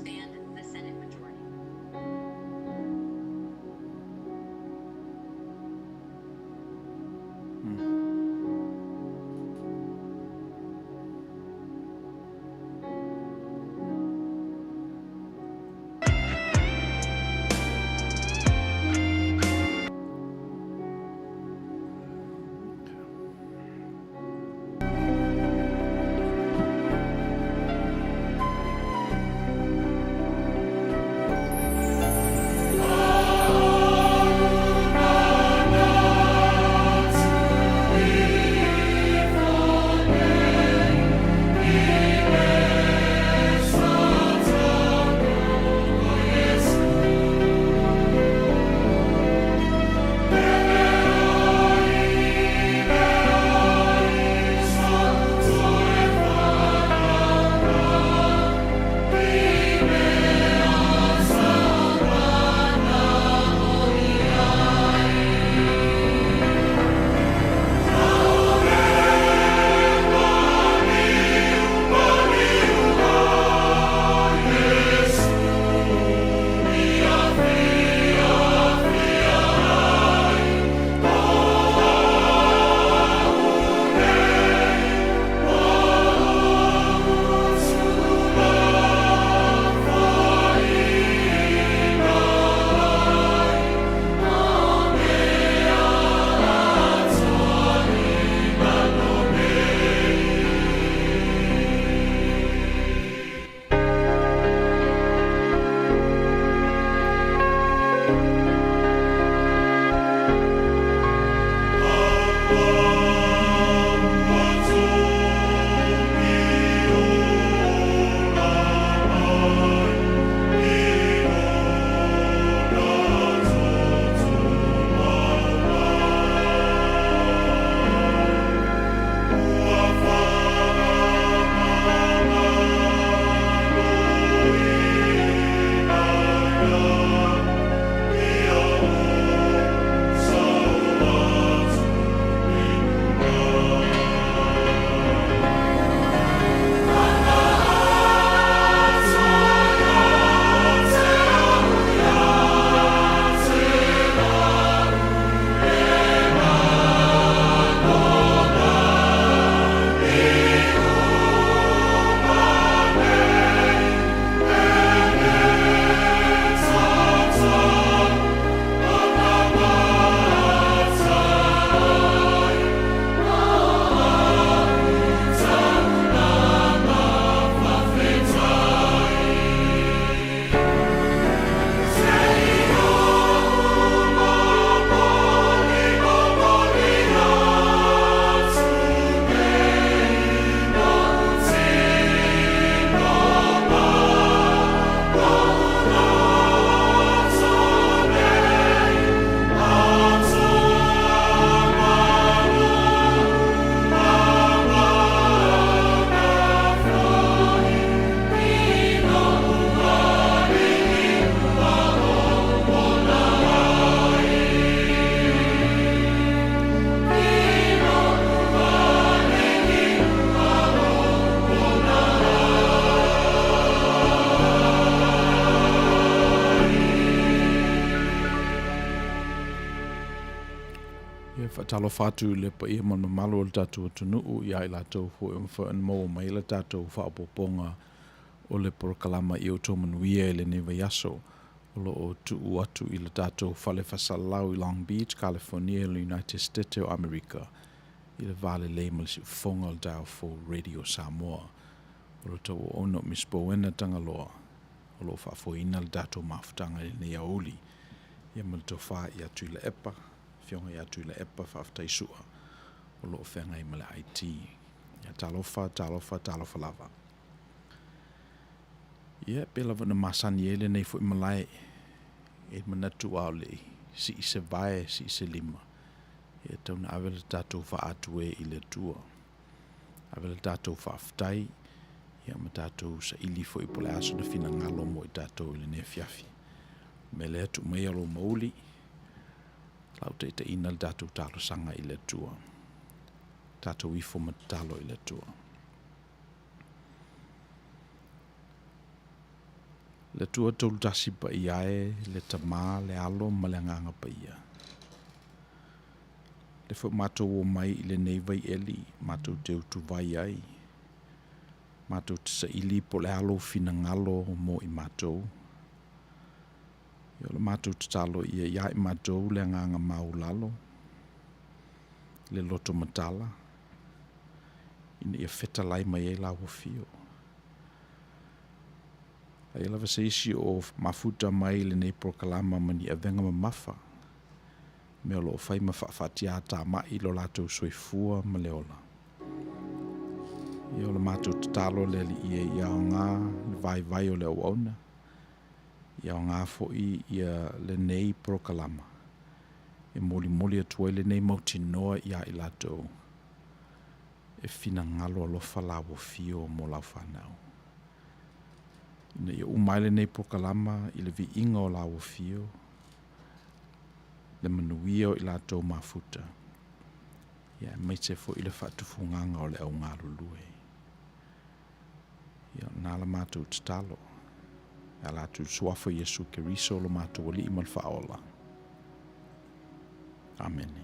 expand the Senate majority. talo fatu le pa ia man malo le tatu tunu ia ila tau fo fa en mo mai le tatu fa poponga o le proklama i Outou Manuia le neva yaso o lo o tu atu i le tatu fale fasalau i Long Beach, California, le United States of America i le vale le mal si fonga le tau fo Radio Samoa o lo tau ono Misipouena Tagaloa o lo fa fo ina le tatu mafutanga i ne auli ia mal tofa i atu i le epa fionga ia tu le epa whaftaisua o loo whenga i male IT. Ia talofa lava. Ia pela vana masani ele nei fu i malai e manatu au le si i se vae, si i se lima. Ia tauna awele tatou wha atue i le tua. Awele tatou whaftai, ia ma tatou sa ili fu i pole aso na fina ngalo mo i tatou i le ne fiafi. Me lea tu mei alo mauli, lau te ina le tatou talo sanga i le tua. Tatou ifo matalo i le tua. Le tua tolu tasi pa iae, le tamā, le alo, ma le nganga pa ia. Le wha mātou o mai i le nei vai eli, mātou te utu vai ai. Mātou te sa ili po le alo fina ngalo mo i mātou. Ia le mātou te talo ia ia i mātou le nganga maulalo. Le loto matala. Ina ia feta lai mai e la wafio. Ai lava se isi o mafuta mai le nei prokalama mani a venga mamafa. Mea lo fai ma whaatia ma i lo lato soifua ma le ola. Ia o le mātou te talo le li ia o ngā le vai o le au auna. Ia o ngā fo ia le nei prokalama. E moli atua le nei mautinoa ia i lato. E fina ngalo alofa la wafio mo lau whanau. Ina ia umaile nei prokalama i le vi inga o la wafio. Le manuia o i lato mafuta. Ia mai te fo i le whaatufunganga o le au ngā lulue. Ia nāla mātou te talo. Ia lātou suafa Yesu Keriso lo mātou wali imal whaola. Amen.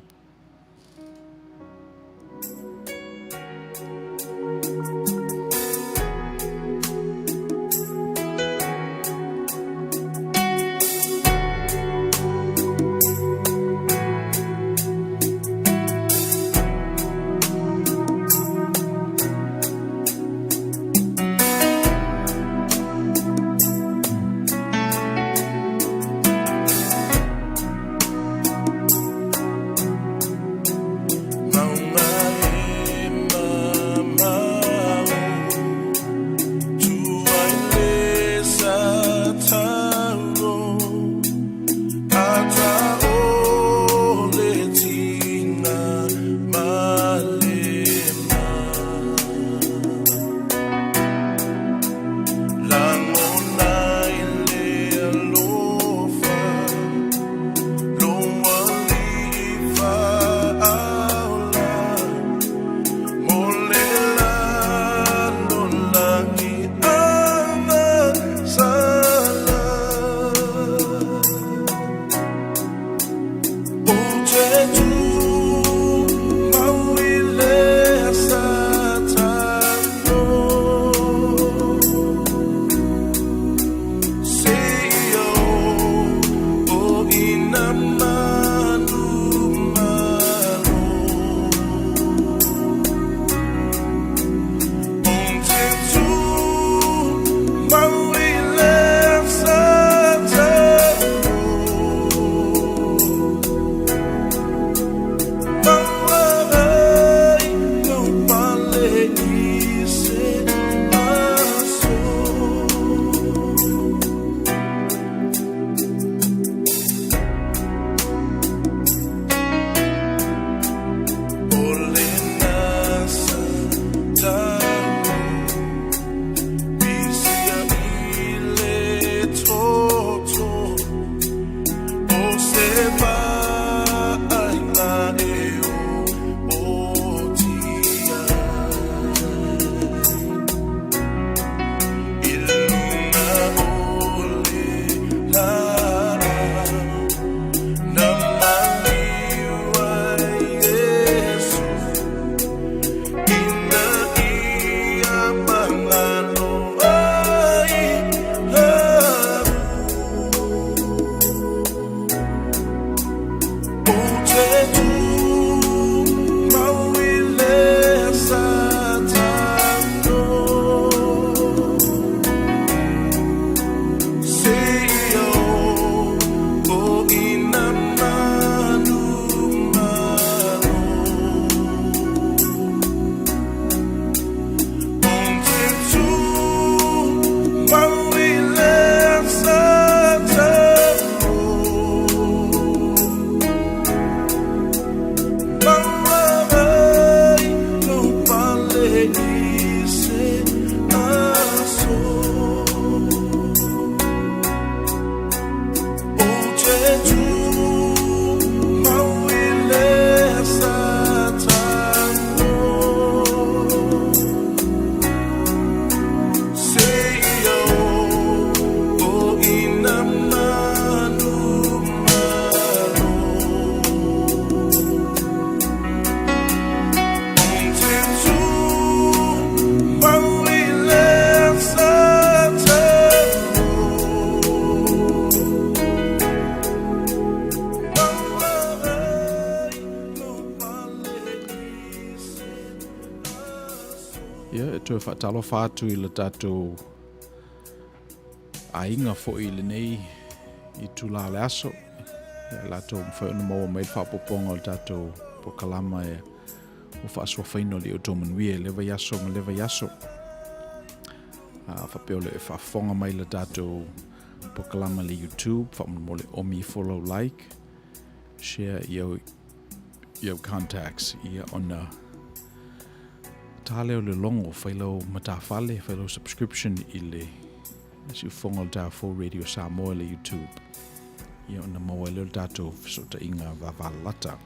e whaatalo whātu I le tātou ainga fo I le nei I tūlā le aso. Lātou mwhauna maua mai whapoponga o le tātou po kalama e o whaasua whaino li Outou Manuia lewa yaso ma lewa yaso. Whapeo le e whaafonga mai le tātou po kalama le YouTube, whamamo le omi follow like, share your contacts ia ona tāleo le longo whailo matawhale, whailo subscription I le si ufonga le tātou Radio Samoa le YouTube. Ia ona maua leo le tātou fisota inga wavalata.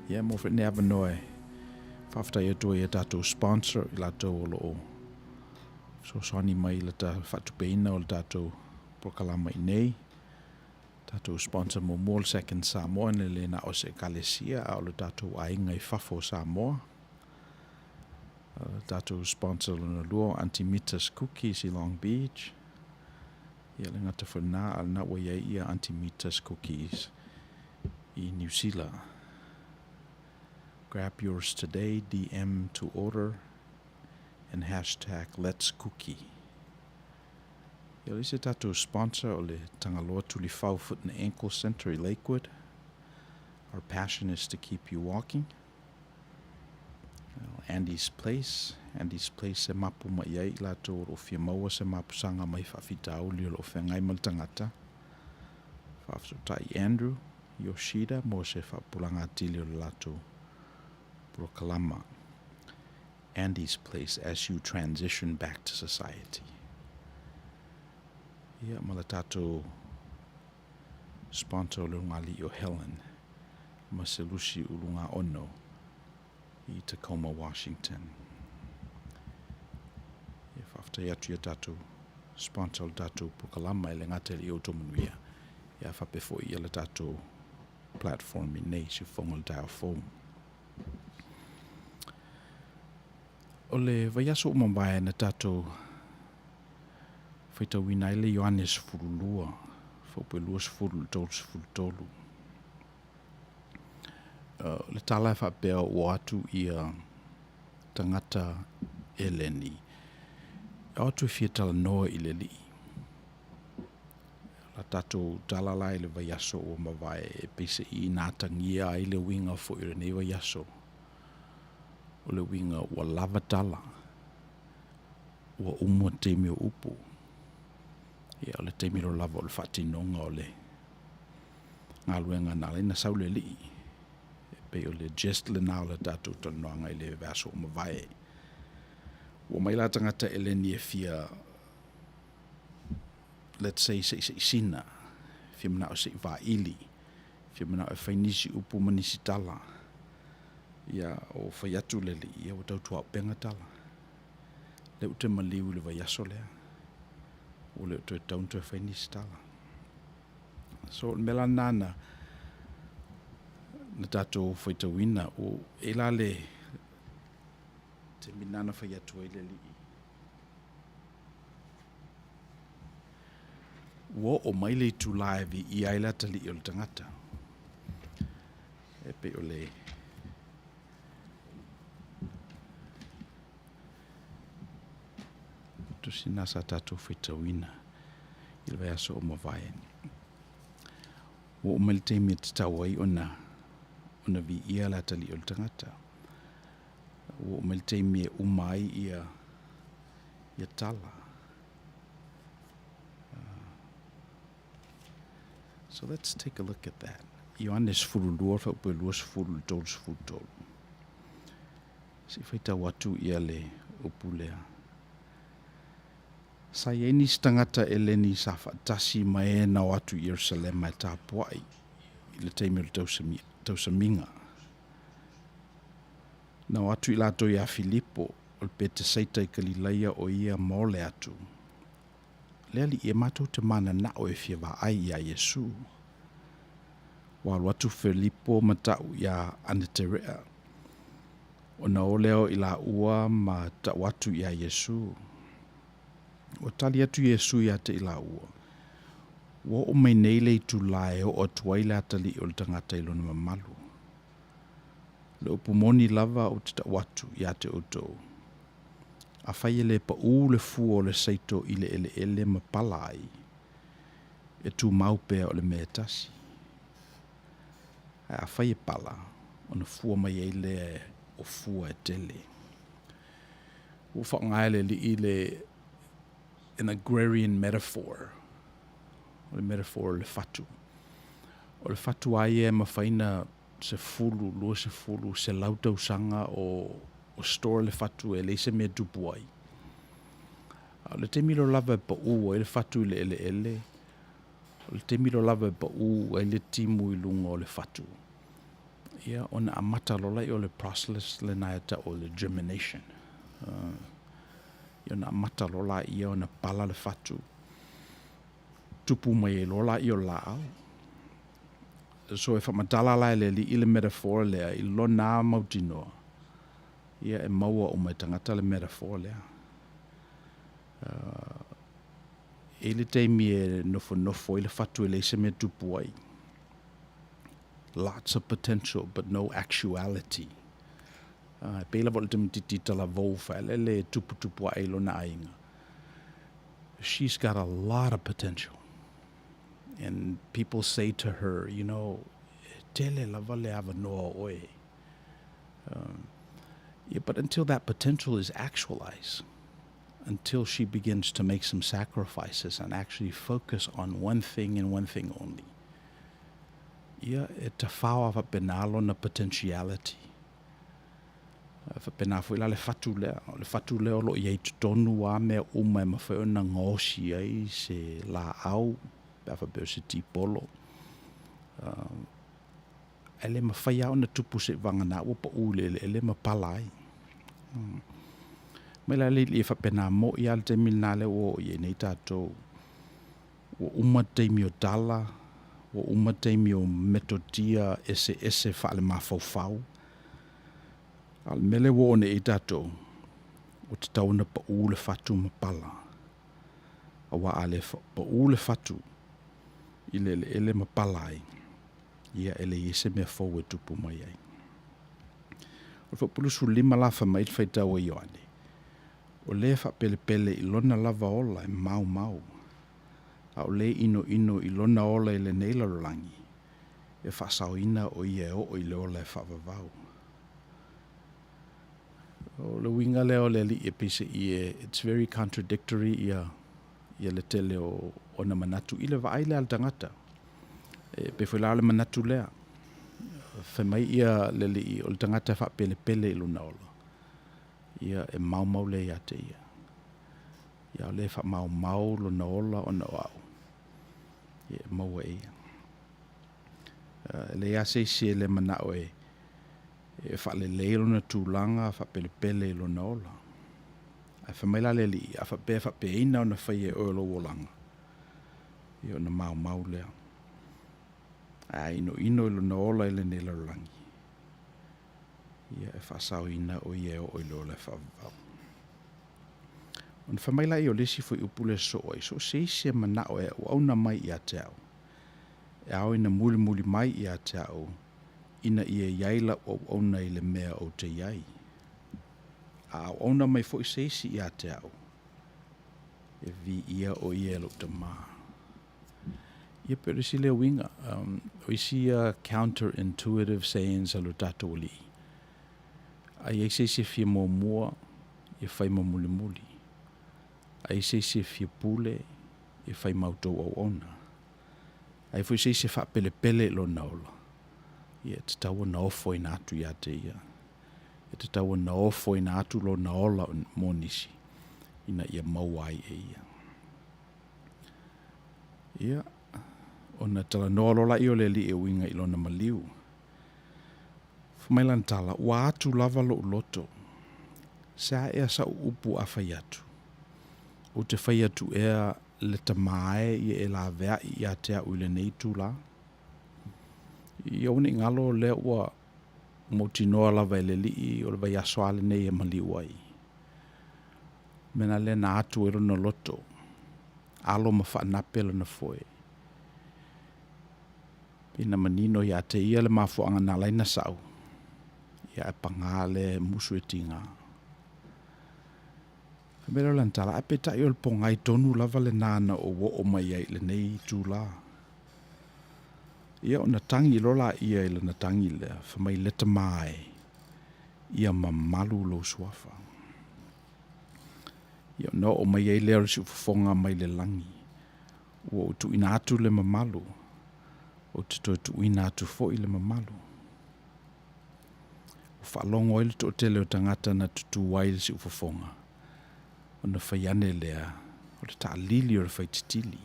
Ia mo whene avanoe whaftai atua ia tātou sponsor I lātou o loo. So soani mai le tā whatupeina o le tātou prokalama I nei. Tātou sponsor mo Mall Second Samoa ne le na o se kalesia a o le tātou ainga I whafo Samoa. Tātou sponsor le luo Anti-Mitas Cookies I Long Beach. Ia le ngata whanā al na wai ia Anti-Mitas Cookies I New Zealand. Grab yours today, DM to order, and hashtag Let's Cookie. Ia le se tātou sponsor o le Tagaloa Tuli Whau Foot and Ankle Center I Lakewood. Our passion is to keep you walking. Andy's Place se mapu mai ai lātou o fia maua se mapu sanga mai whawhita auli o whengai maltangata. Whawhsotai Andrew, Yoshida, mo se whapulanga tili o lātou Prokalama. Andy's Place as you transition back to society. Ia mala tātou sponsor lungali o Helen, ma se lusi ulunga ono I Tacoma, Washington. Ia whaftai atu ia tātou sponsor tātou Prokalama I le ngata I Outou Manuia. Ia whapefo I le tātou platform I nei si whonga le tāo phone. O le vaiaso o mambae na tātou whaitawina I le Ioannes furulua, whaupe luas furul tolu. Le tālai whapea o atu ia tangata eleni. Atu fia tala noa I le li. La tātou talalai le vaiaso o mawai e pese I nātangia I le winga fo I nei vaiaso. O le winga ua lava tala. Ua umua teimi o upu. Ia o le teimi lo lava o le whatinonga o le ngaluenga nale na saule li. Pe o le just le nao le tātou tanoanga I le vaso o mawai. Ua mai la tangata eleni e fia, let's say sina. Fia mana o se va ili. Fia mana o whainisi upu manisi tala. Ia o whaiatu le li, ia o tautua o penga tala. Le ute maliu le vaiaso lea. O le ute tauntua whainisi tala. So mela nana na tātou whaitawina o e la le te minana whaiatu e le li. Ua o mai le tu laivi I aila tali I o le tangata. E pe o le tusina sa tātou whaitawina I le vaiaso o mawai. Ua o mai le teimi te tawai ona vi ia la tali o le tangata. Ua o mai le teimi e umai ia tala. So let's take a look at that. Ioannes furulua whaupe luas furul tolus futol. Si whaita watu ia le upulea. Sa ieni stangata eleni sa whaatasi mai na watu Jerusalem mai tāpuai. I le teimi o tausaminga. Na watu I lato ia Filipo o le pete saita I Galileia o ia mole atu. Lea li ia mātou te mana na o e fia wa ai ia Yesu. Walu atu Filipo matau ia Aneterea. O na o leo I la ua ma ta watu ia Yesu. O tali atu Yesu ia te I la ua. Wa o mai nei le tu lae o tuaila tali o le tangata I lona mamalu. Le upumoni lava o te ta watu ia te Outou. A whai le pa u le fua o le saito i le ele ma pala ai. E tu maupea o le mea tasi. A whai e pala, o na fua mai e le o fua e tele. O whakangaele li i le an agrarian metaphor. O le metaphor o le fatu. O le fatu ai e mawhaina se fulu, lua se fulu, se lautau sanga o store le fatu e le se mea tupu ai. O le te milo lava e pa u e le fatu i le ele. O le te milo lava e pa u e le timu i lunga o le fatu. Ia, ona amata lola i o le process le naeta o le germination. Ia na amata lola i o na pala le fatu. Tupu mai e lola i o lao. So e whamatala lai le li i le metaphor lea i lo nā mautinoa. Ia e maua o mai tangata le metaphor lea. E le teimi e nofo i le fatu e le se me tupu ai. Lots of potential, but no actuality. Pela vol te mititi tala vou whaele le tupu ai lo na ainga. She's got a lot of potential. And people say to her, you know, tele lava le ava noa oe. Yeah, but until that potential is actualized, until she begins to make some sacrifices and actually focus on one thing and one thing only. Ia e te whaua whapenalo na potentiality. Whapena fwila le fatu lea. Le fatu lea lo iei tutonu a mea uma e mawhai na ngosi ai se la au. Pea whapeo se tipolo. Ele mawhai au na tupu se wangana ua pa ule ele mapalai. Mela le i whapena mo i al te minale o i nei tātou. O uma teimi o tala. O uma teimi o metodia ese whaale mawhauwhau. Al mele wo ne i tātou. O te tauna pa ule fatu mapala. Awa ale pa ule fatu. Ile ele mapalai. Ia ele ese mea fau e tupu mai ai. O whapulusu lima lafa mai te whaitau i oane. O le whapele i lona lava ola e mau. A o le ino i lona ola i le neila rolangi. E whasauina o i e o i le ola e whavavau. O le winga leo le li e pise i e, it's very contradictory ia le tele o na manatu. I le waaile al tangata. E pe whaila le manatu lea. Whamai ia le li i o le tangata whapele i lona ola. Ia e mau le ia te ia. Ia le wha mau lona ola o na au. Ia e maua ia. Le ia se le manao e whale leilo na tūlanga, whapele i lona ola. Ai whamaila le li, a whape ina o na whai e oelo o langa. Ia o na mau lea. Ai ino i lona ola i le nela rolangi. Ia e whasau ina o i e o ilo le whavau. On whamaila i o lesi fo i upule so oi, so se manao e o auna mai i a te au. E au ina muli mai i a te au. Ina i e iaila o ona i le mea o te iai. A ona mai fo i seisi i a te au. E vi ia o i e lo te maa. Ia pero si le winga. O isi counterintuitive sayings alo tato o li. A i seisi fia mua, i fai muli. A i seisi fia pule, i fai mautou au ona. A i fo i seisi fa pele lo naola. Ia te taua na ofo ina atu ia te ia. Ia te taua na ofo ina atu lo na ola mo nisi. Ina ia mauai e ia. Ia, o na tala noa lola i o le li e winga i lo na maliu. Fumailan tala, wa atu lava lo loto. Sa ea sa upu a fai atu. O te fai atu ea le tamae i e la vea i a te au le nei tu la. I au ni ngalo le ua motinoa lava ele li o le vai aso ale nei e maliu ai. Mena le na atu ero na loto. Alo ma whaanape le na foe. Pina manino ia te ia le mafuanga na laina sau. Ia e pangale musu e tinga. Mera lan tala ape ta yo po ngai tonu lava le nana o wo o mai ai le nei tu la. Ia ona tangi lola ia le na tangi le fa mai le mai. Ia mamalu lo suafa. Ia no o mai ai le si fonga mai le langi. O tu ina atu le mamalu. O tu ina atu fo i le mamalu. O whaalongo ele to tele o tangata na tutu waile si ufafonga. O na whaiane lea, o le taa lili o le whaititili.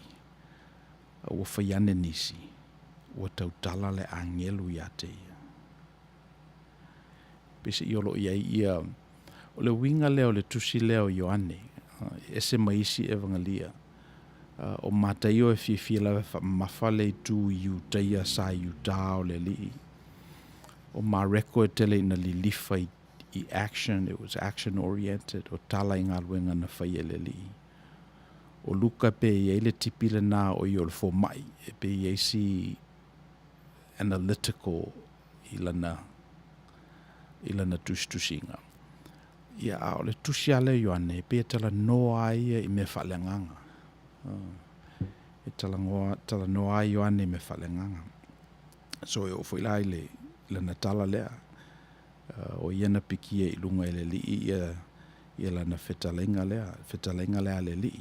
O whaiane nisi, o tautala le angelu ia te ia. Pese i olo ia ia, o le winga leo le tusi leo Ioane, ese maisi e vangalia. O mataio e fifia lawe mawhale tu iu teia sa iu tao le lii. O mareko e tele ina li lifa i action, it was action oriented, o tala i ngā luenga na whaia le li. O luka pe i eile tipile nā o i o le fo mai, e pe i eisi analytical i lana tustusinga. Ia o le tusi ale Ioane, pe e tala noa ia i me whalenganga. E tala noa Ioane i me whalenganga. So e o whailai le natala lea o iana pikia i lunga ele li ia lana whetalenga lea le li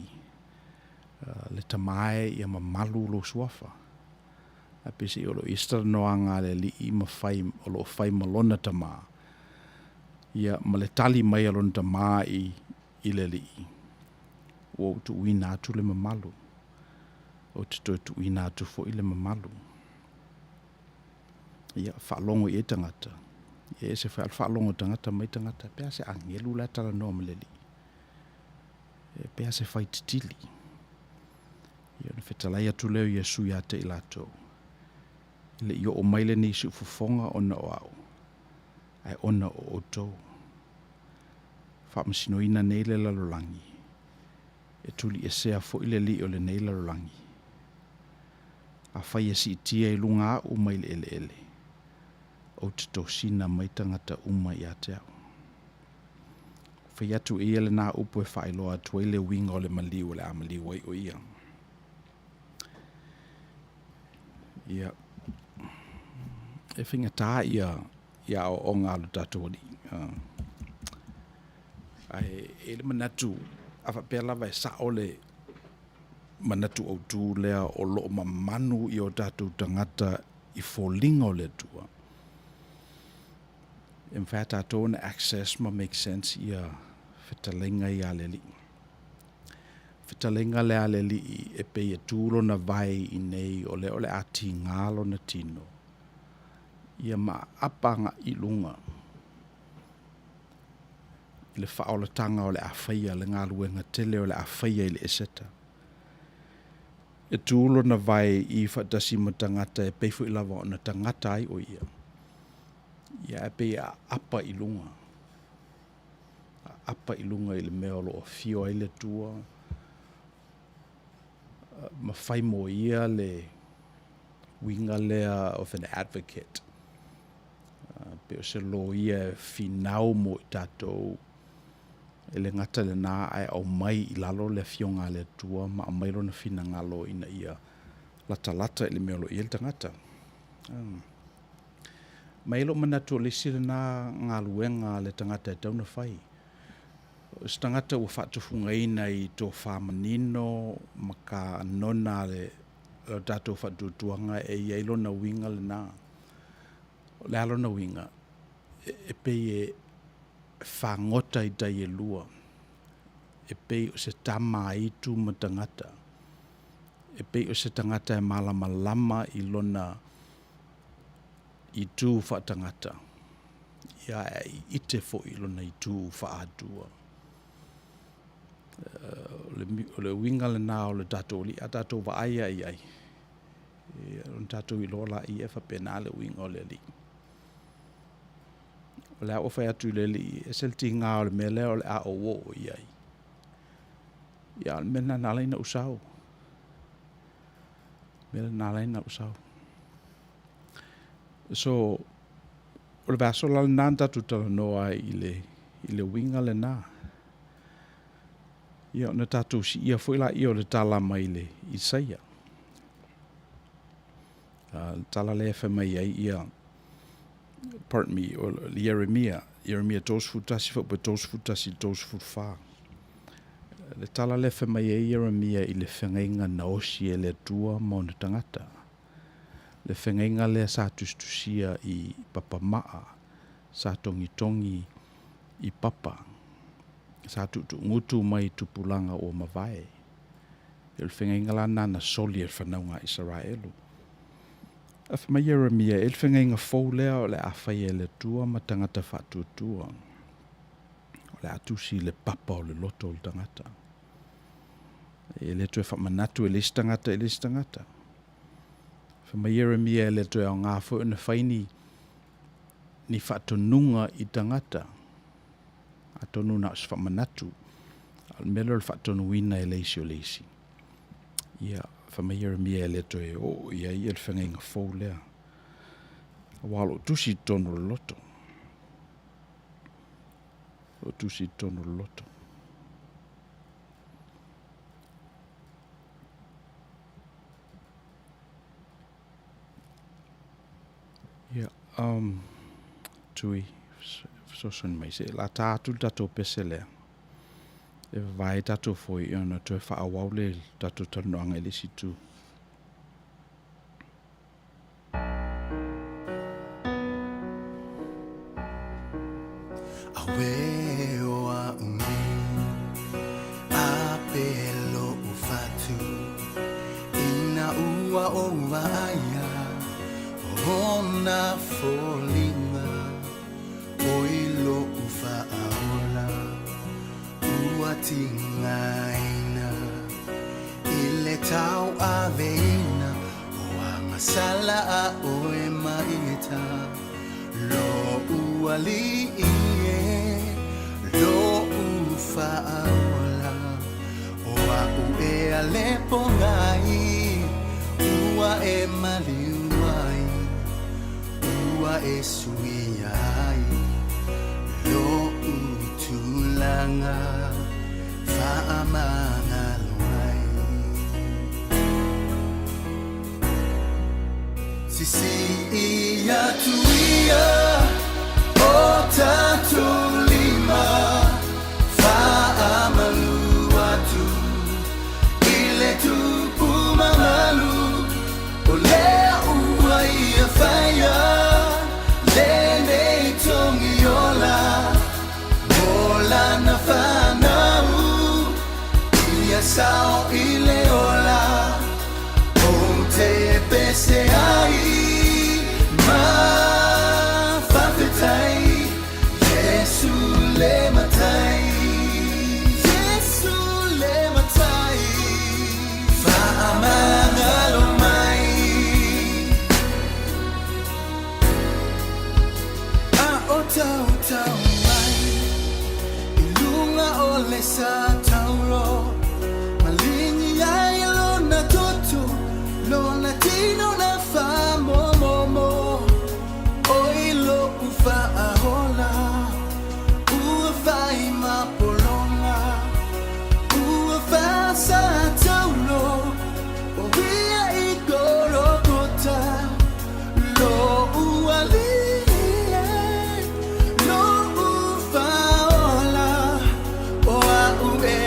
le tamae ia mamalu lo suafa a pisi o lo istra noanga le li i mawhai o lo whai malona tama ia ma le tali mai alona tama i le li o tu uina atu le mamalu o tu uina atu fo i le mamalu ia whaalongo i e tangata. Ia se whaalongo tangata mai tangata. Pea se angelu la tala noa maleli. Pea se whaititili. Ia na whetalai atu leo Iesu ia te ilato. Ile i o maile ni si ufufonga ona o au. Ai ona o Outou. Whaamasino ina neile lalolangi. E tuli e sea fo ile li o le neile lalolangi. A whai e si itia i lunga u maile ele. O te tosina mai tangata uma i ate au. Whai atu i ele nā upo e whailoa atu i le winga o le maliu le amaliu ai o ia. Ia. E whinga tā ia o ngā lu tatu ori. Ai ele manatu awa pēla vai sa ole manatu Outou lea o loo mamanu i o tatu tangata i fōlinga o le tua. In fact, I don't access ma make sense ia whetalenga i aleli. Whetalenga le aleli e pe e tūro na vai i nei o le ati ngalo na tino. Ia ma apanga i lunga. I le whaolatanga o le awhaia le ngā luenga tele o le awhaia i le eseta. E tūro na vai i whatasi ma tangata e peifu i lawa o na tangata ai o ia. Ia e pe a apa i lunga. Apa i lunga i le mea lo o fio ai le tua. Ma whai mo ia le winga lea of an advocate. Pe o se lo ia finau mo i tātou. E le ngata le nā ai au mai i lalo le fionga le tua ma a mailo na fina ngalo ina ia lata i le mea lo i el tangata. Mailo manatu o le sira nā ngā luenga le tangata e tauna whai. O se tangata ua whaatufunga ina i tō whamanino ma ka nona le tātou whaatutuanga e i eilona winga le nā. O le alona winga e pei e whangota i tai e lua. E pei o se tama i tū ma tangata. E pei o se tangata e malama lama i lona i tū whaatangata. Ia i te fo i lona i tū whaatua. O le winga le nā o le tātou li, a tātou wa aia i ai. O le tātou i lola i e whapena le winga o le li. O le a o whai atu le li, e selti ngā o le mele o le a o wo i ai. Ia, le mena nā leina usau. Mele nā leina usau. So, o le vaso la nanta tu tala noa i le winga le nā. Ia na tātou si ia foi la ia o le tala mai le Isaia. Tala le fa mai ai ia, pardon me, o Jeremia tos futasi fo pe tos futasi tos futfa. Le tala le fa mai ai Jeremia I le whengainga na osi e le tua mo na tangata. Le whengainga le sa tustusia I papa maa, sa tongi I papa. Sa tu ngutu mai tupulanga o mavae. El whengainga la nana soli e whanaunga Israelu. Af mai Jeremia, el whengainga fau lea o le awhai e le tua ma tangata whatutua. O le atusi le papa o le loto o le tangata. E le tue whamanatu e les tangata. Af mai Jeremia, le tue au ngā fo na whaini ni whatonunga I tangata. Atonu na os whamanatu. Al melo le whatonu wina e leisi o leisi. Ia, whamai Jeremia e le toe ia I el whangainga fau lea. Walo tusi tonu loto. O tusi tonu loto. Ia, tui, so son mai se, la tātu tato pese lea. E vai tato foi ona toe whaawau le tato tanoanga le situ. Awe oa umi, apelo ufatu, ina ua oa aya, ona folinga, oilo ufa aola, ua tingaina, ile tau aveina, oa masala a oe maita, lo ua liie, lo ufa aola, oa ue alepo ngai, ua e maliuai, ua e suiai, lo utulanga, faamanga loai. Sisi ia tuia, o tatu lima, faamalu atu, ile tupu mamalu, olea ua ia faya, lele tongiola, mola na fanau, ia sao ile ola, onte pese ai, ma fafetai, Yesu le matai, Yesu le matai, faamanga lo mai, a otau mai, ilunga ole sa tauro, malingi ai lo na toto, lo na tino na fa momo, oilo ufa ahola, ua fai mapolonga, ua fa sa taulo, o via I gorogota, lo ua lie, lo ufa ola, o a ue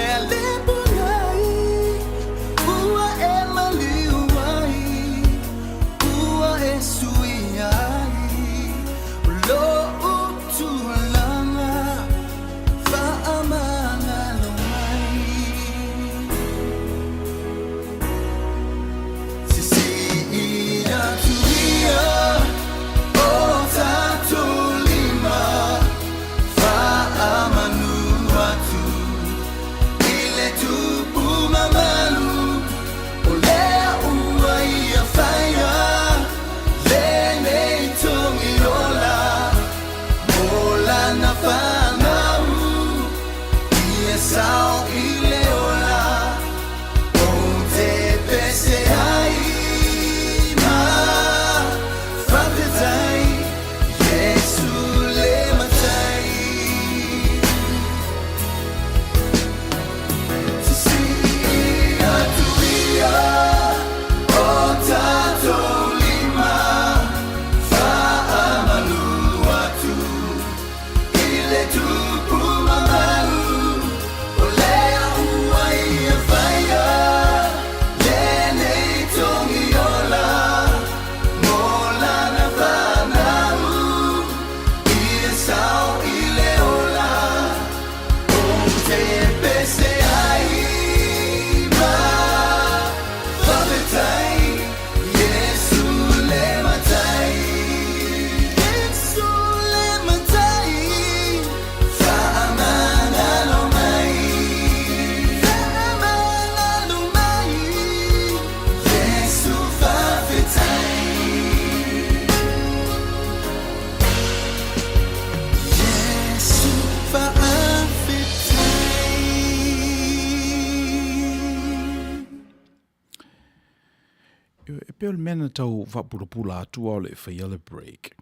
E peo le mena tau whapurapula atua o le whaiala break.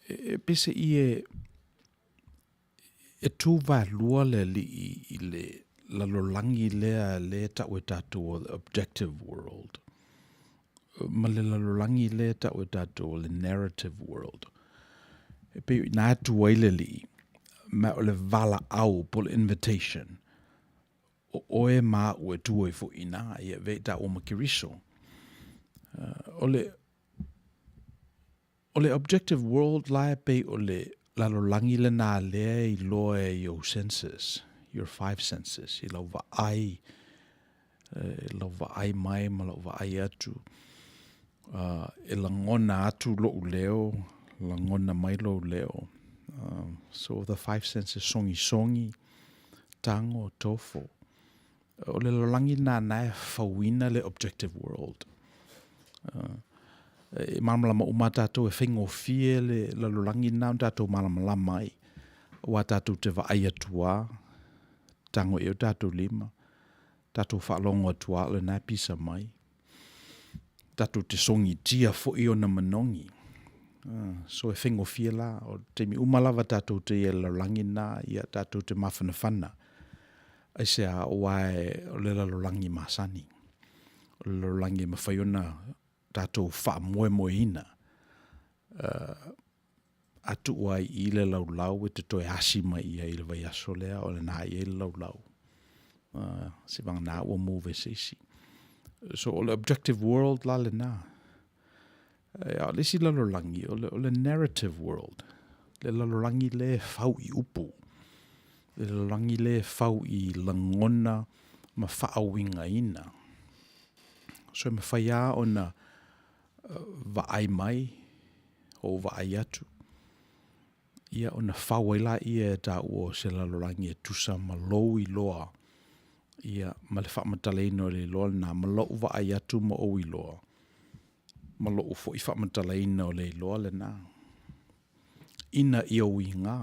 E pese e tū vai lua le li I le lalolangi lea le tau e tātou o the objective world. Ma le lalolangi le tau e tātou o the narrative world. E peo I nā atu waile li ma o le vala au po le invitation. O oe ma ue tuoi fo ina ia vei ta o makiriso. O le objective world lai pe o le lalolangi le nā lea I loa e your senses, your five senses, I lau va ai mai ma lau va ai atu. E langona atu lo leo, langona mai lo leo. So the five senses songi, tango, tofo. O le lalolangi nā nai fawina le objective world. E malama uma tātou e whingo fie le lalolangi nā tātou malama mai. Wa tātou te wa ai atua, tango e o tātou lima. Tātou whaalongo atua le nā pisa mai. Tātou te songi tia fo I o na manongi. So e whingo fie la, o te mi umalawa tātou te e lalolangi nā, ia tātou te mawhanawhana. Ai se a oae o le lalolangi masani. O le lalolangi mawhaiona tātou wha moe ina. Atu oai I le laulau e te toe asi mai ia I le vai aso lea o le nā I le laulau. Se vanga nā ua move seisi. So o le objective world la le nā. O le si lalolangi, o le narrative world. Le lalolangi le fau I upu. Le lalolangi le fau I langona ma whaawinga ina. So me whaia o na va ai mai o va ai atu. Ia o na whawaila ia e tā ua se lalolangi e tusa ma lou I loa. Ia ma le whamataleino le loa na ma lou va ai atu ma o I loa. Ma lou fo I whamataleino le loa le nā. Ina I o I ngā.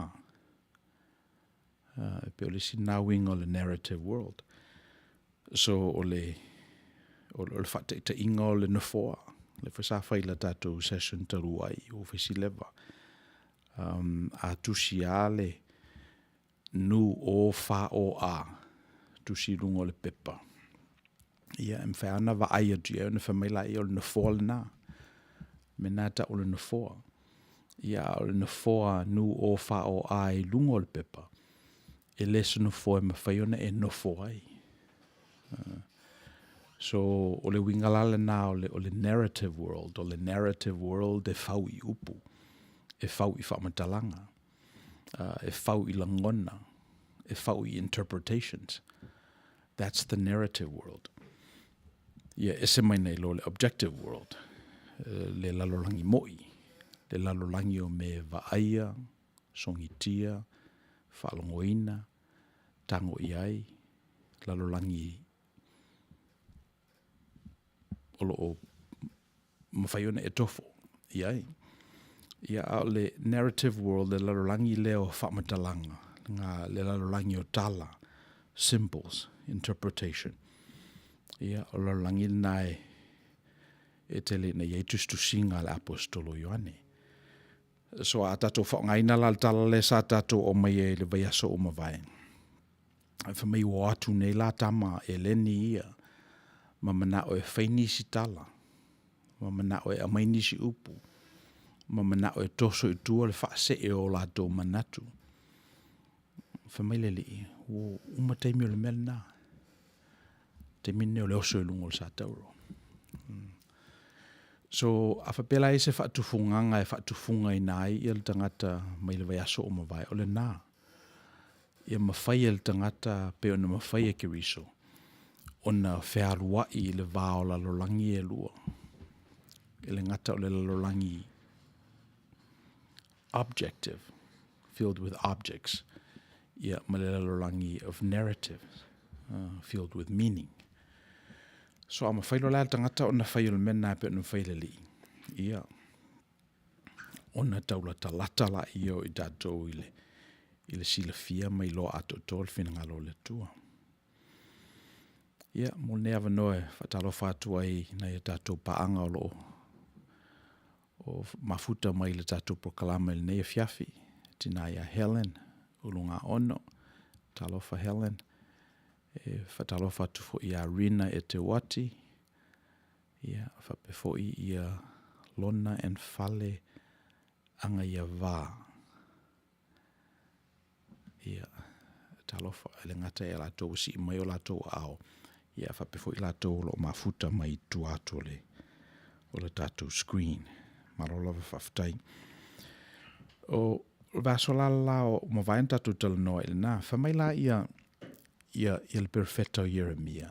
Pe o le si nā winga o le narrative world. So o le whateita inga o le nafoa. Le whasawhaila tātou session taruai o whisi lewa. A tusi ale nu o wha o a tusi rungo le pepa. Ia em whaana wa ai atu ia o na whamaila I o le nafoa le nā. Me nā ta o le nafoa. Ia o le nafoa nu o wha o a I lungo le pepa. E leso nafoa e mawhaiona e nafoa ai. So o le wingalale nā o le narrative world. O le narrative world e whau I upu. E whau I whamatalanga. E whau I langona. E whau I interpretations. That's the narrative world. Ia ese mai nei lo le objective world. Le lalolangi moi. Le lalolangi o me vaaia, songitia, whaalongoina, tango I ai, lalolangi olo o mawhaiona e tofo I ai. Ia au le narrative world le lalolangi leo whamatalanga. Ngā le lalolangi o tala, symbols, interpretation. Ia o lalolangi nai e tele na ieitus tu singa le apostolo Ioane. So a tatou whaongaina la tala le sa tatou o mai e le vaiaso o mawai. Whamai o atu nei la tama e leni ia. Ma mana o e whainisi tala. Ma mana o e amainisi upu. Ma mana o e toso I tua le whaase e o la tō manatu. Whamai le li, o umateimi o le mele nā. Te mine o le oso e lungo le sa tauro. So, a whapela e se whaatufunganga e whaatufunga I nai I le tangata mai le vaiaso o mawai o le nā. Ia mawhai e le tangata pe o na mawhai e kiriso. O na whearua I le vāo la lolangi e lua. E le ngata o le lolangi objective, filled with objects. Ia ma le lolangi of narrative, filled with meaning. So ama whailo la tangata o na whailo mena pe o na whaile li. Ia. O na taula talata la I o I tātou I le sila fia mai lo ato tol fina ngalo le tua. Ia, mo ne ava noe, whatalo whatua I na ia tātou paanga o loo. O mafuta mai le tātou prokalama le nei fiafi. Tina ia Helen, ulunga ono, talofa Helen. Whatalo whatu fo ia Rina e te wati. Ia, whape fo ia Lona and Fale anga ia vā. Ia, talofa, ele ngata e latou si mai o latou ao. Ia, whape fo I latou lo mafuta mai tuato le o le tātou screen. Marolava whaftai. O vasola la o mawhain tātou tala noa ele nā. Whamaila ia le perfecto Jeremia.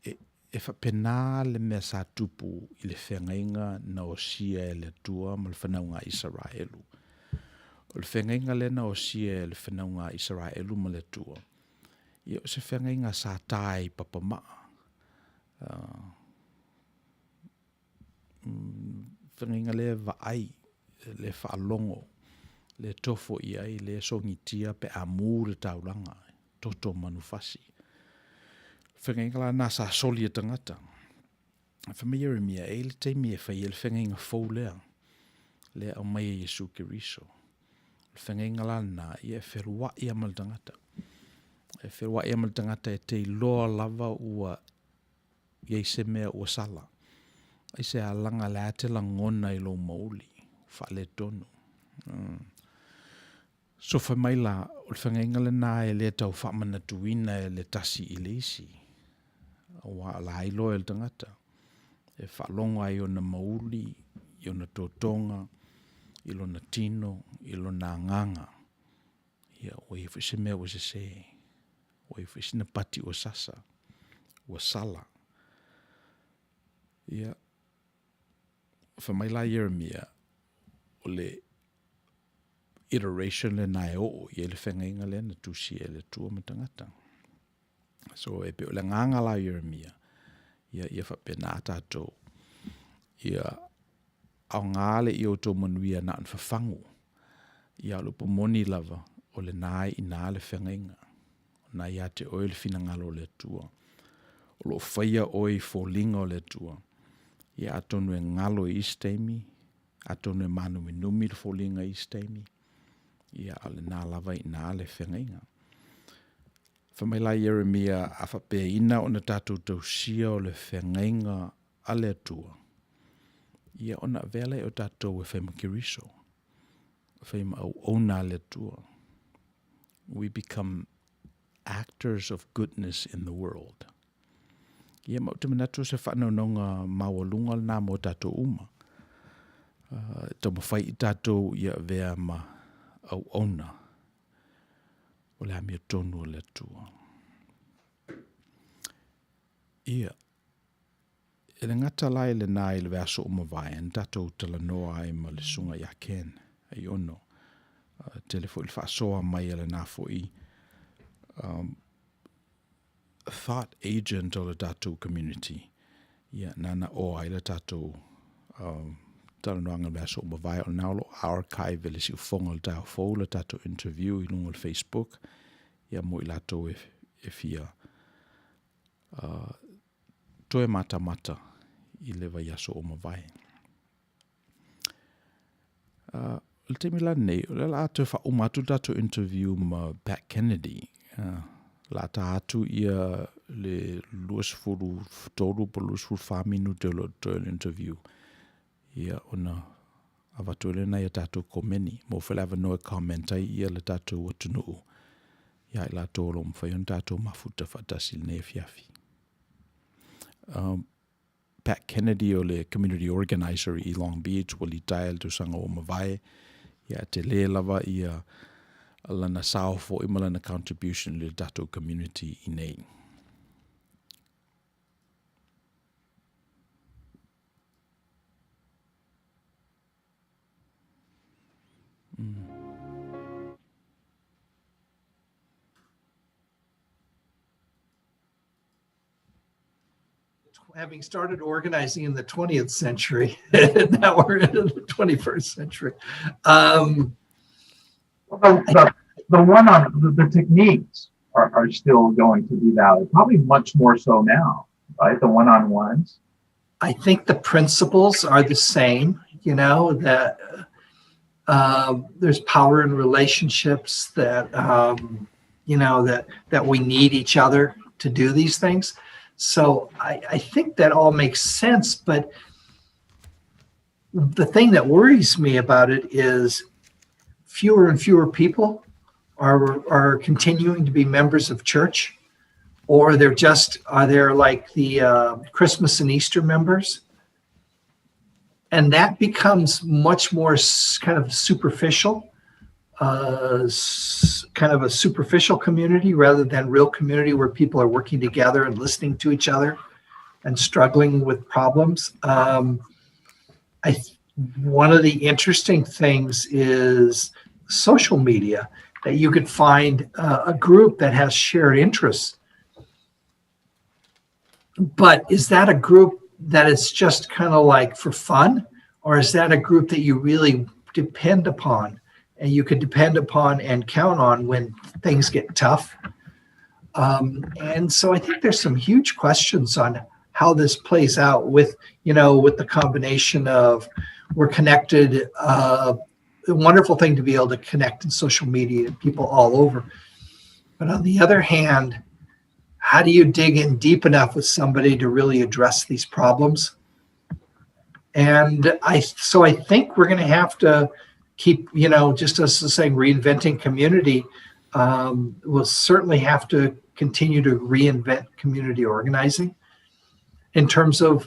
E whapena le mea sa tupu I le whengainga na o sia e le tua ma le whanaunga Israelu. O le whengainga le na o sia e le whanaunga Israelu ma le tua. Ia o se whengainga sa tai papamaa. Whengainga le vaai, le whaalongo, le tofo I ai, le songitia pe amu le tauranga, toto manufasi. Whengainga la nā sa soli e tangata. Whamai Jeremia, e le teimi e whai, le whengainga fau lea, le au mai e Jesu Kiriso. Le whengainga la nā, I e wherua I amal tangata. E wherua I amal tangata e te loa lava ua, I se mea ua sala. I se alanga le ate la ngona I lo mauli, whale tonu. So whamai la, o le whangainga le nā e le tau whamana tuina e le tasi I le isi. Wa la hailo e le tangata. E whalonga I o na mauli, I o na totonga, I lo na tino, I lo na nganga. Ia, o I se mea o se. O I se na pati o sasa. O sala. Ia, whamai la Jeremia, o le iteration le nai o I le whengainga le na tusi e le tua matangata. So e pe o le nganga la Jeremia, ia whapena tātou, ia au ngāle I Outou Manuia na an whawhangu, ia lupo moni lava o le nai I nā le whengainga, na ia te oi le whinangalo le tua, o lo whaia oi fōlinga o le tua, ia atonu e ngalo I isteimi, atonu e manu e numi le fōlinga I isteimi, ia ale nā lava I nā le whengainga. Whamaila Jeremia a whapea ina o na tātou tausia o le whengainga a le tua. Ia ona vele o tātou e whemakiriso, whema au ona le tua. We become actors of goodness in the world. Ia mau te manatu se whanonga mawalunga nā mo tātou uma. Ta mawhai I tātou ia vea ma au ona. O le amia tonu o le tua. Ia. E le ngata lai le nā I le veaso o mawai, en tātou tala noa ai ma le sunga ia ken, ai ono. Telefo il whaasoa mai le nā fo I. A thought agent o le tātou community. Ia, nana o ai le tātou tala noa ngā veaso o mawai o naulo archive le si ufonga le tātou fo le tātou interview I lungo le Facebook. Ia mo I tātou e fia toe mata I le vai aso o mawai. Le te mila nei, le la atu wha umatu tātou interview ma Pat Kennedy. La ta atu ia le luasfuru toru po luasfuru whaminu te lo toil interview. Ia ona awatole na ia tātou komeni. Mo whelawa noe commentai ia le tātou atunuu. Ia I la tōro mwhaion tātou mafuta whatasi le fiafi. Pat Kennedy o le community organizer I Long Beach wali tail tu sanga o mawai. Ia te le lava ia lana sao fo imalana contribution le tātou community I nei. Having started organizing in the 20th century, now we're in the 21st century. The one on the techniques are still going to be valid. Probably much more so now, right? The one-on-ones. I think the principles are the same, that there's power in relationships, that, that we need each other to do these things. So I think that all makes sense. But the thing that worries me about it is fewer and fewer people are continuing to be members of church, or are they like the Christmas and Easter members? And that becomes much more kind of superficial, kind of a superficial community rather than real community where people are working together and listening to each other and struggling with problems. One of the interesting things is social media, that you could find a group that has shared interests. But is that a group that is just kind of like for fun, or is that a group that you really depend upon and you could depend upon and count on when things get tough? And so I think there's some huge questions on how this plays out with the combination of we're connected, a wonderful thing to be able to connect in social media to people all over. But on the other hand, how do you dig in deep enough with somebody to really address these problems? And I think we're going to have to keep, just as I was saying, reinventing community. We'll certainly have to continue to reinvent community organizing in terms of,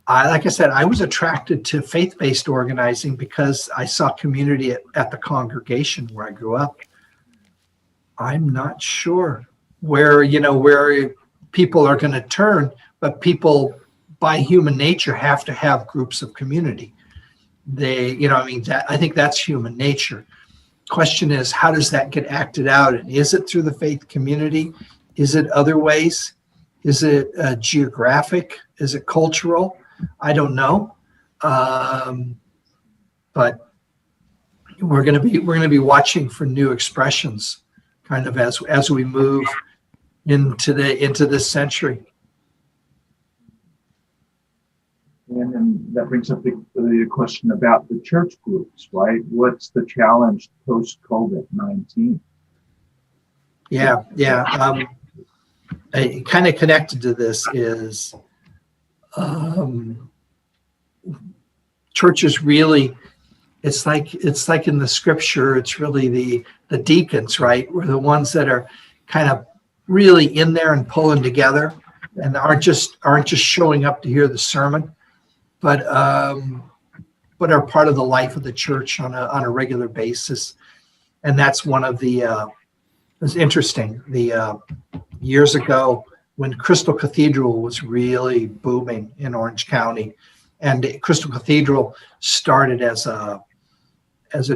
like I said, I was attracted to faith-based organizing because I saw community at the congregation where I grew up. I'm not sure where people are going to turn, but people by human nature have to have groups of community. I think that's human nature. Question is, how does that get acted out? And is it through the faith community? Is it other ways? Is it geographic? Is it cultural? I don't know. But we're going to be watching for new expressions kind of as we move into this century. And then that brings up the question about the church groups, right? What's the challenge post-COVID-19? Yeah. Kind of connected to this is churches really, it's like in the scripture, it's really the deacons, right? We're the ones that are kind of really in there and pulling together and aren't just showing up to hear the sermon, but are part of the life of the church on a regular basis. And that's one of the it was interesting. The years ago when Crystal Cathedral was really booming in Orange County, and Crystal Cathedral started as a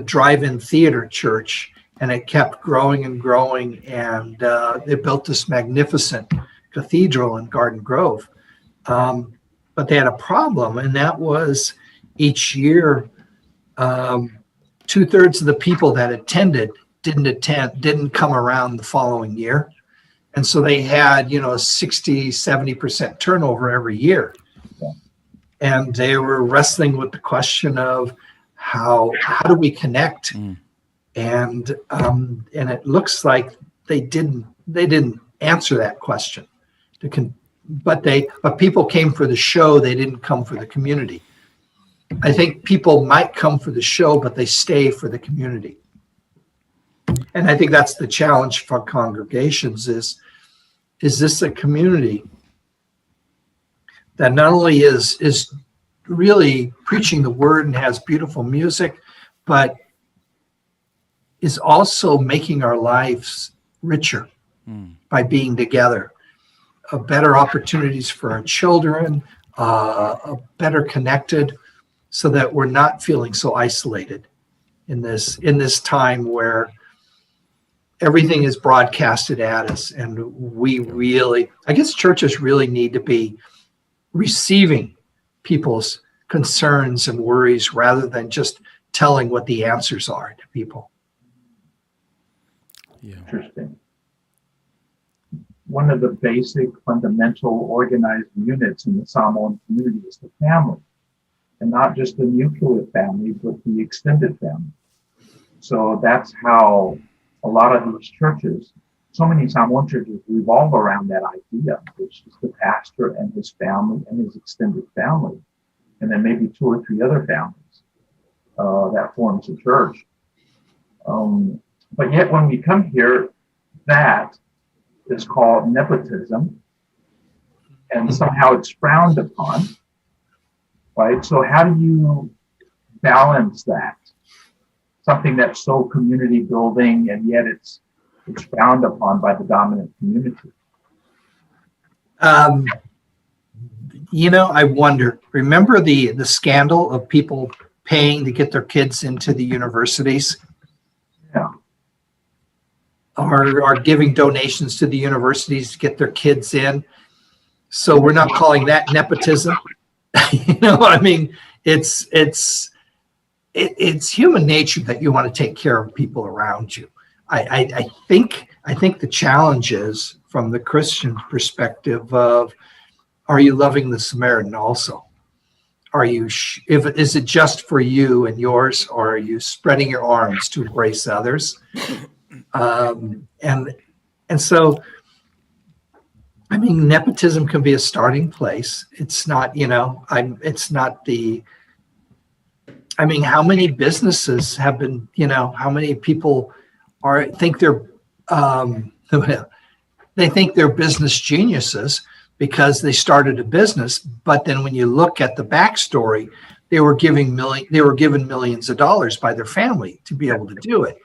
drive-in theater church, and it kept growing and growing, and they built this magnificent cathedral in Garden Grove. But they had a problem, and that was each year, 2/3 of the people that attended didn't come around the following year. And so they had, 60-70% turnover every year. Yeah. And they were wrestling with the question of how do we connect? And it looks like they didn't answer that question. But people came for the show, they didn't come for the community. I think people might come for the show, but they stay for the community. And I think that's the challenge for congregations is this a community that not only is really preaching the word and has beautiful music, but is also making our lives richer by being together, better opportunities for our children, better connected, so that we're not feeling so isolated in this time where everything is broadcasted at us. And I guess churches really need to be receiving people's concerns and worries rather than just telling what the answers are to people. Yeah. Interesting. one of the basic fundamental organized units in the Samoan community is the family, and not just the nuclear family, but the extended family. So that's how a lot of these churches, so many Samoan churches, revolve around that idea, which is the pastor and his family and his extended family, and then maybe 2 or 3 other families that forms a church. But yet when we come here, that is called nepotism, and somehow it's frowned upon, right? So how do you balance that? Something that's so community building, and yet it's frowned upon by the dominant community. I wonder, remember the scandal of people paying to get their kids into the universities? Yeah. Or giving donations to the universities to get their kids in. So we're not calling that nepotism. It's human nature that you want to take care of people around you. I think the challenge is from the Christian perspective of, are you loving the Samaritan also? Are you, is it just for you and yours, or are you spreading your arms to embrace others? And so, nepotism can be a starting place. It's not, it's not the, how many businesses have been, how many people think they're business geniuses because they started a business, but then when you look at the backstory, they were given millions of dollars by their family to be able to do it.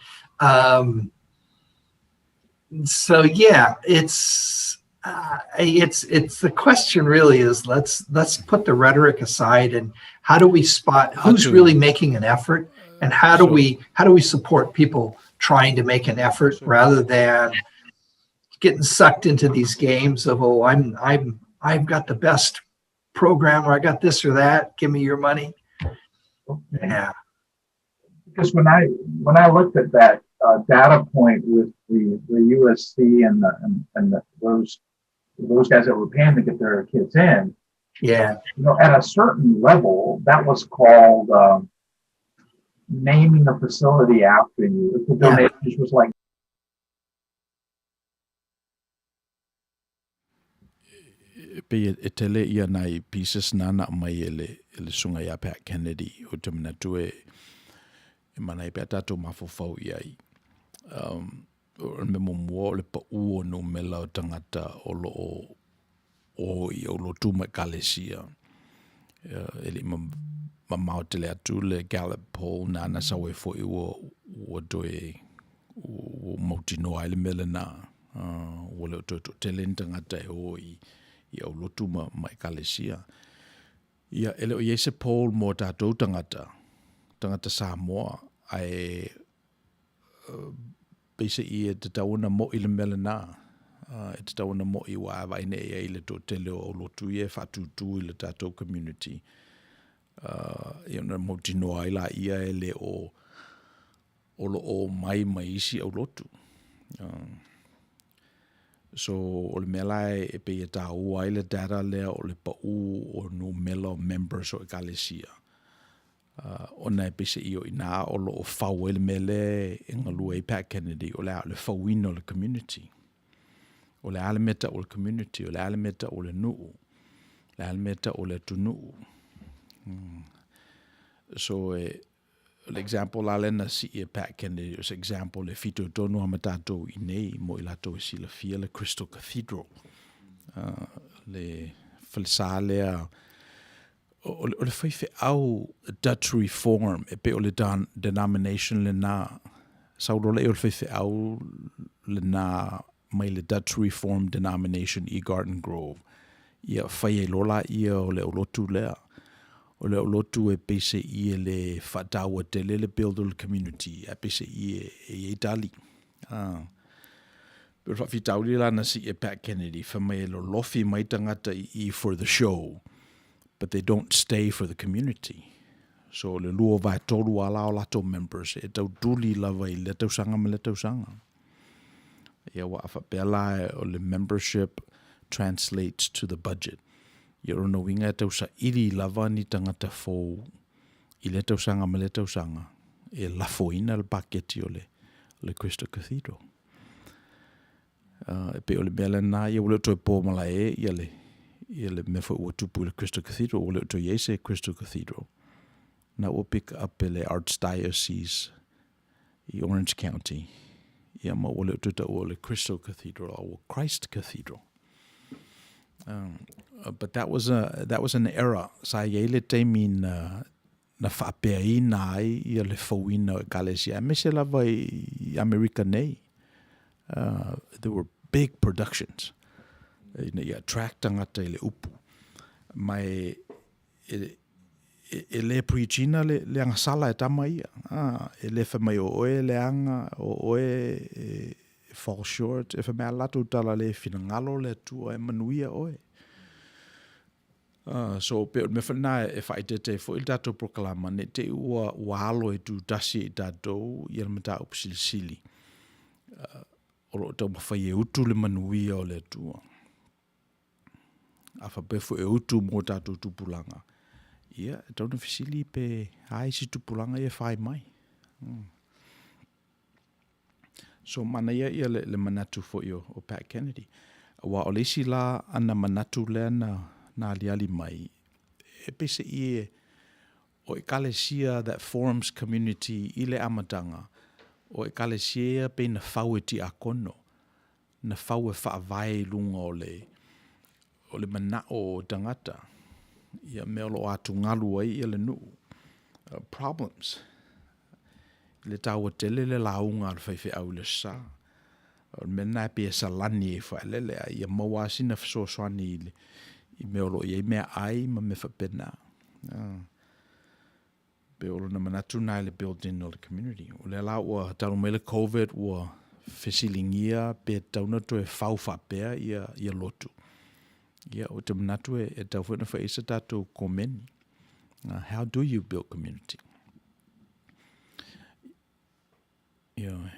So yeah, it's the question really is, let's put the rhetoric aside, and how do we spot who's really making an effort, and how do we support people trying to make an effort rather than getting sucked into these games of, oh, I've got the best program, or I got this or that, give me your money. Okay. Yeah. Because when I looked at that data point with the USC and those guys that were paying to get their kids in, yeah, at a certain level, that was called naming a facility after you. If the donation was like, pe e tele ia nai pieces nana mai ele sunga ia pe Kennedy o te mana tue e mana i pe tato mafofau iai. O me momoa le pa uo no mela o tangata o lo o i o lo tuma kalesia. Ele ma mau tele atu le Gallup poll nana sawe fo i o doe o mautino ai le mela na. O le o tele tangata e o i o lo tuma mai kalesia. Ia ele o iese poll mo tatou tangata Samoa ai pese i e te tauna mo i le mele nā. E te tauna mo i wa waine i le tō tele o lotu i e whatutu i le tātou community. I ona mo tino ai la ia e le o mai isi au lotu. So o le mela e pe e tāu ai le data lea o le pau o no mela members o e kalesia. Ona e pese i o ina o lo o whau ele mele e ngalua i Pat Kennedy o le whauino le community. O le alemeta o le community, o le alemeta o le nuu, le alemeta o le tunuu. So l'example la lena si e Pat Kennedy, os example le fito tonu amatato i nei mo i lato si la fia le Crystal Cathedral. Le falsalea o le whaife au Dutch Reform e pe o le denomination le nā. Saurole e o le whaife au le nā mai le Dutch Reform denomination i Garden Grove. Ia whai e lola ia o le olotu lea. O le olotu e pese i e le whataua te le build the community. E pese i e Itali. Pero whawhitauri lana si e Pat Kennedy. Whamai e lo lofi mai tangata i for the show. But they don't stay for the community. So le lua vai tolu ala o lato members e tau tuli lava i le tausanga ma le tausanga. Ia wa whapela o le membership translates to the budget. Ia rono winga tausa iri lava ni tangata fōu I le tausanga ma le tausanga e lafoina le paketi o le Crystal Cathedral. E pe o le mea lana ia ule toi pō mala ia le mewha ua tupu le Crystal Cathedral, ule toi se Crystal Cathedral. Na ua pick up le Archdiocese I Orange County. Ia ma ule toi ta ua le Crystal Cathedral or Christ Cathedral. But that was an era. Sa ia le teimin na whapeaina ai ia le fauina o Galesia. Me se lava I America nei. There were big productions. Ia attract tangata I le upu. Mai e le preachina le anga sala e tama ia. E le whamai o oe le anga o oe fall short. E whamai alato tala le finangalo le tua e manuia oe. So pe me fana e faitete fo il dato proclama ne te ua alo e tu tasi dato ia mata upsili o to mafai utu le manuia o le tua afa pe fo e utu mo dato tupulanga ia tau fisili pe ai si tupulanga ia fai mai so mana ia le manatu fo io o Pat Kennedy wa o le sila ana manatu le na aliali mai. E pese o kalesia that forms community I le amatanga. O kalesia pe na fau ti akono. Na fau whaavai lunga o le mana o tangata. Ia meolo atu ngalu ai le nu. Problems. Le taua tele le launga al whaiwhi au le sa. O mena pe salani e whaelele ia mawasina fsoswani I meolo I mea ai ma me whapena. Pe olo na manatu nai le built-in o le community. O le ala ua talo mele COVID ua fesilingia pe tauna to e whau whapea ia lotu. Ia o te manatu e tau whena whaisa tatou komeni. How do you build community? Ia.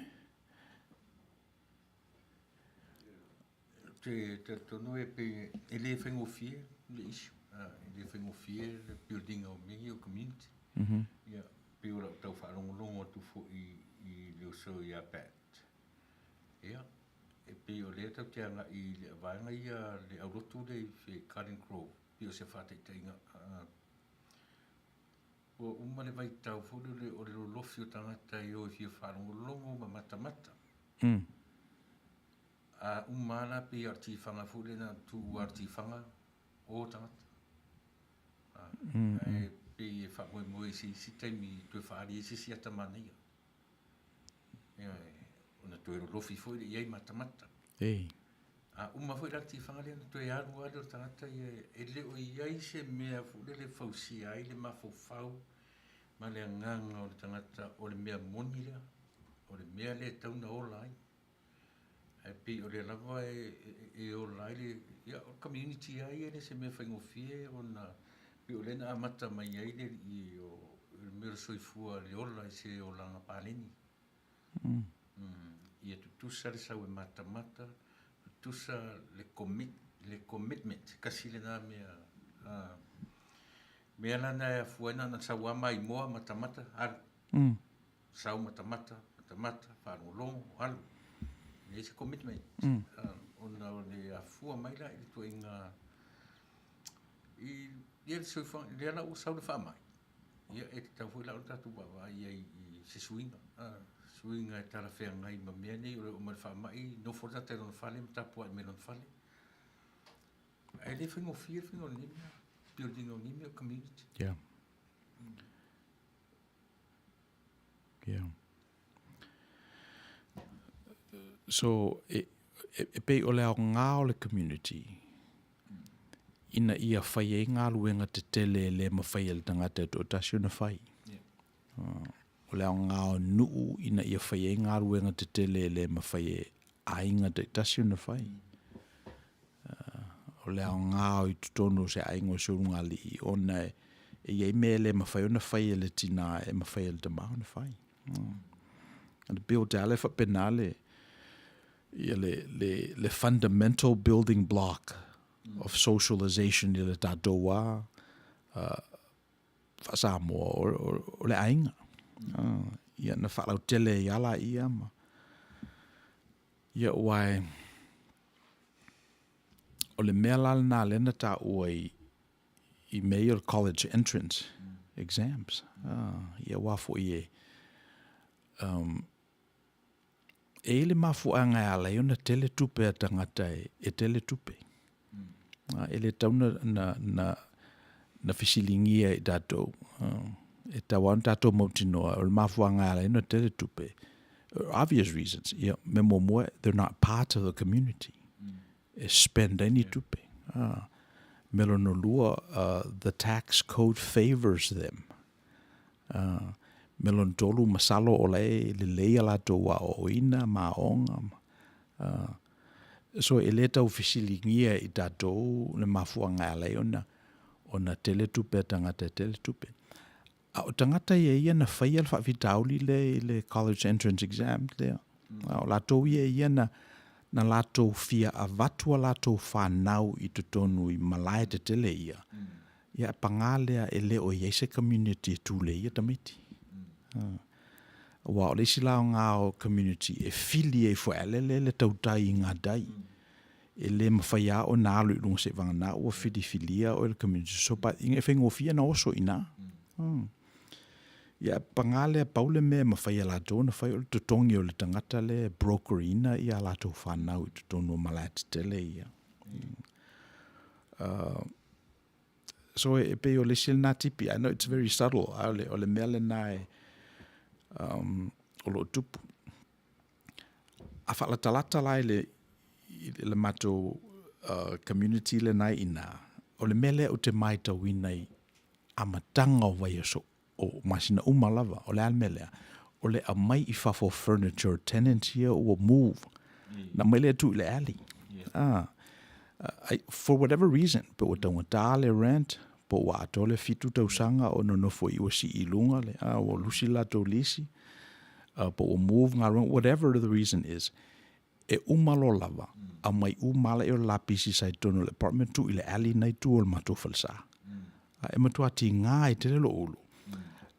Te tono e pe ele whengofie le isu. Ele whengofie le building o mingi o community. Ia, pe ora tau whaalongolongo tu fo I leo so ia Pat. Ia, e pe o le tau te anga I le avaanga ia le aurotu le whi Garden Grove. Pe o se whate tainga. O uma le vai tau fo le o le lofi o tangata I o I whia whaalongolongo ma matamata. Umana pe artifanga fule na tu artifanga o tangata. E pe fa mo si taimi tu fa ali si atamana ia. Ia ona tu lofi foi ia matamata. Uma foi artifanga le tu ia no ado tangata ia ele o ia se mea fule le fausi ai le mafofau ma le nganga o tangata o le mea moni o le mea le tau na olai. E pe o le lava e o laile ia o community ai ele se me whaingofie o na pe o lena amata mai ai le I o mero soifua le ola I se o langa paleni. Ia tutusa le sau e mata tutusa le commitment kasi le na mea lana e fuena na sau ama I moa matamata alu. Sau matamata whaangolongo alu. Esse commitment. Ona o le afua mai la I tu inga I ele soi fa le ala o sau le fa mai. Ia e te tau la o tatu baba ia I se swinga. Swinga e tala fea ngai ma mea nei o ma fa mai no forza te non fale mta po me non fale. E le fingo ni building on ni community. Yeah. Yeah. So e pe o le au ngā o le community ina ia whai e ngā luenga te tele le mawhai el tangata o tasi o na whai. O le au ngā o nuu ina ia whai e ngā luenga te tele le mawhai e ainga te tasi o na whai. O le au ngā o I tutono se ainga o surunga li ona e iei me le mawhai o na whai e le tina e mawhai el tamau na whai. And the bill te ale wha penale ia le fundamental building block of socialization i le tātou a whaasamoa o le ainga. Ia na whaalau tele i ala ia ma. Ia wai o le mea lala nā lena tā ua i mei o college entrance exams. Ia wafo i e le mafuanga ala i ona tele tupe a tangata e tele tupe. E le tauna na fisilingia i tātou. E tawana tātou mautinoa o le mafuanga ala i ona tele tupe. Obvious reasons. Ia me momoe, they're not part of the community. E spend any tupe. Melono lua, the tax code favors them. Melon tolu masalo o le leia la toa o ina maonga. So e le tau fisilingia i tātou le mafuanga ala i ona tele tupe tangata tele tupe. O tangata ia na whaia le whawhitauli le college entrance exam lea. O latou ia na latou fia a vatua latou whanau i tutonu i malai te tele ia. Ia pangalea e le o iese community tūle ia tamiti. Wa o le silao ngā o community e fili e fuelele le tautai i ngā dai. E le mawhaia o nā alu i lunga se vangana ua filia o le community. So pa inge whengofia na oso i nā. Ia pangale paule me mawhaia lato na whai o le tutongi o le tangata le brokerina ia lato whanau i tutonu o malati tele ia. So e pe o le sil nā tipi, I know it's very subtle, o le mele nai o lo tupu. A whala talata lai le mato community le nai ina. O le mele o te maita winai a matanga o vai o masina umalava, o le almelea. O le a mai i fafo furniture tenants here o move. Na mele tu le ali. For whatever reason, pe o tangata le rent, po wa ato le fitu tausanga o no fo i o si ilunga le, o lusi la to lisi, po o move ngā rent, whatever the reason is, e umalo lava, a mai umala e o lapisi sai tono le apartment tu i le ali nei tu o le mato falsa. E matua ti ngā i te lelo ulu.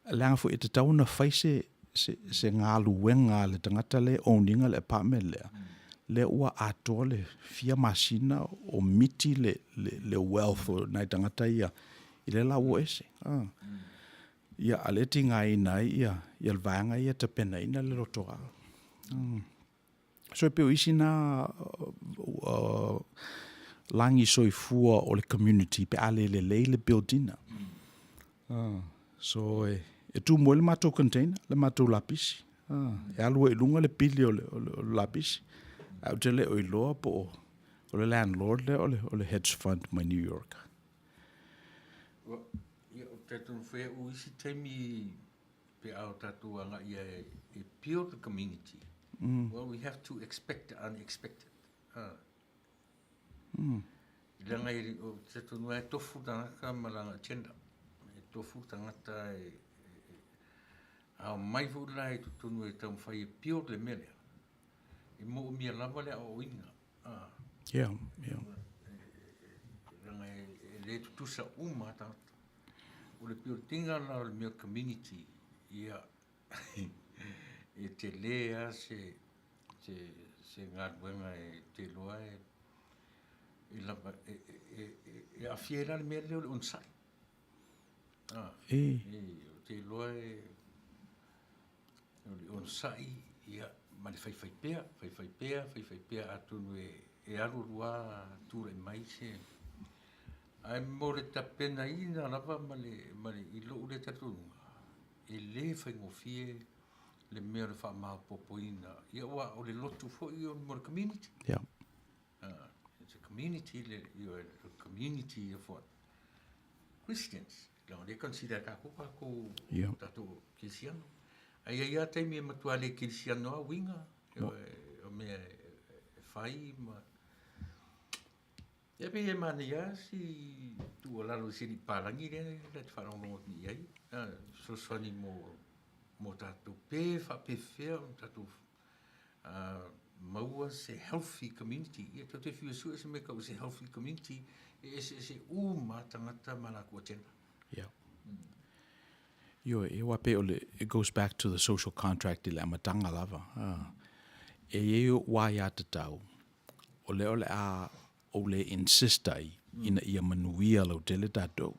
Leanga fo e te tau na whai se ngā luenga le tangata le owninga le apartment lea. Le ua ato le fia masina o miti le wealth o nai tangata ia i le lau ese. Ia aleti ngā ina ia le vanga ia te pena ina le rotoa. So e peo isi nā langi soifua o le community pe ale le buildina. So e tu mo le mato container, le mato lapisi. E alua i lunga le pili o le lapisi. Au te le o i loa po o le landlord le o le hedge fund mai New York. Ia o tātou whea o isi taimi pe au tātou anga ia e pio the community. Well, we have to expect the unexpected. Langa i o tātou nua e tofu tangaka malanga agenda. E tofu tangata au mai vula e tātou nua e tau whai e pio le melea. E mo mia lava le o inga. Yeah. Ranga e le tutusa uma tata. O le pio tinga la o le mea community. Ia e te lea se ngā ruenga e te loa e lava e a fiera le mea leo le onsai. Te loa e le onsai ia ma le whai pea atunu e arurua tūra i mai se. Ai mo le tapena ina lava ma le ilo ule tatunga. E le whaingofie le mea le wha maa popoina. Ia ua o le lotu fo i o mo le community. Yeah. It's a community, a community of what? Christians. Le consider ka kuka ko tato kisiano. Ia taimi e matua le kirisiano a winga, o mea whai ma. Ia pe e Manuia si tu o lalo siri parangi le te whanongo ni iai. So swani mo tatou pe wha pe whea, tatou maua se healthy community. Ia tau te whiu sua se me kau se healthy community, e se uma tangata malako tena. Yeah. It goes back to the social contract I le amatanga lava. E eo wai ata tau. Ole a ole insista ina ia manuia lau tele tatou.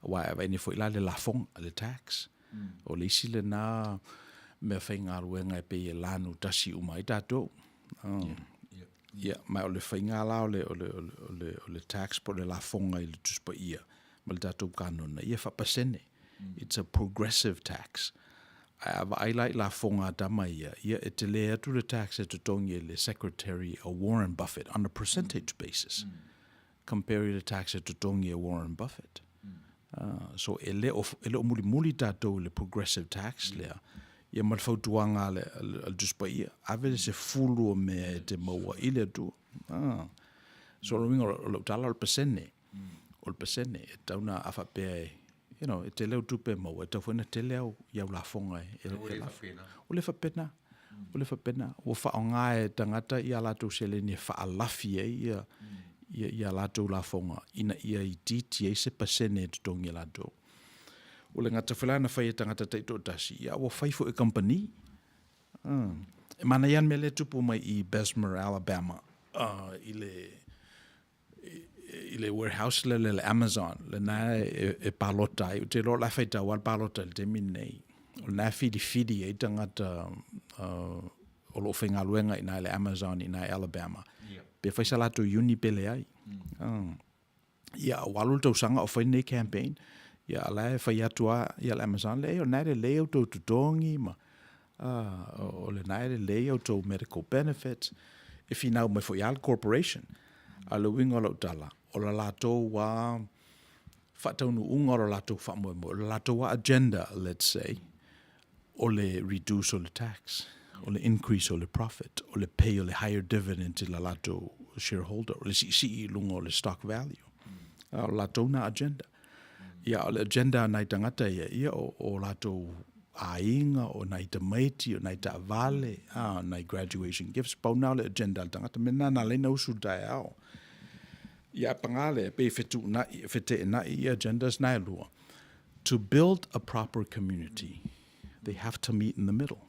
Wai ava ine fo ila le lafong le tax. O le isi le na me whainga ruenga e pe e lanu tasi umai tatou. Ia, mai ole whainga la ole tax po le lafonga i le tuspa ia. Ma le tatou kanona. Ia whapasene. It's a progressive tax. Ava ailai la fonga dama ia e te le atu le tax e tutongi le Secretary Warren Buffett on a percentage basis. Compare the tax e tutongi Warren Buffett. So e le o muli tatou le progressive tax lea. Ia malfautuanga le tuspa ia. Ave se fulu o me te maua ile tu. So lo wingo lo tala o pesene. O pesene e tauna afa pe e te leo tupe mau, e tawhena te leo iau la fonga o le whapena. O le whapena. O whaonga e tangata ia lātou seleni e whaalafi ia lātou la fonga. Ina ia I titi e se pasene e tutongi lātou. O le ngata whelana whai e tangata teito tasi. Ia o whaifo e company. E mana ian me le tupu mai I Bessemer, Alabama. I le warehouse le Amazon le na e palota I te lo la feita wal palota le te minei o na fidi e tangata o lo whenga luenga I le Amazon I Alabama pe whaisa lato uni pele ai ia walu tau sanga o whaine campaign ia la e whai atua ia le Amazon le o na le leo tau tutongi ma o le na le leo tau medical benefits if you now me for Yal Corporation a le winga lo tala o la lato wa whataunu unga o la lato whamoemo o la lato wa agenda, let's say, o le reduce o le tax, o le increase o le profit, o le pay o le higher dividend to la lato shareholder, o le CCE lunga o le stock value. O lato na agenda. Ia o le agenda nai tangata ia o lato ainga o nai tamaiti o nai taavale nai graduation gifts pau na le agenda tangata mena na le no su dai ao ia pangale pe fetu na fete na agendas na lua to build a proper community they have to meet in the middle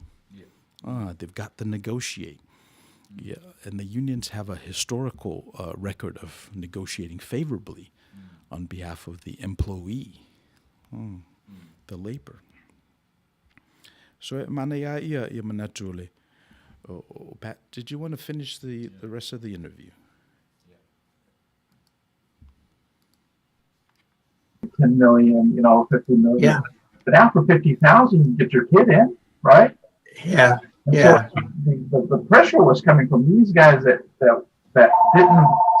they've got to negotiate and the unions have a historical record of negotiating favorably on behalf of the employee the labor. So Manuia ia manatule. Pat, did you want to finish the rest of the interview? 10 million, 50 million. Yeah. But after 50,000, you get your kid in, right? Yeah. And Yeah. So the pressure was coming from these guys that didn't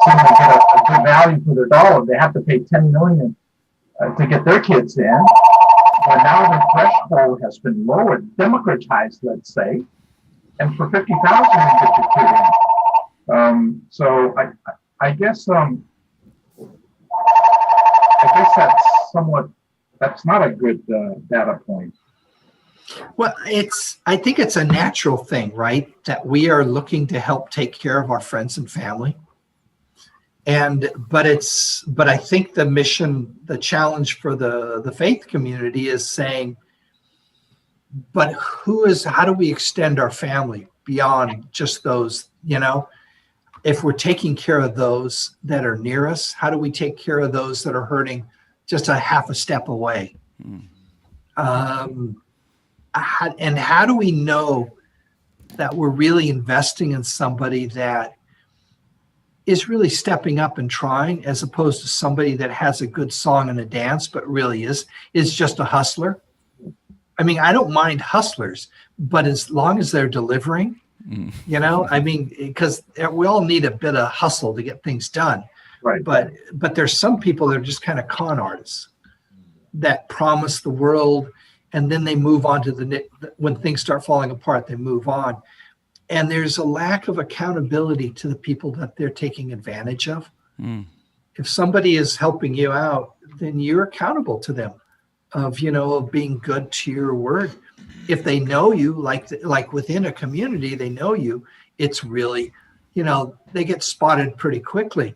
seem to get a good value for their dollar. They have to pay 10 million to get their kids in. But now the threshold has been lowered, democratized, let's say, and for 50,000 you get your kid in. So I guess that's not a good data point. Well, I think it's a natural thing, right? That we are looking to help take care of our friends and family. But I think the mission, the challenge for the faith community is saying, but how do we extend our family beyond just those, if we're taking care of those that are near us, how do we take care of those that are hurting just a half a step away? And how do we know that we're really investing in somebody that is really stepping up and trying, as opposed to somebody that has a good song and a dance, but really is just a hustler? I mean, I don't mind hustlers, but as long as they're delivering, because we all need a bit of hustle to get things done. Right. But there's some people that are just kind of con artists that promise the world, and then they move on to when things start falling apart, they move on. And there's a lack of accountability to the people that they're taking advantage of. If somebody is helping you out, then you're accountable to them. of, of being good to your word. If they know you, like within a community, they know you, it's really, they get spotted pretty quickly.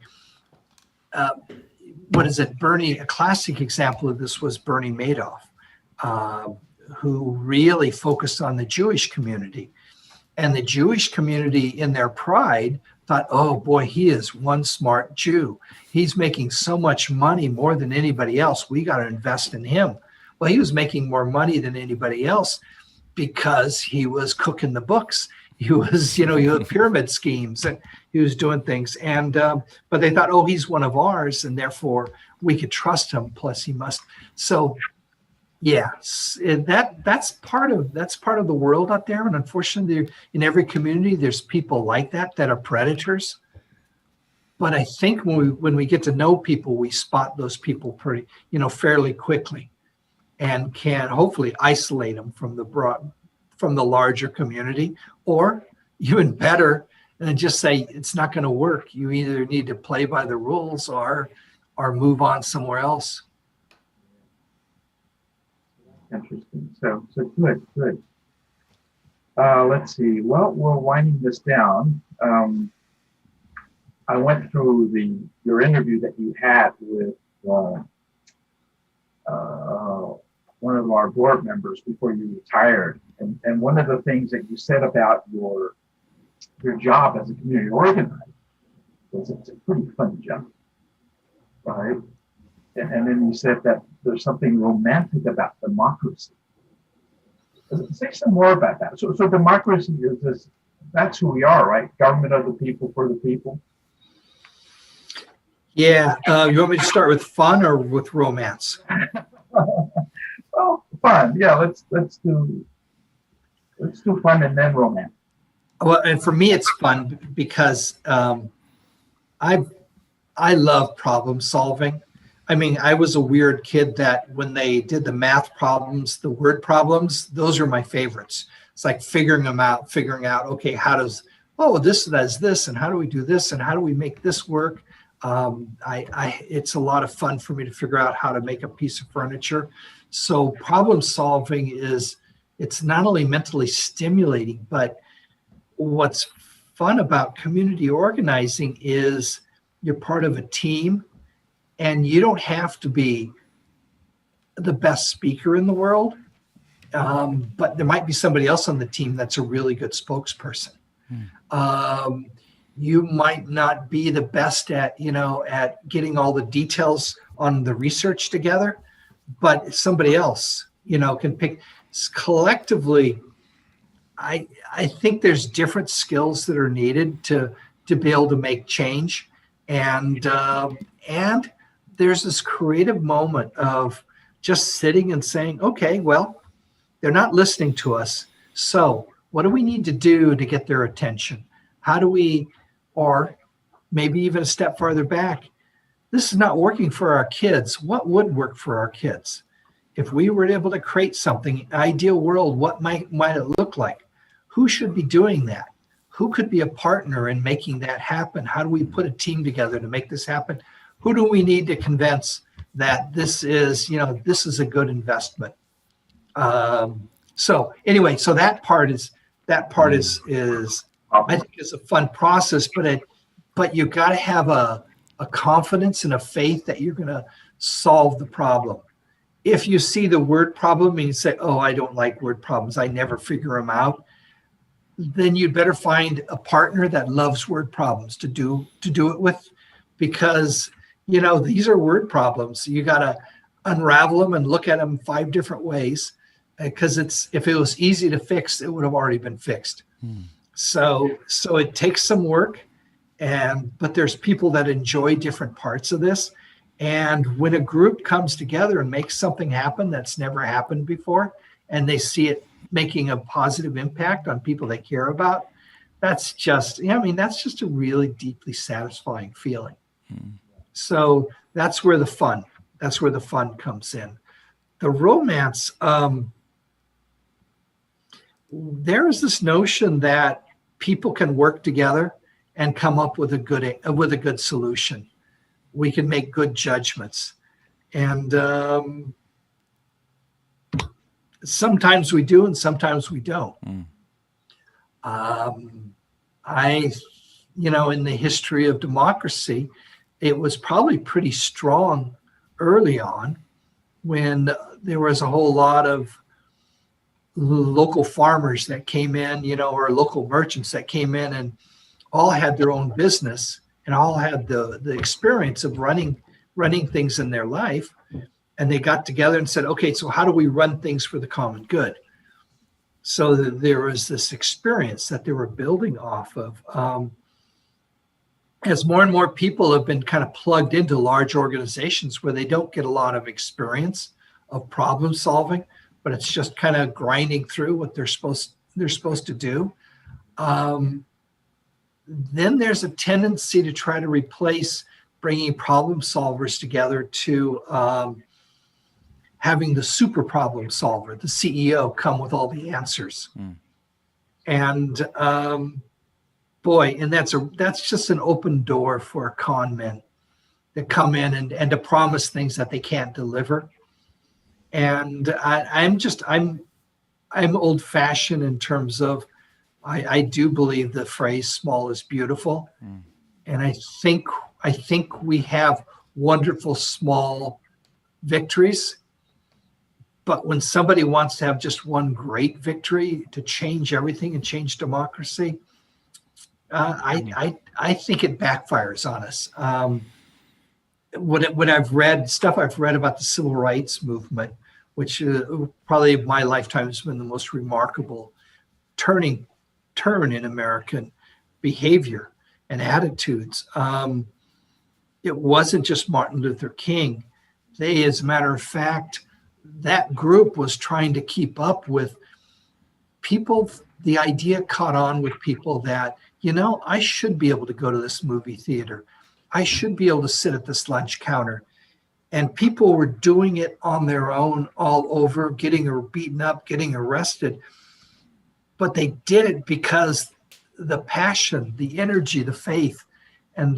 What is it? Bernie, a classic example of this was Bernie Madoff, who really focused on the Jewish community. And the Jewish community, in their pride, thought, oh boy, he is one smart Jew. He's making so much money, more than anybody else. We got to invest in him. Well, he was making more money than anybody else because he was cooking the books. He was, he had pyramid schemes and he was doing things. And but they thought, oh, he's one of ours, and therefore we could trust him. Plus, he must. So, yeah, that's part of the world out there. And unfortunately, in every community, there's people like that are predators. But I think when we get to know people, we spot those people pretty, fairly quickly, and can hopefully isolate them from the larger community, or even better, and just say it's not going to work. You either need to play by the rules or move on somewhere else. Interesting. So good. Let's see. Well, we're winding this down. I went through your interview that you had with one of our board members before you retired, and one of the things that you said about your job as a community organizer was it's a pretty fun job, right? And then you said that there's something romantic about democracy. Say some more about that. So democracy is this, that's who we are, right? Government of the people, for the people. Yeah. You want me to start with fun or with romance? Well, fun. Yeah, let's do fun and then romance. Well, and for me, it's fun because I love problem solving. I mean, I was a weird kid that when they did the math problems, the word problems, those are my favorites. It's like figuring out, okay, this does this, and how do we do this, and how do we make this work? It's a lot of fun for me to figure out how to make a piece of furniture. So problem solving it's not only mentally stimulating, but what's fun about community organizing is you're part of a team. And you don't have to be the best speaker in the world, but there might be somebody else on the team that's a really good spokesperson. You might not be the best at getting all the details on the research together, but somebody else, can pick. Collectively, I think there's different skills that are needed to be able to make change, and there's this creative moment of just sitting and saying, okay, well, they're not listening to us. So what do we need to do to get their attention? How do we, or maybe even a step farther back, this is not working for our kids. What would work for our kids? If we were able to create something, an ideal world, what might it look like? Who should be doing that? Who could be a partner in making that happen? How do we put a team together to make this happen? Who do we need to convince that this is a good investment? So anyway, so that part is I think is a fun process, but you got to have a confidence and a faith that you're going to solve the problem. If you see the word problem and you say, oh, I don't like word problems, I never figure them out, then you'd better find a partner that loves word problems to do it with, because these are word problems. You got to unravel them and look at them 5 different ways, because if it was easy to fix, it would have already been fixed. So it takes some work, but there's people that enjoy different parts of this. And when a group comes together and makes something happen that's never happened before, and they see it making a positive impact on people they care about, that's just a really deeply satisfying feeling. So that's where the fun comes in. The romance, there is this notion that people can work together and come up with a good solution. We can make good judgments. And sometimes we do and sometimes we don't. In the history of democracy, it was probably pretty strong early on when there was a whole lot of local farmers that came in, or local merchants that came in and all had their own business and all had the experience of running things in their life. And they got together and said, okay, so how do we run things for the common good? So there was this experience that they were building off of. As more and more people have been kind of plugged into large organizations where they don't get a lot of experience of problem solving, but it's just kind of grinding through what they're supposed to do. Then there's a tendency to try to replace bringing problem solvers together to having the super problem solver, the CEO, come with all the answers. And and that's just an open door for con men that come in and to promise things that they can't deliver. And I'm old fashioned in terms of, I do believe the phrase small is beautiful. And I think we have wonderful small victories. But when somebody wants to have just one great victory to change everything and change democracy, I think it backfires on us. What I've read about the civil rights movement, which probably my lifetime has been the most remarkable turn in American behavior and attitudes. It wasn't just Martin Luther King. They, as a matter of fact, that group was trying to keep up with people. The idea caught on with people that, I should be able to go to this movie theater. I should be able to sit at this lunch counter. And people were doing it on their own all over, getting beaten up, getting arrested. But they did it because the passion, the energy, the faith, and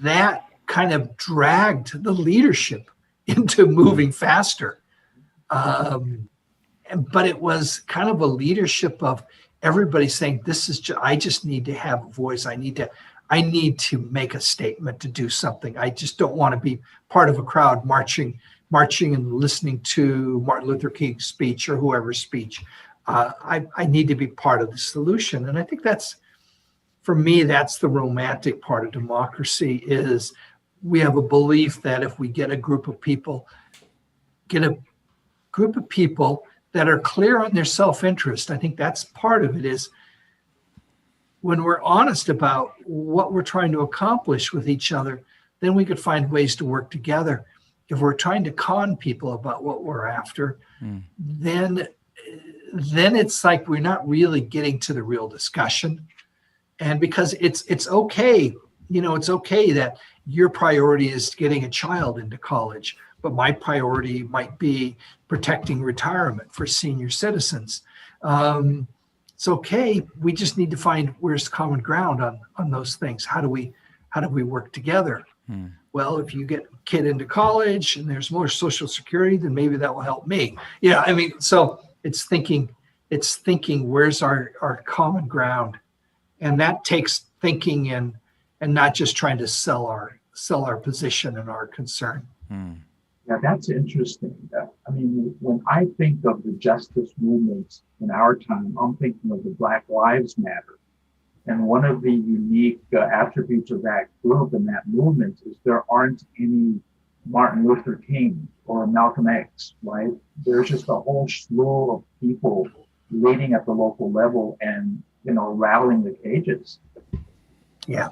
that kind of dragged the leadership into moving faster. But it was kind of a leadership of everybody saying, I just need to have a voice. I need to make a statement, to do something. I just don't want to be part of a crowd marching and listening to Martin Luther King's speech or whoever's speech. I need to be part of the solution. And I think for me, that's the romantic part of democracy, is we have a belief that if we get a group of people that are clear on their self-interest, I think that's part of it, is when we're honest about what we're trying to accomplish with each other, then we could find ways to work together. If we're trying to con people about what we're after, then it's like we're not really getting to the real discussion. And because it's okay, it's okay that your priority is getting a child into college, but my priority might be protecting retirement for senior citizens. It's okay. We just need to find where's common ground on those things. How do we work together? Well, if you get a kid into college and there's more Social Security, then maybe that will help me. So it's thinking where's our common ground, and that takes thinking and not just trying to sell our position and our concern. Yeah, that's interesting. When I think of the justice movements in our time, I'm thinking of the Black Lives Matter. And one of the unique attributes of that group and that movement is there aren't any Martin Luther King or Malcolm X, right? There's just a whole slew of people leading at the local level and, rattling the cages. Yeah.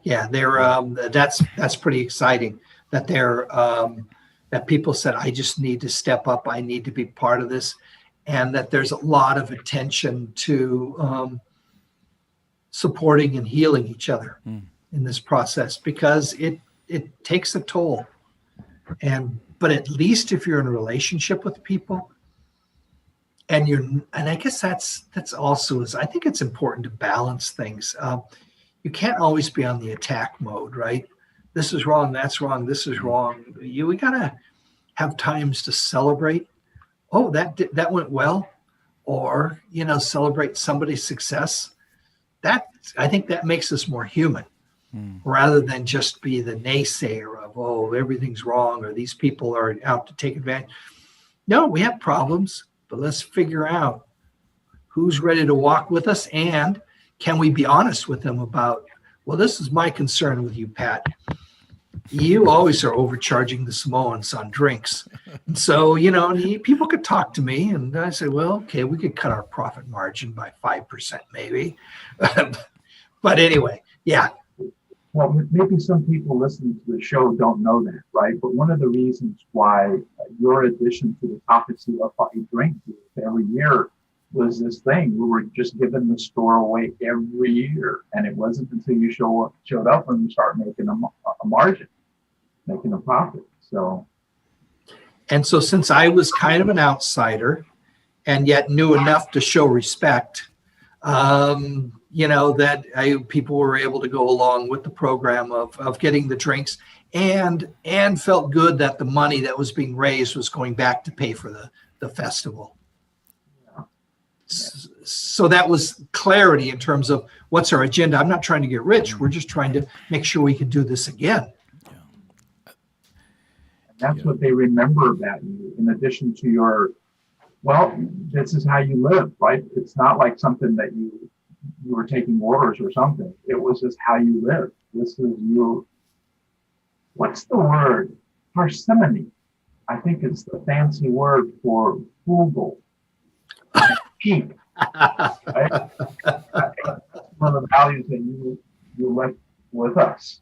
They're that's pretty exciting that that people said, I just need to step up. I need to be part of this. And that there's a lot of attention to supporting and healing each other in this process, because it takes a toll. But at least if you're in a relationship with people and I guess that's also, I think it's important to balance things. You can't always be on the attack mode, right? This is wrong, that's wrong, this is wrong. We gotta have times to celebrate. Oh, that went well, or celebrate somebody's success. I think that makes us more human, rather than just be the naysayer of, oh, everything's wrong, or these people are out to take advantage. No, we have problems, but let's figure out who's ready to walk with us, and can we be honest with them about, well, this is my concern with you, Pat. You always are overcharging the Samoans on drinks. And so, people could talk to me, and I say, well, okay, we could cut our profit margin by 5% maybe. But anyway, yeah. Well, maybe some people listening to the show don't know that, right? But one of the reasons why your addition to the topics of what you drink every year was this thing. We were just giving the store away every year. And it wasn't until you showed up when we start making a margin, making a profit. And so since I was kind of an outsider and yet knew enough to show respect, that people were able to go along with the program of getting the drinks and felt good that the money that was being raised was going back to pay for the festival. So that was clarity in terms of what's our agenda. I'm not trying to get rich. We're just trying to make sure we can do this again. That's what they remember about you, in addition to this is how you live, right? It's not like something that you were taking orders or something. It was just how you live. This is your, what's the word? Parsimony. I think it's the fancy word for frugal. Cheap. Right? One of the values that you left with us.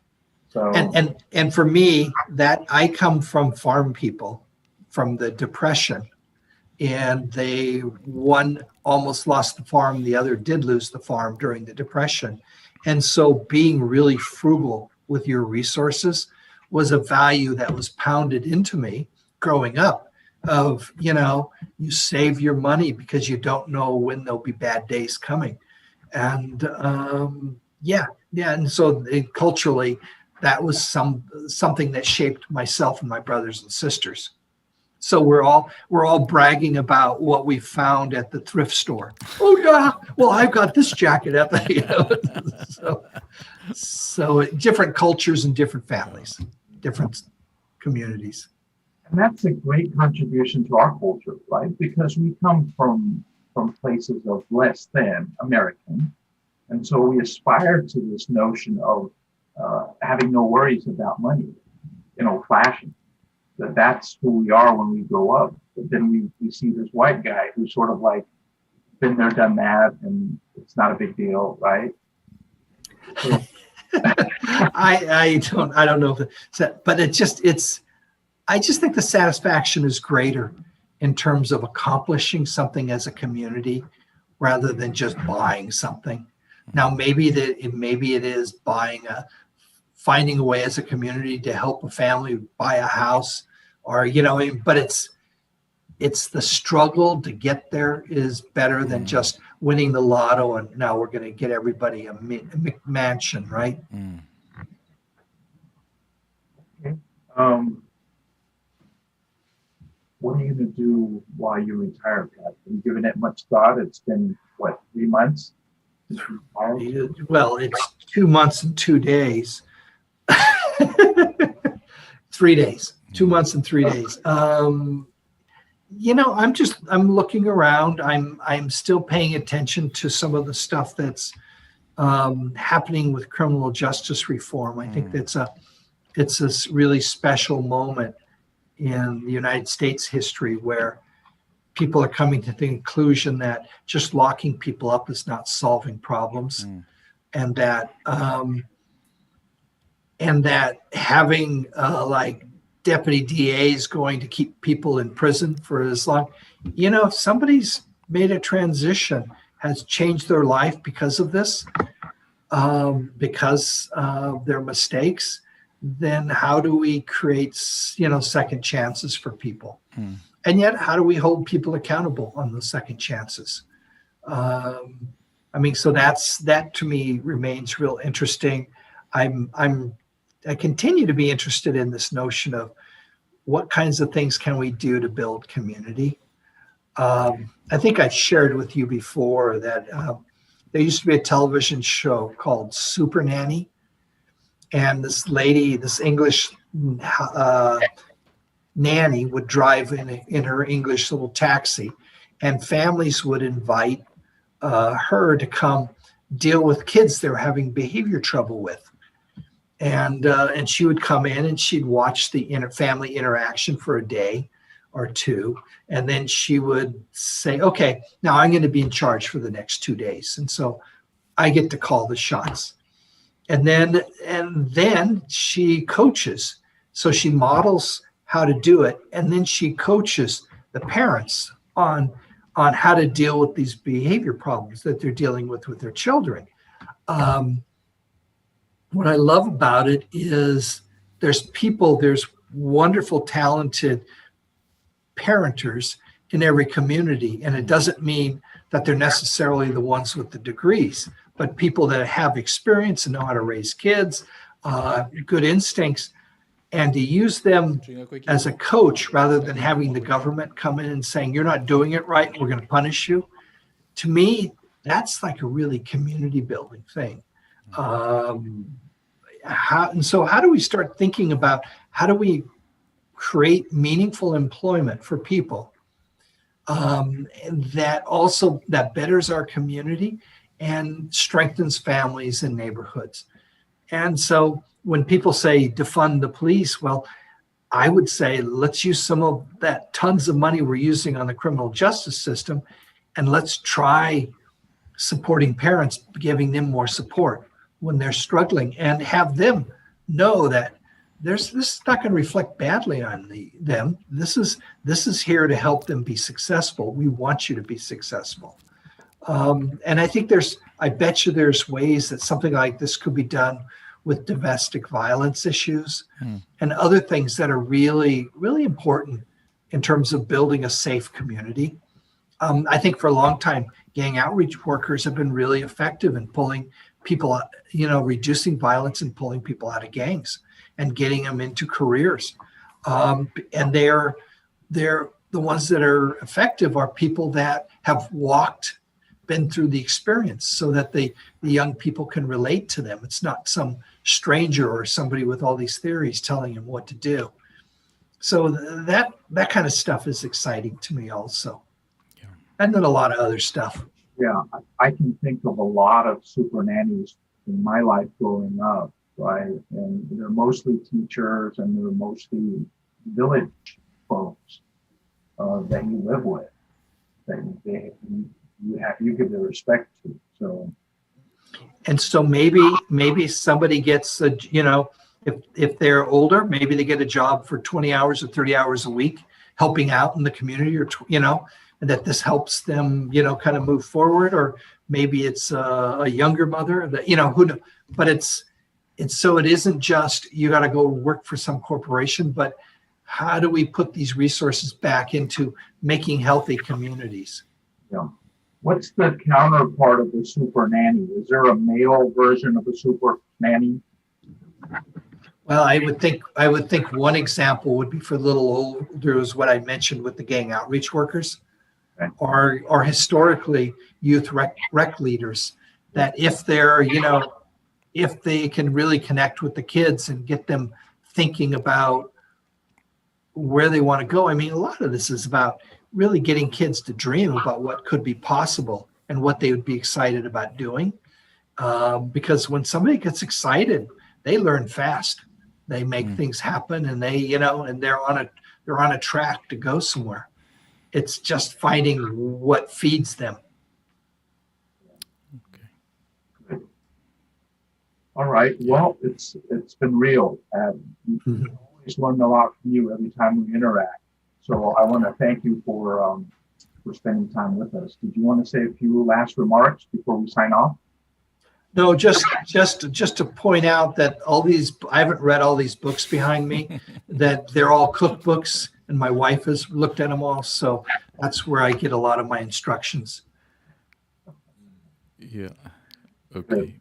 So and for me, that I come from farm people from the Depression, and one almost lost the farm, the other did lose the farm during the Depression. And so being really frugal with your resources was a value that was pounded into me growing up. Of, you save your money because you don't know when there'll be bad days coming. And and so culturally, that was something that shaped myself and my brothers and sisters. So we're all bragging about what we found at the thrift store. Oh yeah, well, I've got this jacket at the so different cultures and different families, different communities. And that's a great contribution to our culture, right? Because we come from places of less than American. And so we aspire to this notion of having no worries about money, flashing. That's who we are when we grow up. But then we see this white guy who's sort of like been there, done that, and it's not a big deal, right? So, I don't know but I just think the satisfaction is greater in terms of accomplishing something as a community rather than just buying something. Now, maybe it is finding a way as a community to help a family buy a house, or but it's the struggle to get there is better than just winning the lotto and now we're going to get everybody a McMansion, right? Okay. What are you going to do while you retire, Pat? Have you given it much thought? It's been, 3 months? Well, it's 2 months and 2 days. 3 days. 2 months and 3 days. I'm looking around. I'm still paying attention to some of the stuff that's happening with criminal justice reform. I think it's a really special moment in the United States history where people are coming to the conclusion that just locking people up is not solving problems, and that having like deputy DAs going to keep people in prison for as long, if somebody's made a transition, has changed their life because of this, because of their mistakes, then how do we create, second chances for people? And yet, how do we hold people accountable on those second chances? So that to me remains real interesting. I continue to be interested in this notion of what kinds of things can we do to build community? I think I've shared with you before that there used to be a television show called Super Nanny. And this lady, this English nanny would drive in her English little taxi, and families would invite her to come deal with kids they were having behavior trouble with. And she would come in and she'd watch the family interaction for a day or two. And then she would say, okay, now I'm going to be in charge for the next 2 days. And so I get to call the shots. And then she coaches. So she models how to do it. And then she coaches the parents on how to deal with these behavior problems that they're dealing with their children. What I love about it is there's wonderful, talented parenters in every community. And it doesn't mean that they're necessarily the ones with the degrees, but people that have experience and know how to raise kids, good instincts, and to use them as a coach rather than having the government come in and saying, you're not doing it right, we're going to punish you. To me, that's like a really community building thing. How do we start thinking about how do we create meaningful employment for people that betters our community and strengthens families and neighborhoods? And so when people say defund the police, well, I would say let's use some of that tons of money we're using on the criminal justice system, and let's try supporting parents, giving them more support when they're struggling, and have them know that this is not going to reflect badly on them. This is here to help them be successful. We want you to be successful. And I think I bet you there's ways that something like this could be done with domestic violence issues and other things that are really, really important in terms of building a safe community. I think for a long time, gang outreach workers have been really effective in pulling people out, reducing violence and pulling people out of gangs and getting them into careers. And they're the ones that are effective are people that have been through the experience, so that the young people can relate to them. It's not some stranger or somebody with all these theories telling them what to do. So that kind of stuff is exciting to me also. Yeah. And then a lot of other stuff. Yeah, I can think of a lot of super nannies in my life growing up, right? And they're mostly teachers and they're mostly village folks that you live with, that you give the respect to. So, and so maybe somebody gets if they're older, maybe they get a job for 20 hours or 30 hours a week helping out in the community, or and that this helps them kind of move forward. Or maybe it's a younger mother that who knows. But it's so it isn't just you got to go work for some corporation, but how do we put these resources back into making healthy communities? Yeah. What's the counterpart of the super nanny? Is there a male version of a super nanny? Well, I would think one example would be for a little older is what I mentioned with the gang outreach workers, okay, or historically youth rec leaders, that if they're if they can really connect with the kids and get them thinking about where they want to go. I mean, a lot of this is about really getting kids to dream about what could be possible and what they would be excited about doing. Because when somebody gets excited, they learn fast. They make things happen, and they, and they're on a track to go somewhere. It's just finding what feeds them. Okay. All right. Well, it's been real. We always learn a lot from you every time we interact. So I want to thank you for spending time with us. Did you want to say a few last remarks before we sign off? No, just to point out that I haven't read all these books behind me, that they're all cookbooks, and my wife has looked at them all. So that's where I get a lot of my instructions. Yeah. Okay.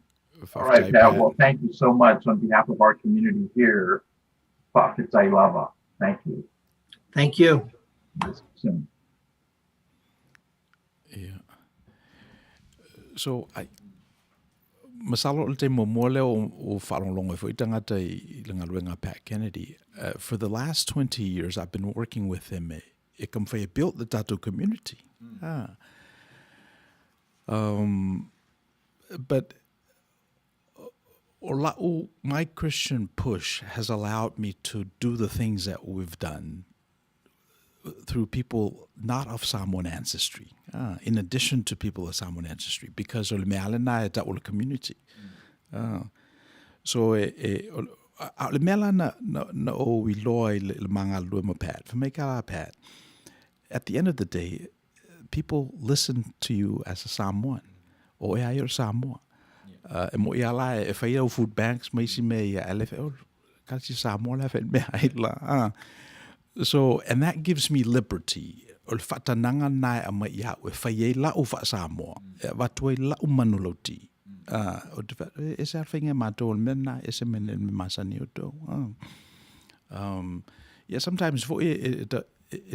All right, Pat. Well, thank you so much on behalf of our community here. Tagaloa. Thank you. Thank you. Yeah. So masalo o te momoale o whalonglongo fo i tangata I Langaluenga Pat Kennedy. For the last 20 years, I've been working with him. E kam whai built the tattoo community. But my Christian push has allowed me to do the things that we've done through people not of Samoan ancestry, in addition to people of Samoan ancestry, because o le mea lana e ta'o le community. So le mea lana na o I loa I le manga lua ma Pat, for make a Pat. At the end of the day, people listen to you as a Samoan, o e ai o Samoa. E mo I ala e whai au food banks, Misi me I ele whai o kasi Samoa le whai mea ai la. So, and that gives me liberty. O le whatananga nai a mai iau, e whai e lau wha Samoa, e watu e lau manuloti. O te wha, e se arwhinga mātou le mena, e se mene me masani o tō. Yeah, sometimes fo e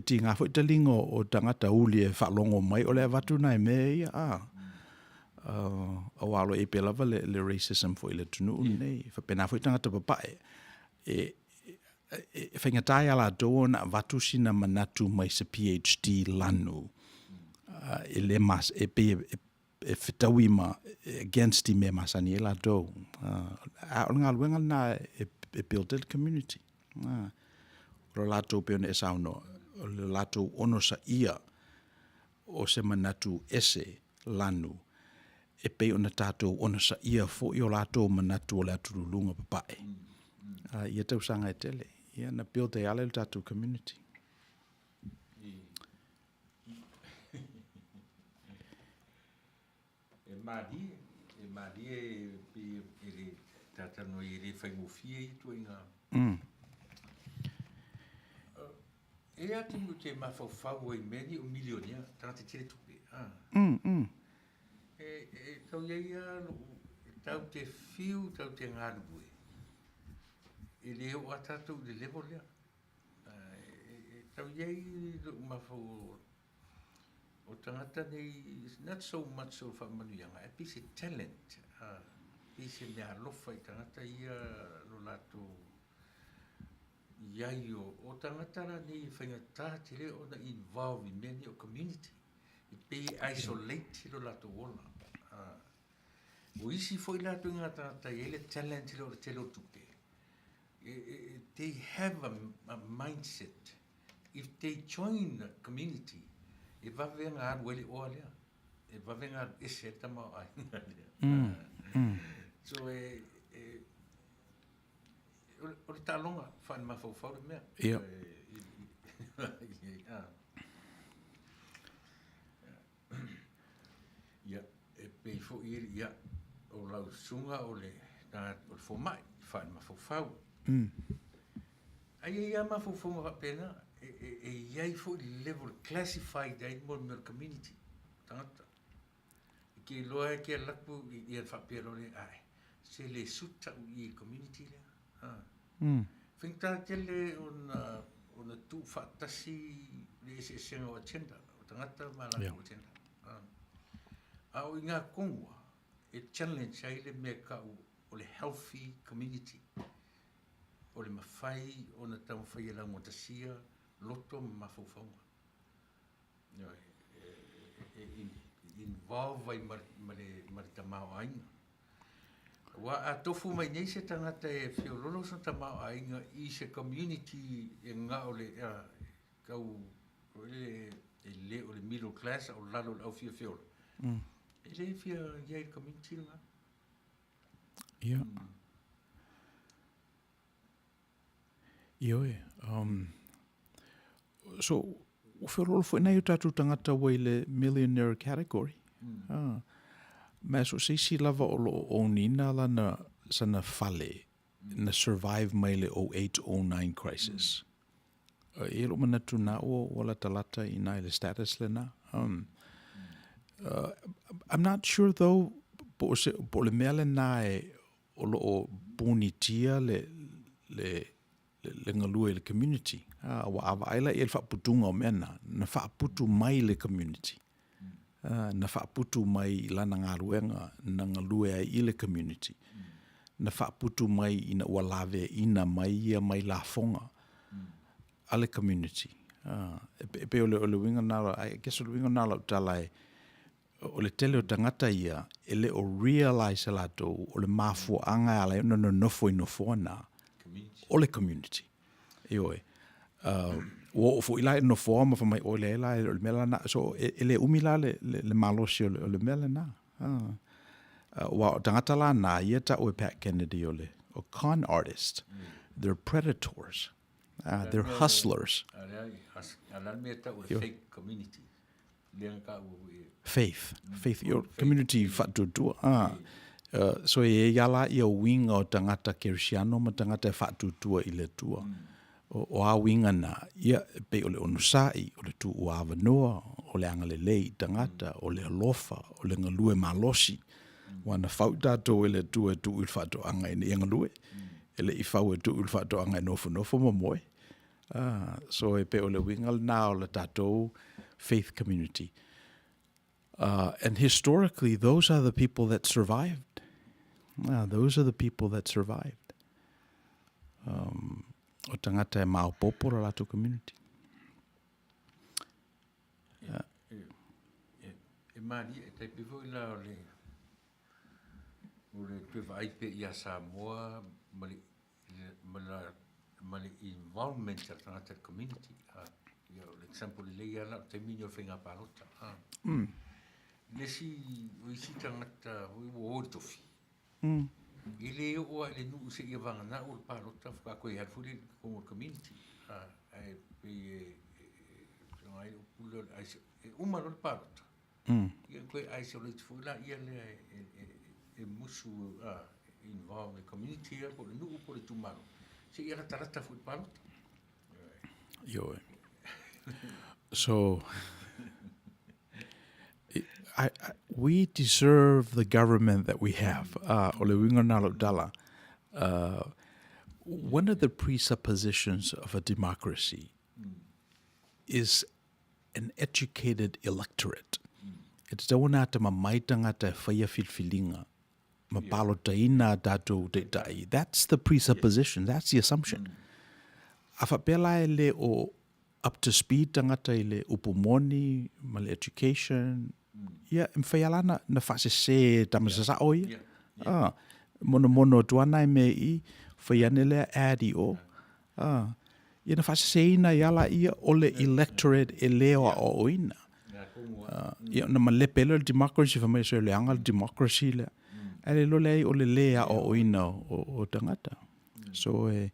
ti ngā fo I te lingo o tangata uli e whalongo mai, o le watu nai me ia, o walo e pelava le racism fo I le tunu nei, whapena fo I tangata papae, whaingatai ala doa na watusi na manatu mai se Ph.D. lanu. E le mas, e whitaui ma against I me masani e la do. O ngā luenga na e build community. O lato peone e sauno, o le lato ono sa ia o se manatu ese lanu. E pe ona tātou ono sa ia fo I o lato manatu o le aturulunga papae. Ia tau sanga e tele. Ia na build e ale le tātou community. E mari e le tātano I le whaingofia I tuinga. E ati mu te mawhawhau I meni o milionia, tāte tire tupe. E tau iaia, tau te whiu, tau te ngārubue. E le o atatou le level lea. Tau iei mawhau o tangata nei, not so much o whamanuianga, e pise talent. Pise mea lofa I tangata ia lo lato iai o tangata la nei whaingatā te le o na involve I many o community. I pe isolate lo lato ola. O isi foi lato inga tangata iei le talent lo te lo tupe. They have a mindset. If they join the community, e vavenga weli o lea. E vavenga ese tama ai. So o le talonga whan mawhawhau mea. Ia. Ia, e pei fo ia o lau sunga o le fomai whan mawhawhau. Ai ia mawhawhau ma pena e iai fo level classified ai mo me community. Tangata. Ke loa ke lapu I whapero le ai. Se le suta I community le. Whingta ke le ona tu whatasi le se senga o agenda. O tangata malaki o agenda. Au I ngā kongua e challenge ai le mea ka o le healthy community. O le mawhai o na tau whai e lau tasia loto mawhauwhaunga. Involve ai marita mao ainga. Wa a tofu mai nei se tangata e whiololo sa ta mao ainga I se community e ngā o le kau o le middle class o lalo au fia whiolo. E le fia iai community nga. Ia. Ioe. So, o whiololo fo nei o tātou tangata wai le millionaire category. Ma so si lava o lo o nina lana sana fale na survive mai le 08-09 crisis. E lo manatu na o la talata I nai le status le na. I'm not sure though, po le mea le nai o lo o bonitia le le ngalua le community. Wa ava aila i le whaaputunga o mena, na whaaputu mai le community. Na whaaputu mai lana ngā ruenga na ngalua i le community. Na whaaputu mai ina ua lawe ina mai ia mai la fonga a le community. Pe ole winga nala, I guess ole winga nala utalai, ole tele o tangata ia, ele o realize alato, ole mafua anga ala, no nofo na, ole community. Eoe. Wo fo ila no forma fa mai ole ela ole mela na, so ele umila le malosi ole mela na. Wa tangata la na, ia ta o Pat Kennedy ole, o con artist. They're predators. They're hustlers. Fake community. Faith, your community fatutua. So e yala ia winga o tangata Kersiano ma tangata fatutua ile tua. O a winga na ia pe ole onusai, ole tu uava noa, ole angalelei tangata, ole alofa, ole ngalue malosi. Wana fautato ile tua tu ulfato anga ine ngalue. Ele I fau e tu ulfato anga nofo mamoe. So e pe ole wingal na ole tato faith community. And historically, those are the people that survived. Those are the people that survived. O tangata e maopopo la lato community. E mari e te pivo ila ole te vai pe ia Samoa mali involvement sa tangata community. Ia example le ia la te minyo whenga palota. Nesi isi tangata o tofi. Ile o le nu se ia vanga na o palota fa ko ia fuli ko community. Ai pe ai o pulo ai uma no palota. Ia ko ai se le fula ia le musu involve the community ko le nu ko le tumaro. Se ia tarata fu palota. Yo. So we deserve the government that we have. One of the presuppositions of a democracy is an educated electorate. It's the one that mamaitanga te whaia filfilinga. Mapalotaina datu te tai. That's the presupposition. That's the assumption. Afapela ele o up to speed tangata ile upumoni, mal education. Ia, mwhaialana na whase se tamasasa oia. Mono tuana me I whaianele adi o. Ia na whase se ina iala ia ole electorate e leo o oina. Ia na malepele democracy whamai so le angal democracy le. Ale lo le ole lea o oina o tangata. So e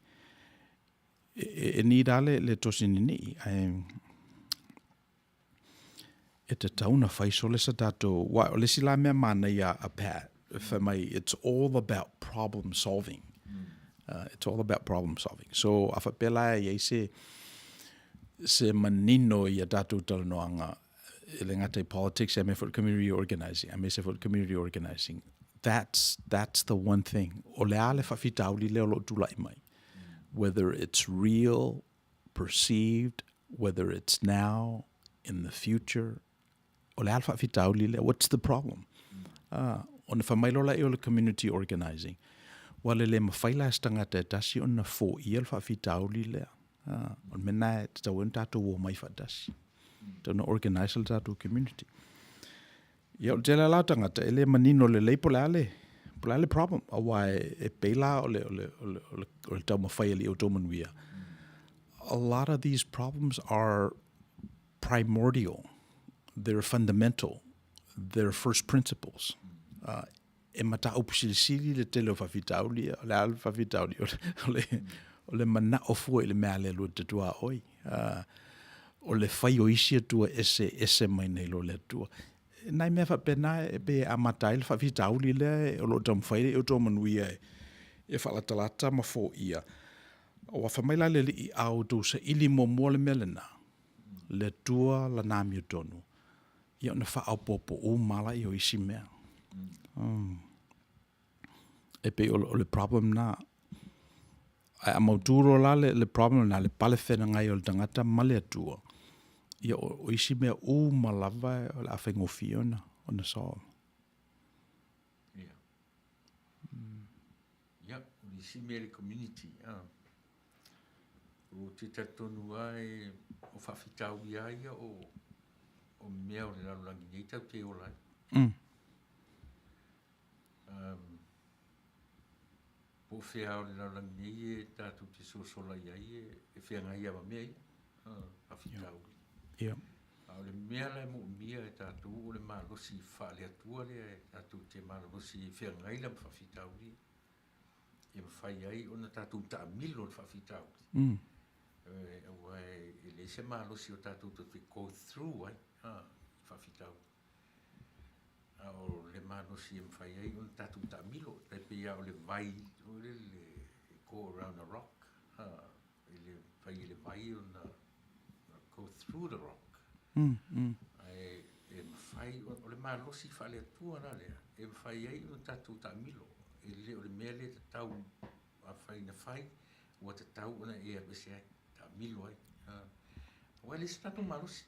ni dale le tosinini e te tauna whai so le sa tato wa le sila mea mana ia a pat whamai it's all about problem solving. It's all about problem solving. So a whapela ia se manino ia tato talanoanga e le ngate politics e me for community organizing. I me se for community organizing. That's the one thing. O le ale whawhitauli leo lo tulai mai. Whether it's real, perceived, whether it's now, in the future, what's the problem? On whamailo la o le community organizing. Wale le mawhailas tangata tasi on na fo I alfa fitauli lea. On mena e tau en tato wo mai whatasi. Tau na organize le tato community. Ia o tela la tangata ele manino le leipo le ale. Pula le problem awai e peila o le tau mawhai ali Outou Manuia. A lot of these problems are primordial. They're fundamental. They're first principles. E mata upusilisili le tele o whawhitauli, o le al whawhitauli, o le mana o fua le mea le lua te tua oi. O le whai o isi atua ese mai nei lo le tua. Nai mea whapena e pe amatai le whawhitauli le o lo tam whaire Outou Manuia e whalatalata ma fo ia. O wa whamaila le I au tau sa ili mo mua le melena. Le tua la nami o tonu. Ia ona wha au popo o mala I o isi mea. E pe o le problem na a mauturo la le problem na le pale fena ngai o le tangata male atua. Ia o isi mea malava o le awhengofi ona so. Ia. Ia, o isi mea le community. O te tatonu ai, o whawhitau ia ia o mea o le lalulangi nei tau te o lai. Po whea o le lalulangi nei e tātou te sosola ia e whea ngai awa mea ia. Whawhitau. Ia. O le mea lai mo mea e tātou o le malosi whaale atua le e tātou te malosi e whea ngai la whawhitau li. E mwhai ai o na tātou ta milo le whawhitau li. E le se malosi o tātou te go through ai. Whawhitau. O le malosi e mwhai ai o na tātou ta milo. Te pia o le vai o le go around the rock. E le whai le vai o na go through the rock. E mwhai o le malosi whaale atua na lea. E mwhai ai o na tātou ta milo. E le o le mea le te tau a whai na whai. Ua te tau ona e a bese ai. Ta milo ai. Well, it's not malosi.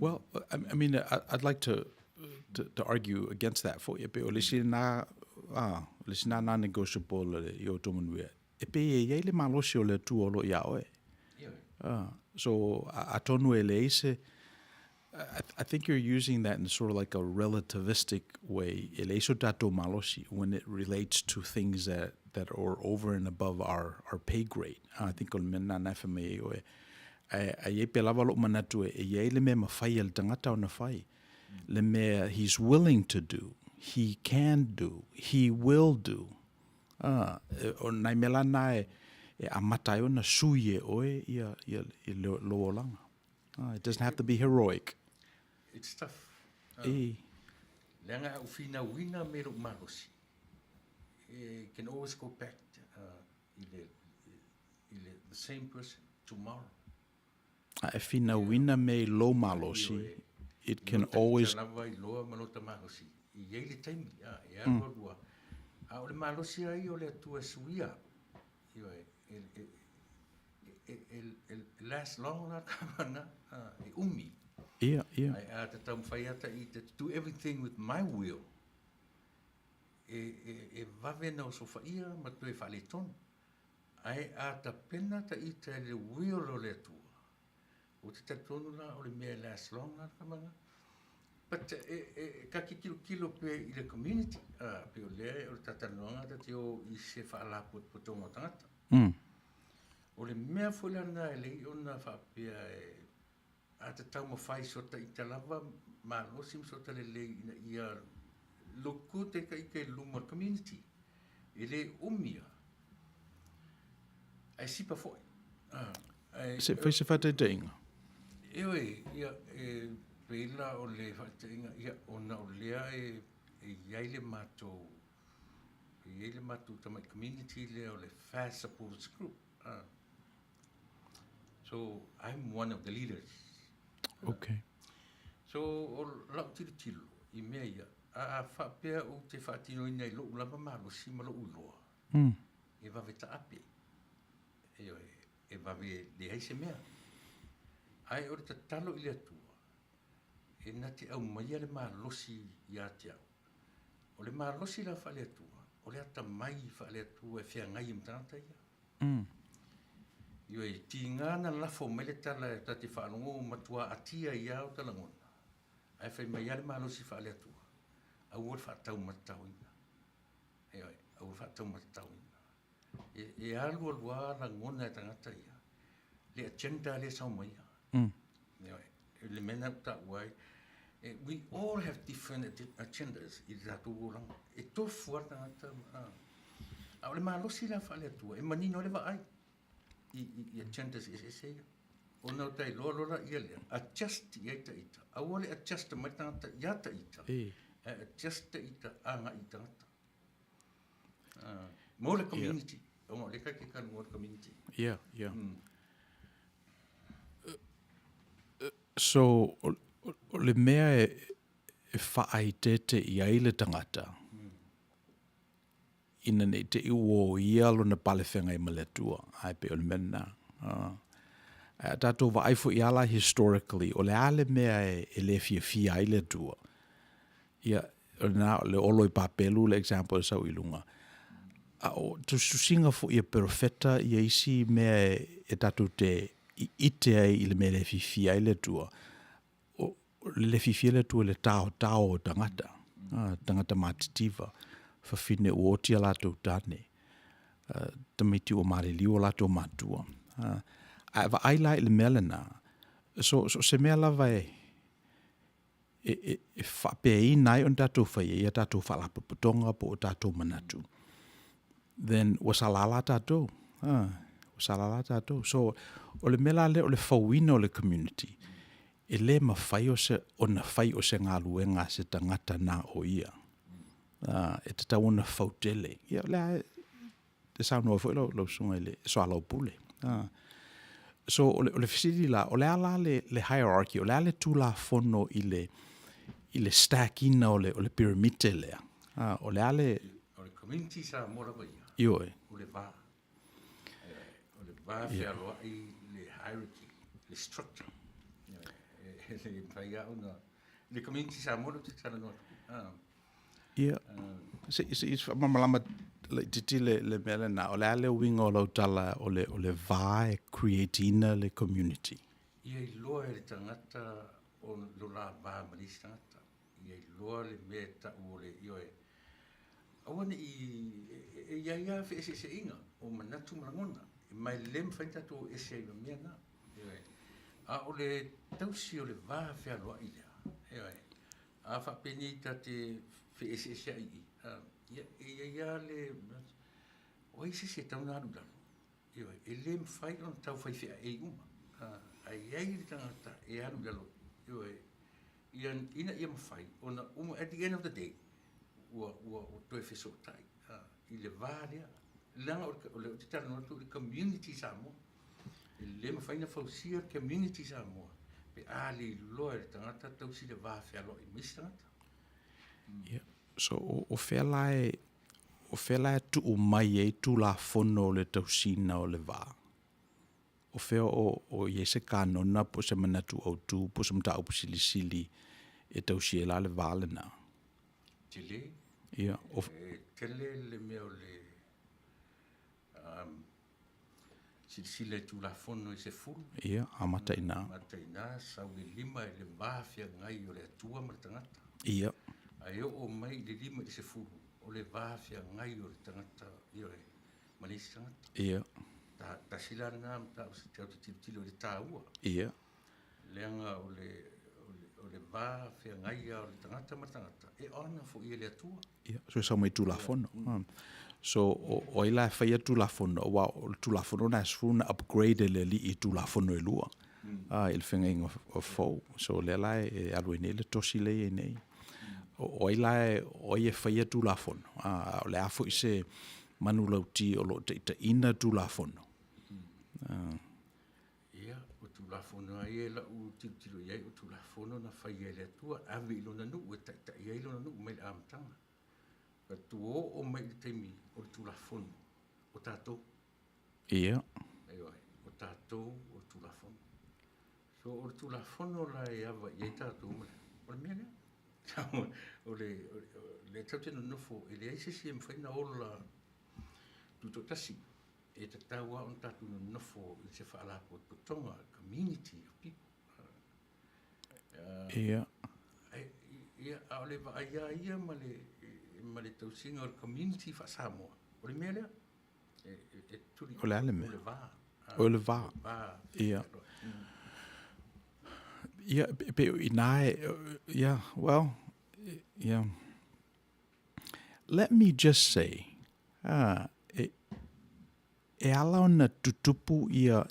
Well, I mean, I'd like to argue against that for you. But listen na negotiable le Outou Manuia. E pe e le malosi o le tu o lo ia oe. So a tonu e le ise. I think you're using that in sort of like a relativistic way. E le iso tatou malosi when it relates to things that are over and above our pay grade. I think on mena na FMA oe. Ai pe lava lo manatu e le me mawhai al tangata o na whai. Le me he's willing to do, he can do, he will do. O nai mela na e amatai o na sui e oe ia lo langa. It doesn't have to be heroic. It's tough. E Lenga ufina wina mero malosi. Can always go back the same person tomorrow. e fina wina me lo malosi. It can always Lava loa malota malosi. I le taimi, e alua lua. A o le malosi ai o le atua suia. Last long na kamana, e umi. ia. Ai te tau mwhaiata i te do everything with my will. E vavena o sofa ia ma tue whale tonu. Ai ta pena ta i te le will o le atua. O te tatonu la o le mea last long na kamana. But ka ki kilo pe i le community. Pe o lea o le tatanoanga ta te o i se whaala potonga tangata. O le mea fulana e lei o na whapea a te tau mawhai sota i te lava ma losim sota le lei ia loku te ka ike lumar community. I le umia. Ai sipa foi. Se whate te inga. Ewe, ia peila o le whatenga, ia ona o lea iai le mātou. Iai le mātou tamai community lea o le fast supporters group. So I'm one of the leaders. Okay. So o lau tilo i mea ia. A whapea o te whaatino ina i loo lava malo si malo uloa. E wawe ta ape. E wawe le aise mea. Ai ora te talo i le atua. E na te au maia le malosi i ate au. O le malosi la whale atua. O le ata mai whale atua e whia ngai im tangata ia. Io e ti ngana lafo mele tala e tati whanongo matua atia i au talangona. Ai whai mai ale malosi whale atua. Au ora whatau matau ina. Au ora whatau matau ina. E alu alua la ngona e tangata ia. Le agenda le sau mai ia. Le mena uta wai. We all have different agendas i ratu orang. E tofu ar tangata. Au le malosi la whale atua. E manino le vai. I agendas e se ia. O nau tai loa lora ia lea. Adjust i eita ita. Au ole adjust mai tangata iata ita. Adjust ita anga i tangata. Mo le community. O le kai ke kanu mo le community. Yeah. So, o le mea e whaaitete i aile tangata. ina nei te iwo ia lo na pale whenga i maletua, ai pe o le mena. Tātou wa aifu i ala historically, o le ale mea e le fia i le tua. Ia, le olo i papelu, le example sau i lunga. Tu singa fu ia perfetta, ia isi mea e tātou te ite ai i le mea le fia i le tua. Le fia le tua le tao o tangata. Tangata matitiva. Fafine uoti a lātou tāne. Tamiti o mariliu o lātou matua. Va aila i le mea lena. So se mea lava e whapea i nai on tātou whaia, ia tātou whalapapatonga po o tātou manatu. Then wasalala tātou. Wasalala tātou. So o le mea le o le whauina o le community. E le mawhai o se, o na whai o se ngā luenga se tangata nā o ia. E te tau ona whautele. Ia lea, te saunua fwoi lau sunga i le soa lau pule. So o le fisiri la, o le ala le hierarchy, o le ale tū la fono i le stakina o le pyramide lea. O le ale... O le community sa mora wa ia. Ioe. O le vā. O le vā whiaroa i le hierarchy, le structure. Le whaia ona. Le community sa mora te tala noa. Ia. Se mamalama titi le mele na, o le ale winga o lau tala o le vā e creatina le community. Ia i loa e le tangata o lo la vā manisi tangata. Ia i loa le mea ta o le ioe. Awane i ia fe se inga o manatu marangona. Mai lem whaita tō ese i mea na. A o le tausi o le vā whea loa i lea. A whapeni ta te fe ese i. Ia le... O ese se tau nāru dano. E lem whai on tau whai whea e uma. A iai le tangata e aru dalo. Ina ia mawhai. Ona at the end of the day, ua toe wheso tai. I le vā lea. Langa o le te tala noa le community sa mo. Le mawhai na whausia community sa mo. Pe a le loa le tangata tau si le vā whea loa i misi tangata. So o whela tu o mai e tu la fono le tausina o le vā. O whea o iese kānona po se manatu Outou, po se mta au sili e tausi e la le vā le nā. Tele? Ia. Tele le mea o le... Sile tu la fono i se fulu. Ia, a mataina. Mataina, sau le lima e le vā whia ngai o le atua ma le tangata. Ia. Ai o mai le lima i se fulu. O le vā whia ngai o le tangata ioe. Manisi tangata. Ia. Ta sila nā mta o se teo te tilo le tāua. Ia. Leanga o le vā whia ngai o le tangata ma tangata. E ona fo i le atua. Ia, so sa mai tu la fono. So o ila whaia tu la fono, o tu la fono na sfuna upgrade le li I tu la fono e lua. Il whenga ingo o fau. So le lai e alue ne le tosi le e nei. O ila o ia whaia tu la fono. O le afo I se manu lauti o lo te ina tu la fono. Ia, o tu la fono ai e la u tilo iai o tu la fono na whaia le atua. Awe ilo na nu, e ta iai ilo na nu, mai le amatanga. Ka tuo o mai le teimi o tu la fono, o tātou. Ia. O tātou o tu la fono. So o tu la fono la e awa iai tātou mele. O le mea lea. O le tau tēnu nofo, e le aise si e mwhaina o la tuto tasi. E te taua on tātou nofo i se whaala po tonga, community of people. Ia. Ia, a le wa ia ma le tausinga o le community wha Samoa. O le mea lea? O le ale mea. O le vā. O le vā. Ia. Ia, pe I nae, yeah, well, yeah. Let me just say, e ala ona tutupu ia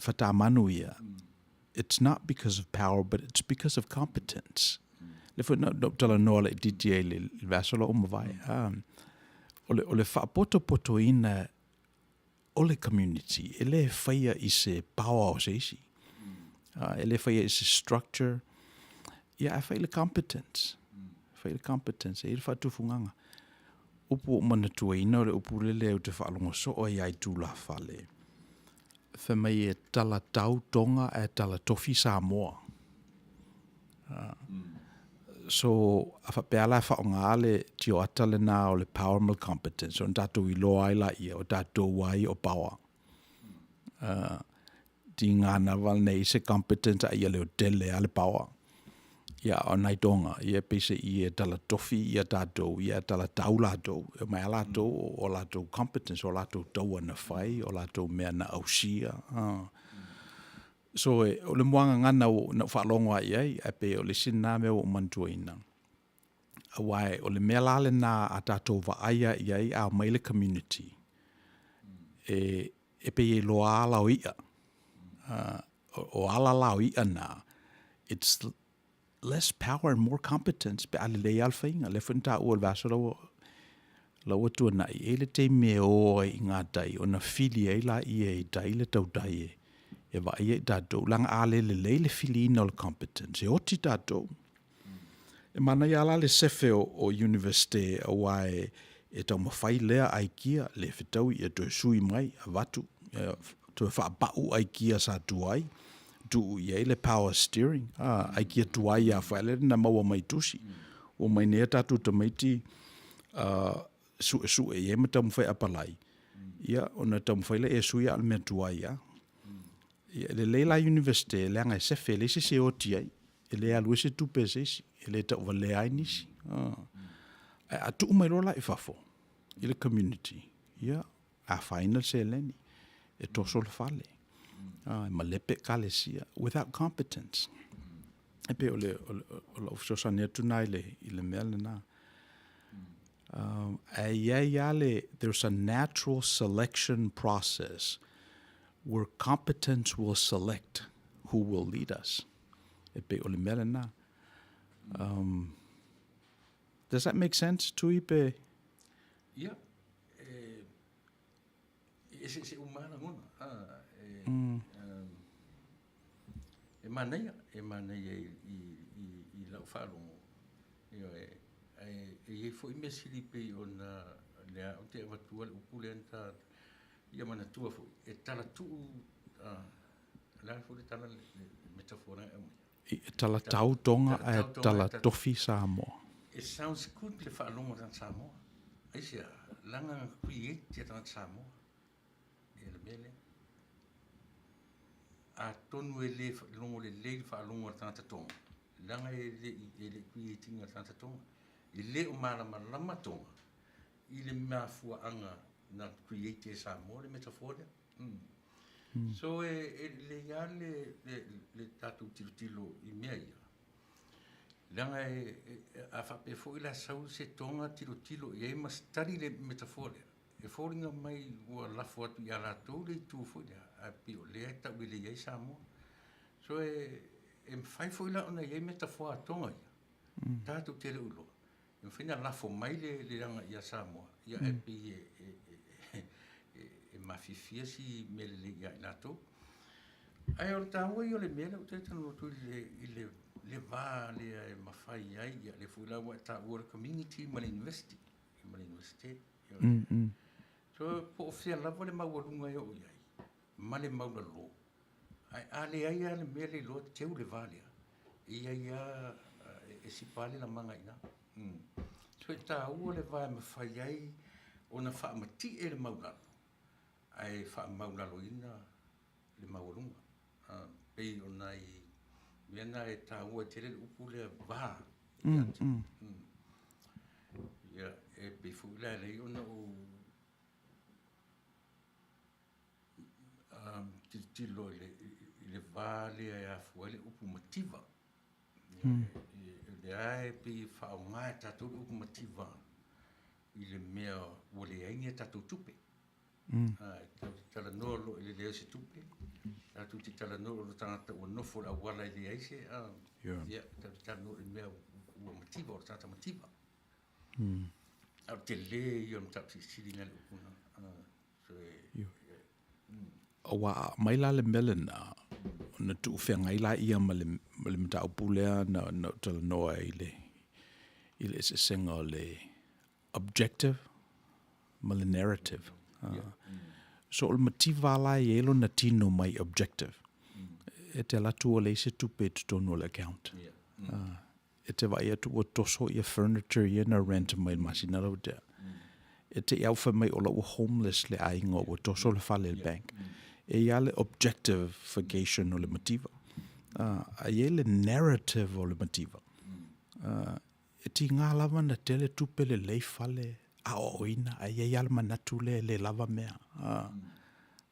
whata Manuia. It's not because of power, but it's because of competence. Le fo no tala noa le DTA le vasolo o mawai. O le whaapoto ina o le community, e le whaia I se power o se isi. E le whaia I se structure. Ia, e whaia le competence. Whaia le competence, e le whaatufunganga. upu mana tuaina o le upu lele o te whaalonga so o iai tūla whale. Whamai e tala tau tonga e tala tofi Samoa. So, a whapeala e whaonga ale tio atale nā o le power mill competence, o tātou I loa aila ia, o tātou wai o power. Di ngāna wal nei se competence a ia leo tele ale power. Ia o nai tonga, ia pese ia tala tofi, ia tātou, ia tala tau lātou, mai a lātou o lātou competence, o lātou tau ana whai, o lātou mea na ausia. So o le moanga ngana o na whaalonga iai, e pe o le sina mea o mantuaina. A wai, o le mea lale nā a tātou wa aia iai a mai le community. E pe e loa ala o ia. O ala la o ia nā. It's less power and more competence. Pe ale lei alwhainga, le whunta ua le vaso lau atua nai. E le te me o I ngā dai, o na fili e la I e dai le tau dai e. E wa ia I tātou, langa ale le leile filina o le competence, e oti tātou. E mana I ala le sefe o university a wae e tau mawhai lea ai kia, le whetau I e tue sui mai, a watu, tue whaapau ai kia sa tuai, tu I le power steering, ai kia tuai a whaele na maua mai tusi, o mai nea tātou tamaiti su e ma tau mwhai apalai. Ia, o na tau mwhai le e sui al mea tuai a. Le leila university le anga se fele se oti ai le alu se tupe se le ta vale ai nisi a tu mai rola I fafo I le community ia a final se leni e to sol fale ma lepe kalesia without competence e pe o le ofso sane tu nai I le mele na there's a natural selection process where competence will select who will lead us. E pe ole mele na. Does that make sense to you, pe? Yeah. Se umana ngona. E Manuia I lau whalongo. E fo I mesili pe o na lea o te awatua le upule anta ia mana tua fo e tala tu la fo le tala metafora e tala tau tonga e tala tofi Samoa. It sounds good le whaalongo tan Samoa. Aisia, langa create te tan Samoa. E le mele. A tonu e le longo le whaalongo tan tonga. Langa e le creating tan tonga. I le o malama tonga. I le mafua anga na create Samoa le metafora. So le ia le tatu tilo I mea ia. Langa a whape fo I la sau se tonga tilo I ma study le metafora. E fōringa mai ua lafo atu I ala tau le tu fo ia. A pio le tau I le iei Samoa. So mwhai fo I la ona iei metafora tonga ia. Tatu tele ulo. E mwhina lafo mai le ranga ia Samoa. Ia e pi mafifia si mele le ia I lato. Ai o taua I o le mele o te tanu tu le vā le mawhai ai ia le fuila wa ta ua community ma le university. Ma le university. So po ofia lava le maualunga e o iai. Ma le maula lo. Ai ale ai le mele lo te teu le vā lea. Ia e sipale la manga ina. So e taua le vā mawhai ai o na whaamati e le maulalo. Ai whaamaulalo ina le maualunga. Pei o nai mena e tāua te le upu le vā. Ia e pei fuila e lei ona o tilo le vā le a fua le upu mativa. Le ae pei whaonga e tātou le upu mativa. I le mea o le ainga tātou tupe. Tala nolo I le leo se tupe. Tatu ti tala nolo tangata ua nofo la wala I le aise. Ia, tala nolo I mea ua mativa o tata mativa. Au te le I on tap si siri ngale upuna. Wa maila le melena na tu whenga ila ia ma le mta upulea na tala noa I le se senga le objective ma le narrative. So o le mativa la e elo na tino mai objective. E te latu o le se tupe tonu o le account. E te vai atu o toso ia furniture ia na rent mai masina lau te. E te iaufa mai o lau homeless le ainga o toso le fale le bank. E ia le objectification o le mativa. A ia le narrative o le mativa. E ti ngā lava na tele tupe le leifale a oina a ia le manatu le lava mea.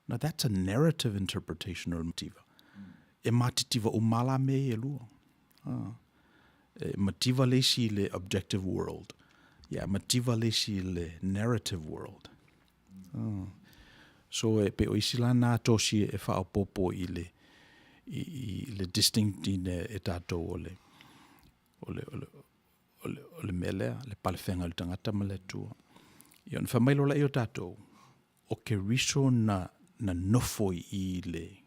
Now that's a narrative interpretation o le mativa. E matitiva umala me e lua. E mativa le si le objective world. Mativa le si le narrative world. So e pe o isila nā tosi e whaopopo i le distinct i e tātou o le melea, le palewhenga le tangata ma le tua. Ia on whamailo la i o tātou, o ke riso na nofo i le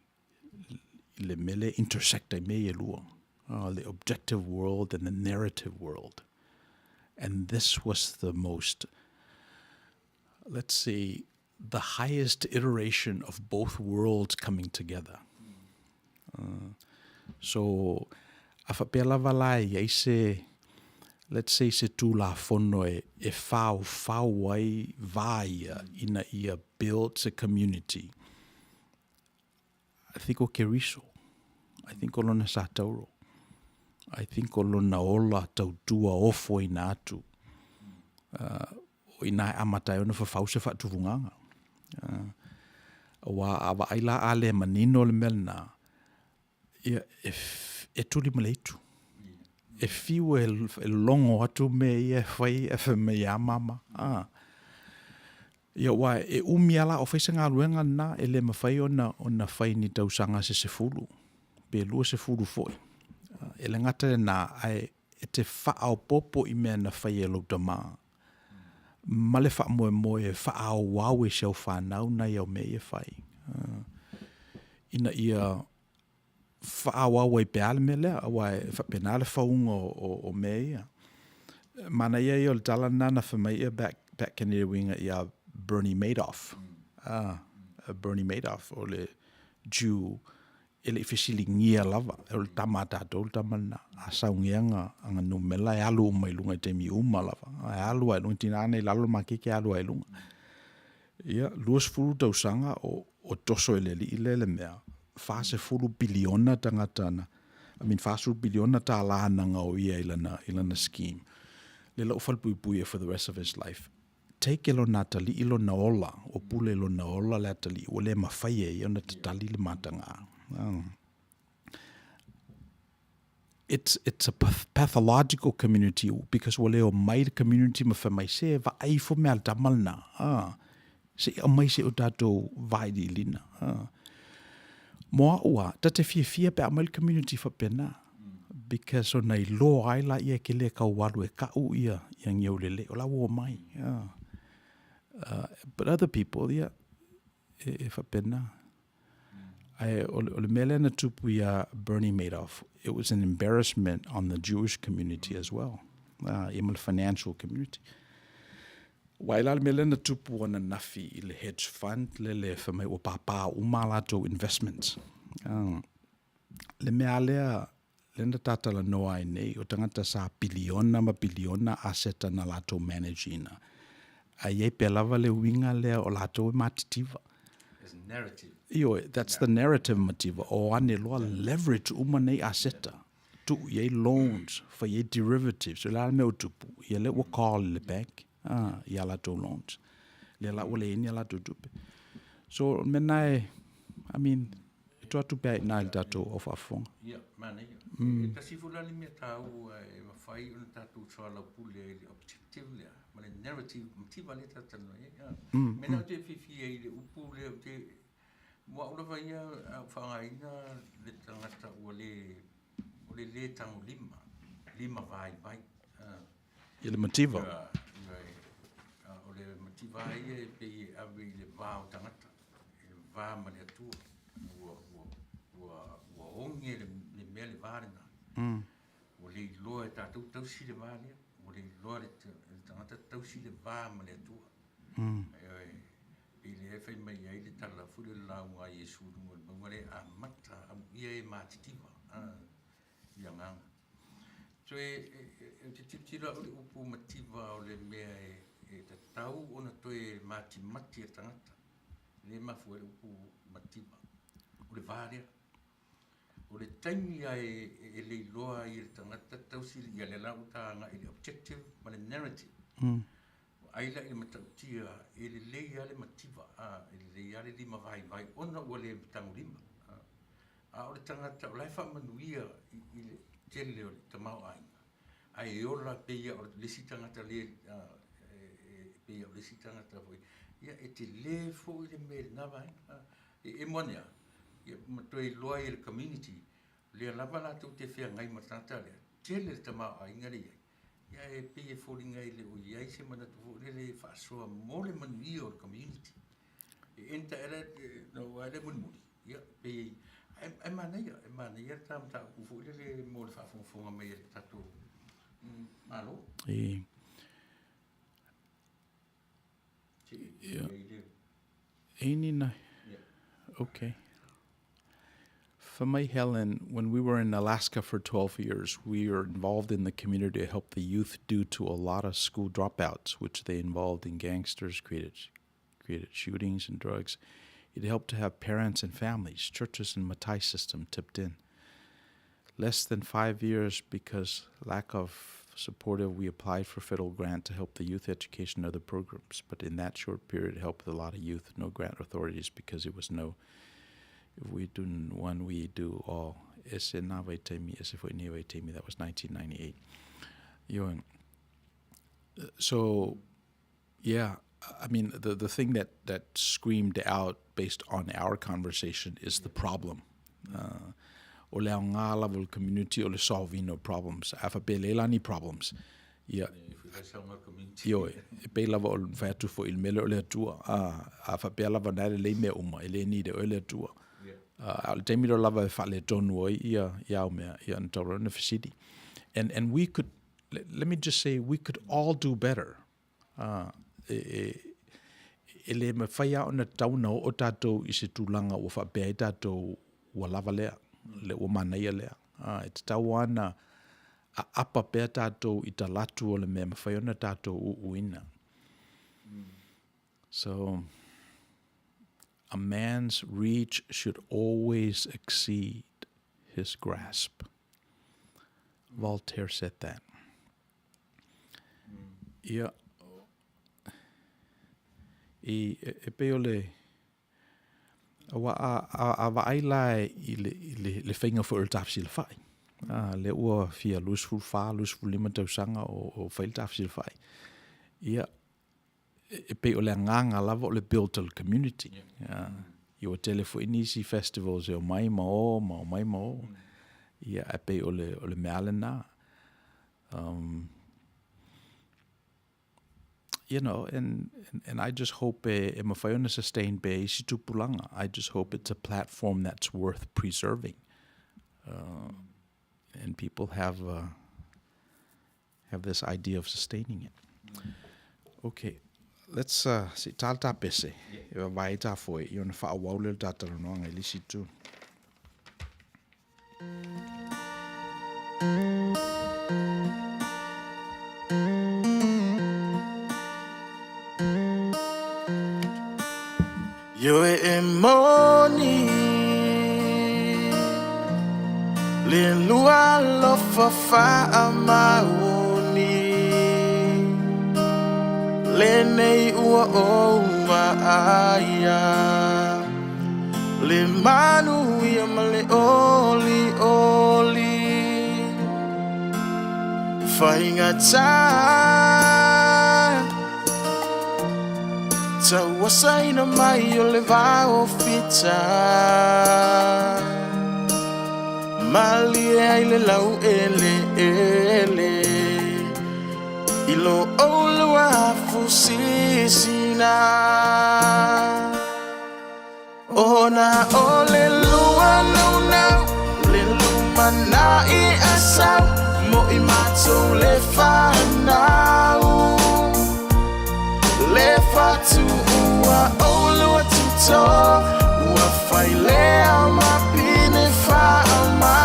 mele intersecta me e lua. The objective world and the narrative world. And this was the most, let's say, the highest iteration of both worlds coming together. So, awhapela wala i se, let's say se tū la whono e whau ai vāia ina ia built a community. I think o ke riso. I think o lona sa tauro. I think o lona ola tau tua ofo i nā atu. O i nā amatai ona whawhau se whaatuvunganga. Wa awa aila ale manino le melna. E tuli maleitu. E fiu e longo atu me ia whai e me ia mama. Ia wa e umiala o whaisa ngā ruenga na e le mawhai ona whai ni tausanga se fulu. Pe lua se fulu foi. E le ngata na e te whaao popo i mea na whai e lauta maa. Ma le wha moe e whaao wau e siau whanau na iau me e whai. Ina ia whaao wau e peale me lea, awa e whapenale whaunga o me ia. Mana ia i o le tala nana whamai ia back in the winga ia Bernie Madoff. Bernie Madoff o le Jew ele ifisili ngia lava o le tamata tol tamana asaungianga anga numela e alu mai lunga te mi uma lava e alu ai lunga tinane lalo makike alu ai lunga ia luas fulu tausanga o toso ele le mea fase fulu biliona tangatana fase biliona ta lahananga o ia ilana scheme le lau falpui for the rest of his life take ilo natali ilo na ola o pule ilo na ola le atali o le mawhaie i ona tatali le matanga. It's a pathological community because wale o mai community ma fa mai se va ai fo me alta malna se o mai se o tato vai di lina mo ua tate fia pe amal community fa pena because o nei lo ai la ia ke le ka walu e ka u ia yang yo le o la wo mai but other people ia e fa pena o le mele na tupu ia Bernie Madoff, it was an embarrassment on the Jewish community as well, even the financial community. Waila le mele na tupu ona nafi i le hedge fund, le whamai o papa umalato investments. Le mea lea, le na tatala noa ai nei, o tangata sa biliona aseta na lato managina. A iei pe lava le winga lea o lato matitiva. Narrative. That's the narrative motiva. O ane loa leverage umanei aseta. Tu ye loans for ye derivatives. So la me utupu. Ye le wa call le bank. Ya la to loans. Le la wale in ya la to tupe. So menai, to tupe na il tato of afong. Yeah, man. Ta si fulani me tau e mafai un tatu soala pule objective le. Mane narrative motiva le tatano e. Mena te fifi le upu le te mo ula vai a whangaina le tangata o le tango lima vai. Ile motiva. O le motiva e pe avi le vao tangata. Va mane tu o onge le mele varina. O le loa tatu tausi le vale. O le loa le tangata tausi le va mane tu. I le fai mai ai le tala fule lau a Yesu ngon mangare a mata a ia e matitiwa ia nganga. So te titira o le upu mativa o le mea e ta tau ona toe mati e tangata. Le mafu e upu mativa. O le varia. O le taimi a e le iloa i le tangata tausiri ia le lau tanga i le objective ma le narrative. Aila i le matautia i le leia le mativa i le leia le lima vai ona ua le tangulima. A o le tangata o lai wha manuia i le tele o le tamau ainga. Ai ola peia o le si tangata le peia o le si tangata foi. Ia e te le fo i le mele nava e monia. Ia matoi loa i le community. Le lava la tu te fea ngai matata le. Tele le tamau ainga le iai. Ia e peia fo li ngai le o iai se mana tu fo le whaasoa mo le manuia o le community. E enta era no ale munmuri. Ia peia e Manuia tam ta ufu le mo le whaafonga mai e tatu. Malo? Yeah. Okay. For my Helen, when we were in Alaska for 12 years, we were involved in the community to help the youth due to a lot of school dropouts, which they involved in gangsters, created shootings and drugs. It helped to have parents and families, churches and Matai system tipped in. Less than 5 years, because lack of supportive, we applied for federal grant to help the youth education and other programs. But in that short period, it helped a lot of youth, no grant authorities, because it was no, if we do one, we do all. That was 1998. So, yeah, I mean, the thing that screamed out based on our conversation is the problem. O le ngā level community o le solving no problems. Afa pe le lani problems. Ia. Yo, e pe lava o fatu fo il mele o le atua. Afa pe lava na le me uma ele ni de o le atua. Al temi do lava fa le tonu o ia o mea ia ntoro na facility. And we could, let me just say, we could all do better. Ele me whaia o na tauna o tātou i se tūlanga o whapea i tātou ua lava lea. Le o manaia lea. E te tau ana a apa pea tātou i ta latu o le mea mawhai ona tātou uina. So, a man's reach should always exceed his grasp. Voltaire said that. Ia, e peo le a vaila i le whainga fo il tafsi le whai. Le ua fia lusful wha, lusful lima tausanga o whail tafsi le whai. Ia, e pe o le nganga lava o le built-up community. I o tele fo inisi festivals e o mai mao. Ia, e pe o le meale na. You know, and I just hope e mawhaiona sustain be isi tupulanga. I just hope it's a platform that's worth preserving. And people have this idea of sustaining it. Okay, let's see talta pese. E vai ta foi, i ona fa wau le tatalo no ngai lisi tu. Yo e moni le lua lo fa amaoni le nei ua o maia le Manuia ma le oli whainga Tawasaina mai o le vao fita Mali ai le lau ele Ilo olua fusisina Ona ole lua luna Le luma na I asau Mo I mato le whanau Le whanau tu ua olua tuto ua failea mapine fa'ama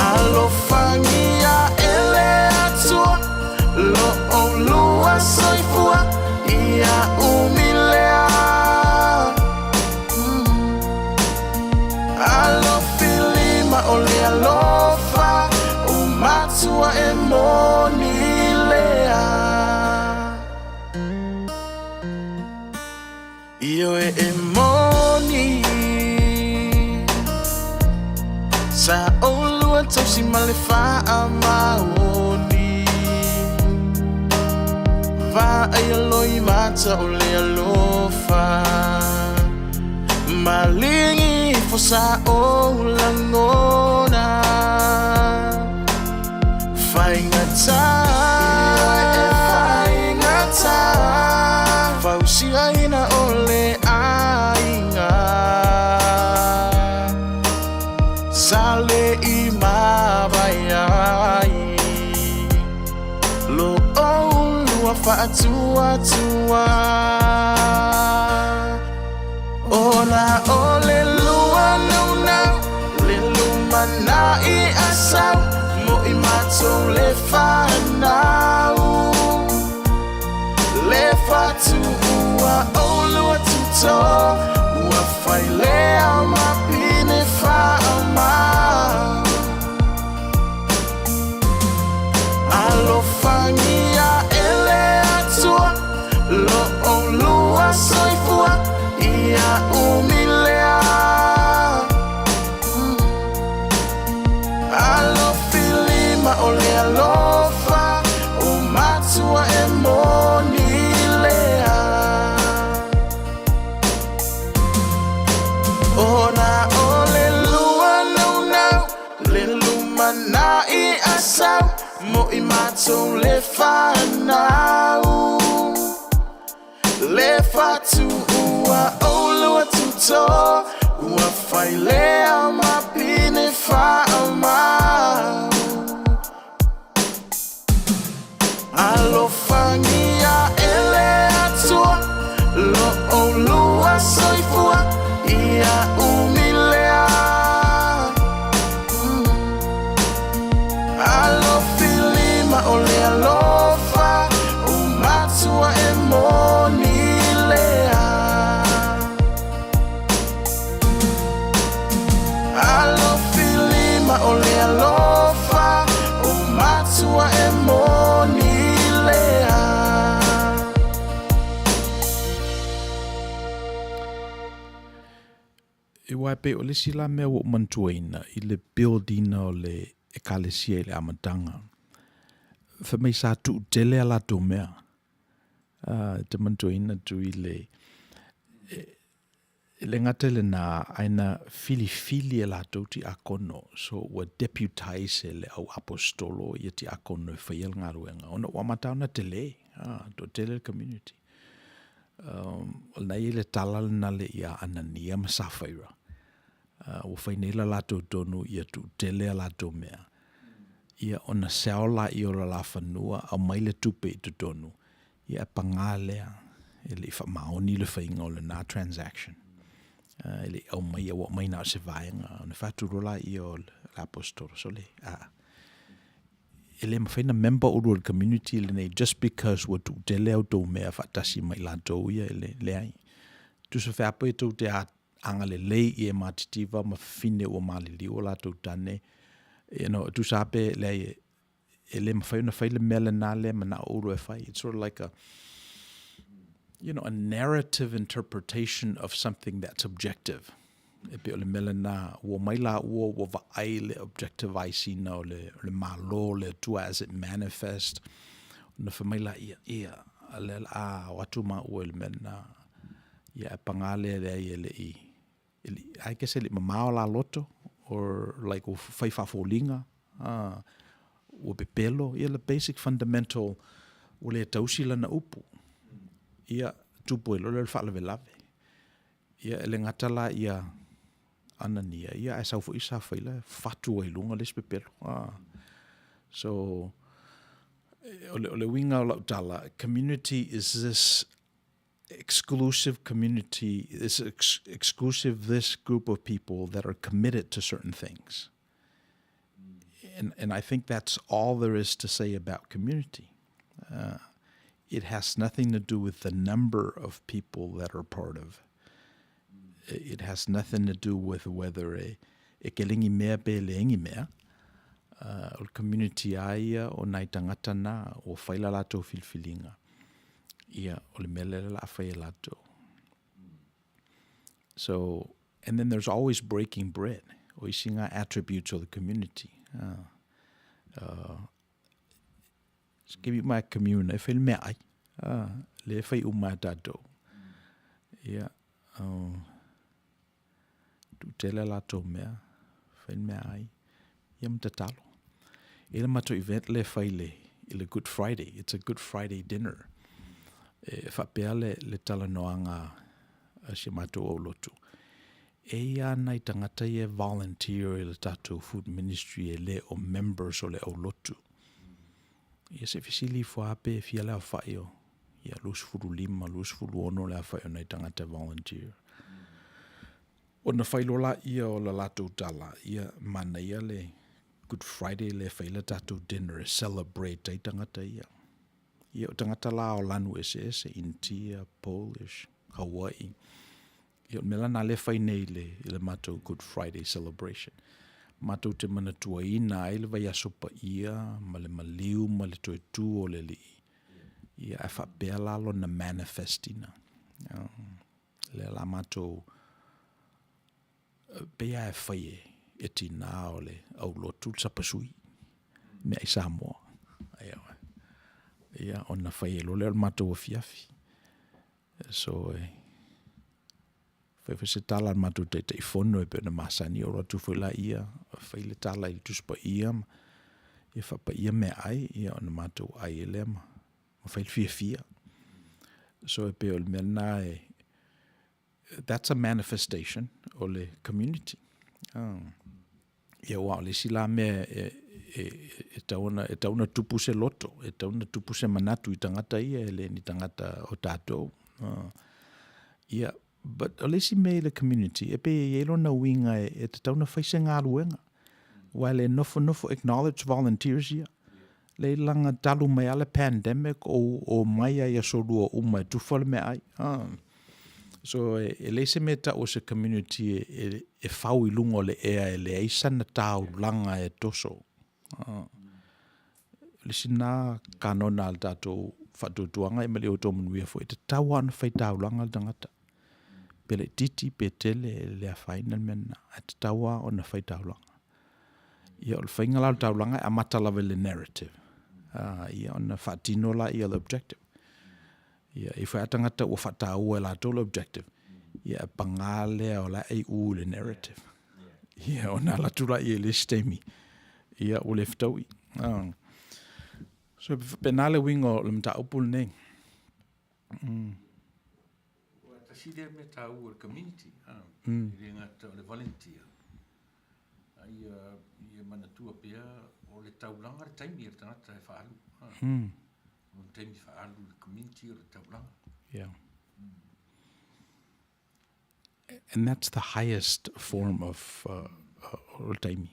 alofangia ele atua lo olua soifua ia umilea alofilima ole alofa umatua e monilea io e moni sa olua tausi malefa amaoni va ai aloi mata ole alofa malingi fosa olangona faingata fausia ina ole ainga sale imabayai lo olua fa'atua tua ona ole lua nuna le lumana i asau mo i mato le whanau le fatu ua olua tuto ua whailea mapine whaamau alofangia ele atua lo olua soifua ia umilea alofilima ole alofa umatua e monilea ona ole lua naunau le lumana i asau mo i matou le whanau le fatu ua olua tuto ua whailea mapine whaamau alofangia ele atua lo olua soifua ia umilea alofilima ole alofa umatua e monilea alofilima ole alofa umatua e monilea e wai pe o le sila mea o mantuaina i le building o le ekalesia i le amatanga. Fa mai sa tu tele ala to mea. Te mantuaina tu i le ngatele na aina fili e la to ti akono. So wa deputize le au apostolo i ti akono e whaiel ngaruenga. Ona wamatauna tele, to tele community. Nei le talal na le ia anania masawhaira. O whainela lato tonu ia tu tele lato mea. Ia ona seola i ora la whanua au maile tupe i tu tonu. Ia pangalea ele i whamaoni le whainga o le na transaction. Ele au mai a wak mai na se vaenga. Ona whaturola i o l'apostolo. So le, ele mawhaina member o the community le nei just because wa tu tele au tau mea whatasi mai lato ia ele le ai. Tu se whapo e tau te anga le lei i e matitiva ma fine o mali li o lato tane. Tu sape le ele mawhaina whaile mele na le mana oro e whai. It's sort of like a narrative interpretation of something that's objective. E pe o le mele na ua maila ua vaai le objective ai sina o le malo le tua as it manifest. Na whamaila ia le watu ma ua le mele na ia pangale le ele I guess ele mamao la loto or like o whaifafolinga o pepelo ia le basic fundamental o le tausila na upu. Ia tupo ilo le whalave lave. Ia ele ngatala ia anania. Ia e saufu isa whaila fatu ai lunga les pepelo. So ole winga o lautala, community is this exclusive community, this this group of people that are committed to certain things. And I think that's all there is to say about community. It has nothing to do with the number of people that are part of. It has nothing to do with whether e kelingi mea pe leingi mea. O community aia o nai tangata na o whaila lato filfilinga. Ia o le mele la whai lato. So, and then there's always breaking bread. O isinga attributes of the community. Give me my commune. E whai mea ai. Le whai uma tato. Ia. Tu tele lato mea. Whai mea ai. Ia mtatalo. Ila mato event le whai le Good Friday. It's a Good Friday dinner. Whapea le talanoanga si mato o lotu. E anai tangata e volunteer i le tatou food ministry e le o members o le o lotu. Ia se fisili whape fia lea whai o. Ia lus furu lima, lus furu ono lea whai o nei tangata volunteer. O na whailola ia o la latou tala. Ia Manuia le Good Friday le whaila tatou dinner e celebrate ai tangata ia. Ia o tangata la o lanu ese, India, Polish, Hawaii. Ia mela na le whai nei le matou Good Friday celebration. Matou te mana tua ina ai le vai asopa ia, ma le maliu, ma le toe tu o le li. Ia e whapea lalo na manifestina. Le la matou pea e whai e tina o le au lotu sapasui. Mea i Samoa. Ia ona whai e lole o matou o fiafi. So whai se tala matou te i whono e pena masani o ratu whaila ia. Whai le tala i tuspa ia. Ia whapa ia mea ai. Ia ona matou ai e lea ma. Ma whai fia. So e pe o le mea na that's a manifestation o le community. Ia wao le sila mea e tauna tupu se loto, e tauna tupu se manatu I tangata ia, e le ni tangata o tātou. Ia, but o le si mea le community, e pe e elo na winga e te tauna whaise ngā ruenga. Wai le nofo acknowledge volunteers ia. Le langa talu mai ale pandemic o mai ai a sorua uma e tufale mea ai. So e le se meta o se community e whau I lungo le ea e le eisana tau langa e toso. Le sina kanona al tatou whatutuanga e mali Outou Manuia fo e te taua ana whai tau langa al tangata. Pele titi pe tele le a whaina mena a te taua ona whai tau langa. Ia o le whainga lau tau langa a matalawe le narrative. Ia ona whatino la ia le objective. Ia e whai atangata o whatau e la tolo objective. Ia pangale o la e u le narrative. Ia ona la tula I le stemi. Ia o le whtaui. So penale wingo le mta upul nei. Ta sile me ta o community. Ile ngata o le volunteer. Ia mana tua pia o le taulanga le taimi e tangata e whaalu. O le taimi whaalu le community o le taulanga. Yeah. And that's the highest form of o le taimi.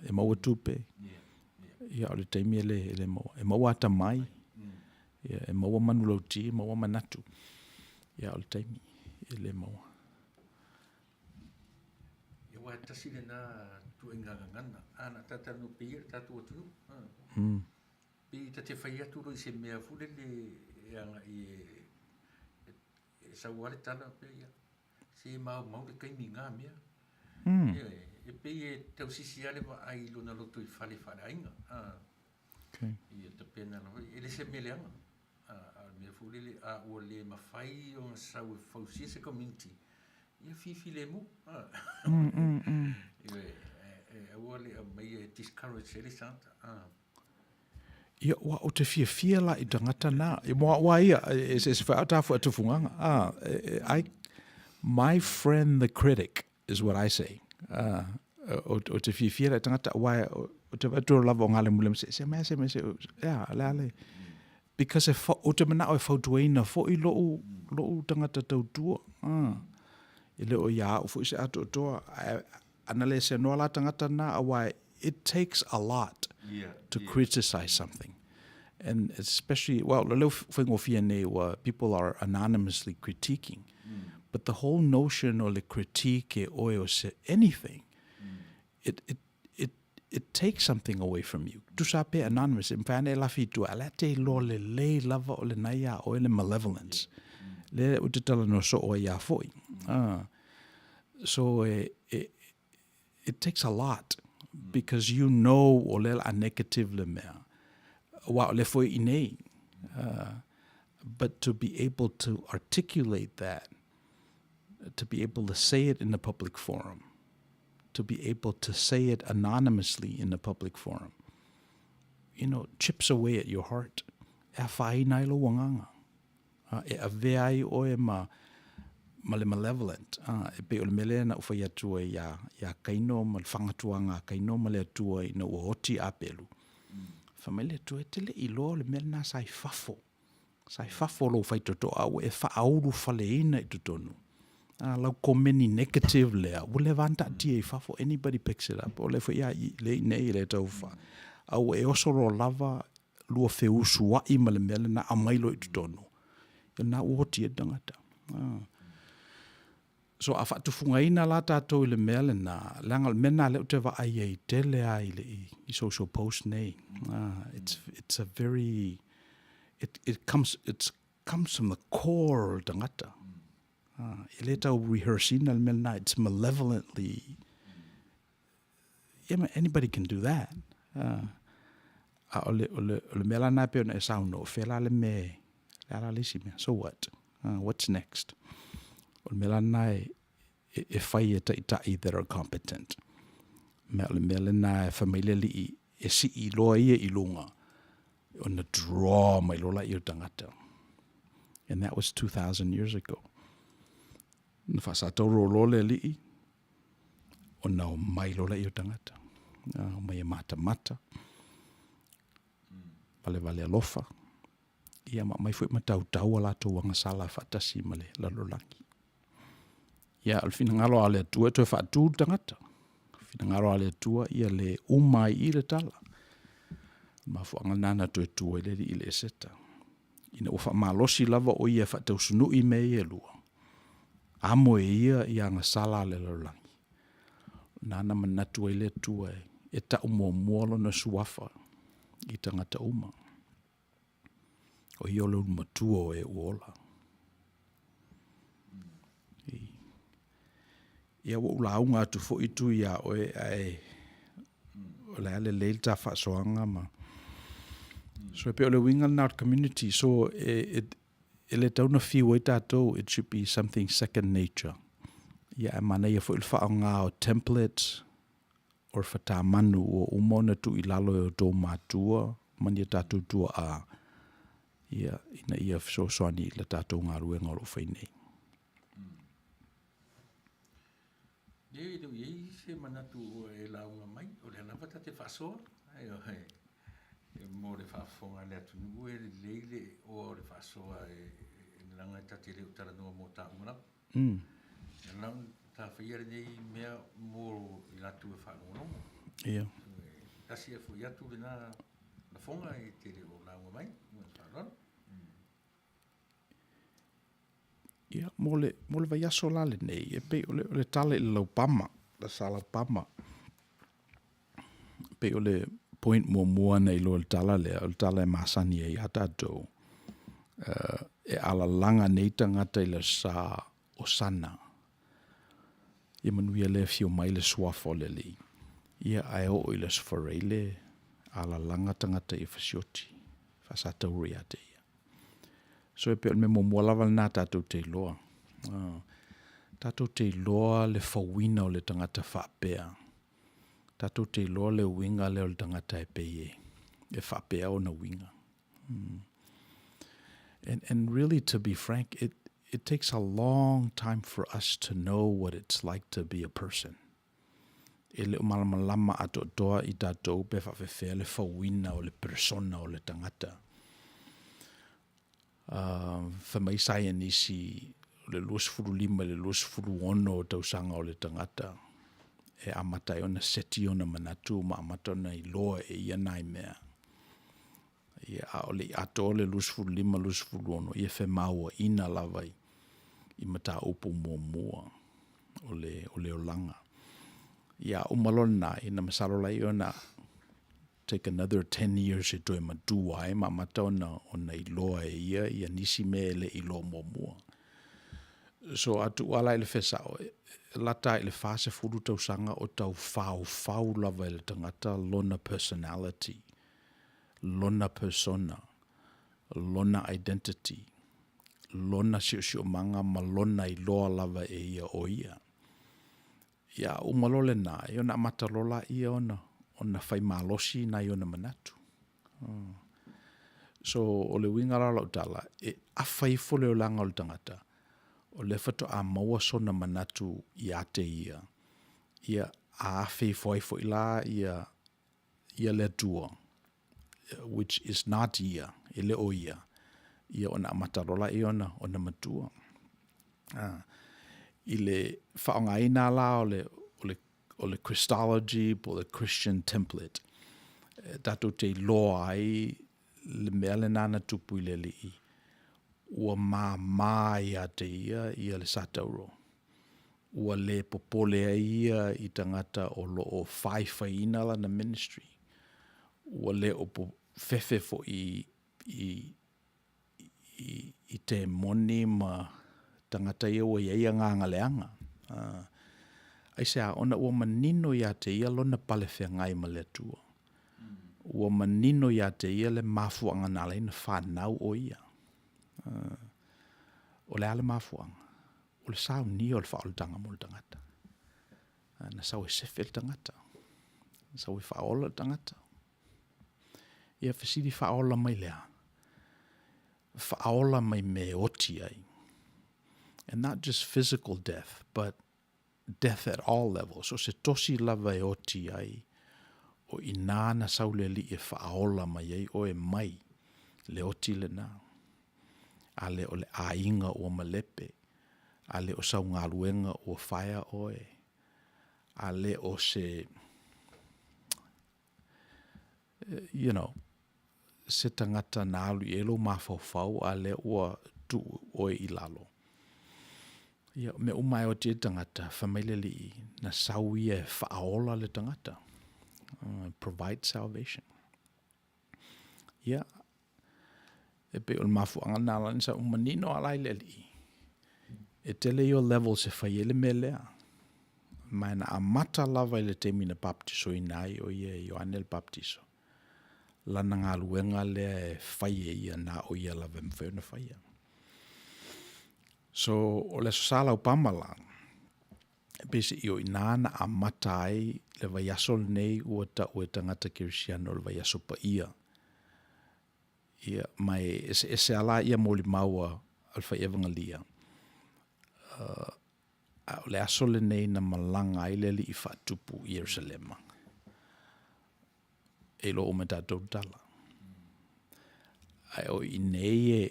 E maua tupe. Ia o le taimi ele maua. E maua ata mai. Ia e maua manulauti, e maua manatu. Ia o le taimi ele maua. Ia wa tasi le na tu ngangana. Ana tata no pia tatu o tu. Pi ta te whai atu roi se mea fule le anga e sa wale tala pe ia. Se mau le kaimi ngā mea. E pe e tau sisi ale wa ai lona loto I whale ainga. Ia te pena la hoi. E le se me le anga. Mea fule le a ua le mawhai o sau e whausia se community. Ia fifi le mu. Ia ua le a mai e discourage ele santa. Ia wa o te fia la I tangata na. I moa wa ia e se whaatafu atu funganga. My friend the critic is what I say. O te fia la tangata wa o te vatua lava o ngale mule se mese ya lale because if o te mana o fautuina fo I lo tangata tautua ile o ya fo se ato to anale se no la tangata na why it takes a lot to criticize something. And especially, well, where people are anonymously critiquing. But the whole notion of the critique or anything, it takes something away from you. Tu sape anonymous, impane la fitu alate lo le lava o le naya o le malevolence. Le utitala no so o ya foi. So it takes a lot because you know o le a negative le mea. Wa le foi inei. But to be able to articulate that, to be able to say it in a public forum, to be able to say it anonymously in a public forum, chips away at your heart. E whai nai lo wanganga. E a veai o e ma le malevolent. E pe o le mele na uwhai atua ya kaino ma le whangatuanga kaino ma le atua I na uoti apelu. Whamele atua e tele I lo le mele na sai fafo. Sai fafo lo whai toto au e whaauru whaleina I tutonu. Lau komeni negative lea. Wule vanta tia I fafo. Anybody picks it up. O le whai le nei le tauwha. Au e osoro lava lua feusu wa I ma le mele na amailo I tutonu. Ia na uoti e tangata. So a whatufungaina la tātou I le mele na langal mena leo te wa ai ei tele ai le I social post nei. It's a very it comes from the core o tangata. I le tau rehearsing le mele na it's malevolently. Yeah, anybody can do that. O le mele na pe ona e sauno fela le me la lisi me. So what? What's next? O le mele na e whai e tai that are competent. Me o le mele na e familia li e si I loa ia I lunga. O na draw mai lola I o tangata. And that was 2,000 years ago. Na whasatau rolole li o na o mai lola I o tangata. O mai e mata. Vale alofa. Ia mai fui matau ala to wanga sala fatasi male lalolangi. Ia al finangalo ale tua to fatu tangata. Finangalo ale tua ia le umai I le tala. Ma fuanga nana to tua le I le seta. Ina ufa malosi lava o ia fatau sunu I me ia lua. Amo ia nga sala le lalolangi. Nana manatu le tua e ta umo na suafa I tangata uma. O iolo matua e uola. Ia wo ulaunga tu fo itu ia o e la le leilta fa soanga ma. So pe o le winga na community so it ele tauna fi o tato it should be something second nature. Ia mana ia fo il fa nga o templates or fata manu o umona tu ilalo o do matua mani tatu tua a. Ia ina ia so soani la tatou ngā ruenga o whai nei. Iei se manatu o e launga mai, o le anawata te whasoa. E mō le whaafonga le atunu e leile o le whasoa e langa tate leo taranua mō tā umana. E laun tā whaiare nei mea mō I latu e whaangononga. Ia. Kasi e fui atu le na fonga e te leo launga mai, Ia, mole vai aso lale nei, e pe o le tale I lau pama, la sala pama. Pe o le point mua nei lo le tala e masani e hatatou. E ala langa nei tangata I le sa o sana. Ia manuia le fio mai le suafo le li. Ia ai o I le sfareile, ala langa tangata I fasioti, fasatau riate ia. So e pe me mo lava na tatou te loa. Tatou te loa le fawina o le tangata whapea. Tatou te loa le winga le o le tangata e peye. E whapea o na winga. And really, to be frank, it takes a long time for us to know what it's like to be a person. e le malama atoatoa i tātou pe whawhewhea le whauina o le persona o le tangata. Whamaisai nisi le 25 le 26 o tausanga o le tangata. E amata e ona seti ona manatu ma amata ona i loa e ia nai mea. Ia o le ato le 25 ia whe maua ina lavai i mata upu mua o le olanga. Ia umalona ina masalo lai ona take another 10 years e toi matua e ma mata ona i loa e ia nisi me le i loa mua. So atu ala ile fesao lata ile fase fulu tausanga o tau fau lava ile tangata lona personality, lona persona, lona identity, lona sio manga ma lona i loa lava e ia o ia. Ia umalole na iona matalola ia ona fai malosi na iona manatu. So o le winga la utala e afai fole o langa o le tangata. O le fato a maua sona manatu i ate ia. Ia a awhi fo ila ia le tua, which is not ia, e le o ia. Ia ona matarola i ona matua. I le whaongaina la o le Christology, po le Christian template. Tato te loa ai le mea le nana tupu i le li. Ua ia te ia le satauro. Ua le popole ia i tangata o lo o whaiwhaina la na ministry. Ua le o fefe fo i te moni ma tangata ia ua ia nganga leanga. Ai sea ona ua manino ia te ia lona pale whengai ma le tua. Ua manino ia te ia le mafuanga nala ina whanau o ia. O le ale mafuanga. O le sao ni o le whaoltanga mo le tangata. Na sao e sefe le tangata. Na sao e whaola le tangata. Ia whasiri whaola mai lea. Whaola mai me oti ai. And not just physical death, but death at all levels. So se tosi lava e oti ai. O inana sau le li e whaola mai ai o e mai. Le oti le nā. Ale o le ainga o malepe. Ale o sau ngaluenga o whaia oe. Ale o se, se tangata nālu i elo mawhauwhau ale ua tu oe i lalo. Ia, me umai o te tangata whamaile li na sau ia e whaola le tangata. Provide salvation. Ia, e pe o le mafuanga nāla nisa umanino alai le li. E tele i o level se whaiele me lea. Mai na amata lava i le temina baptiso i nai o ia i o anel baptiso. Lana ngā luenga lea e whaie ia na o ia lava mwhaiona whaia. So, o le sosala upamala, pese i o inana amata ai le vaiaso nei ua ta ue tangata kirisiano le vaiaso pa ia. Ia, mai ese ala ia moli maua alfa evangelia. Le aso le nei na malanga ai le li i whatupu i Yerusalema. E lo o me tātou tala. Ai o i nei e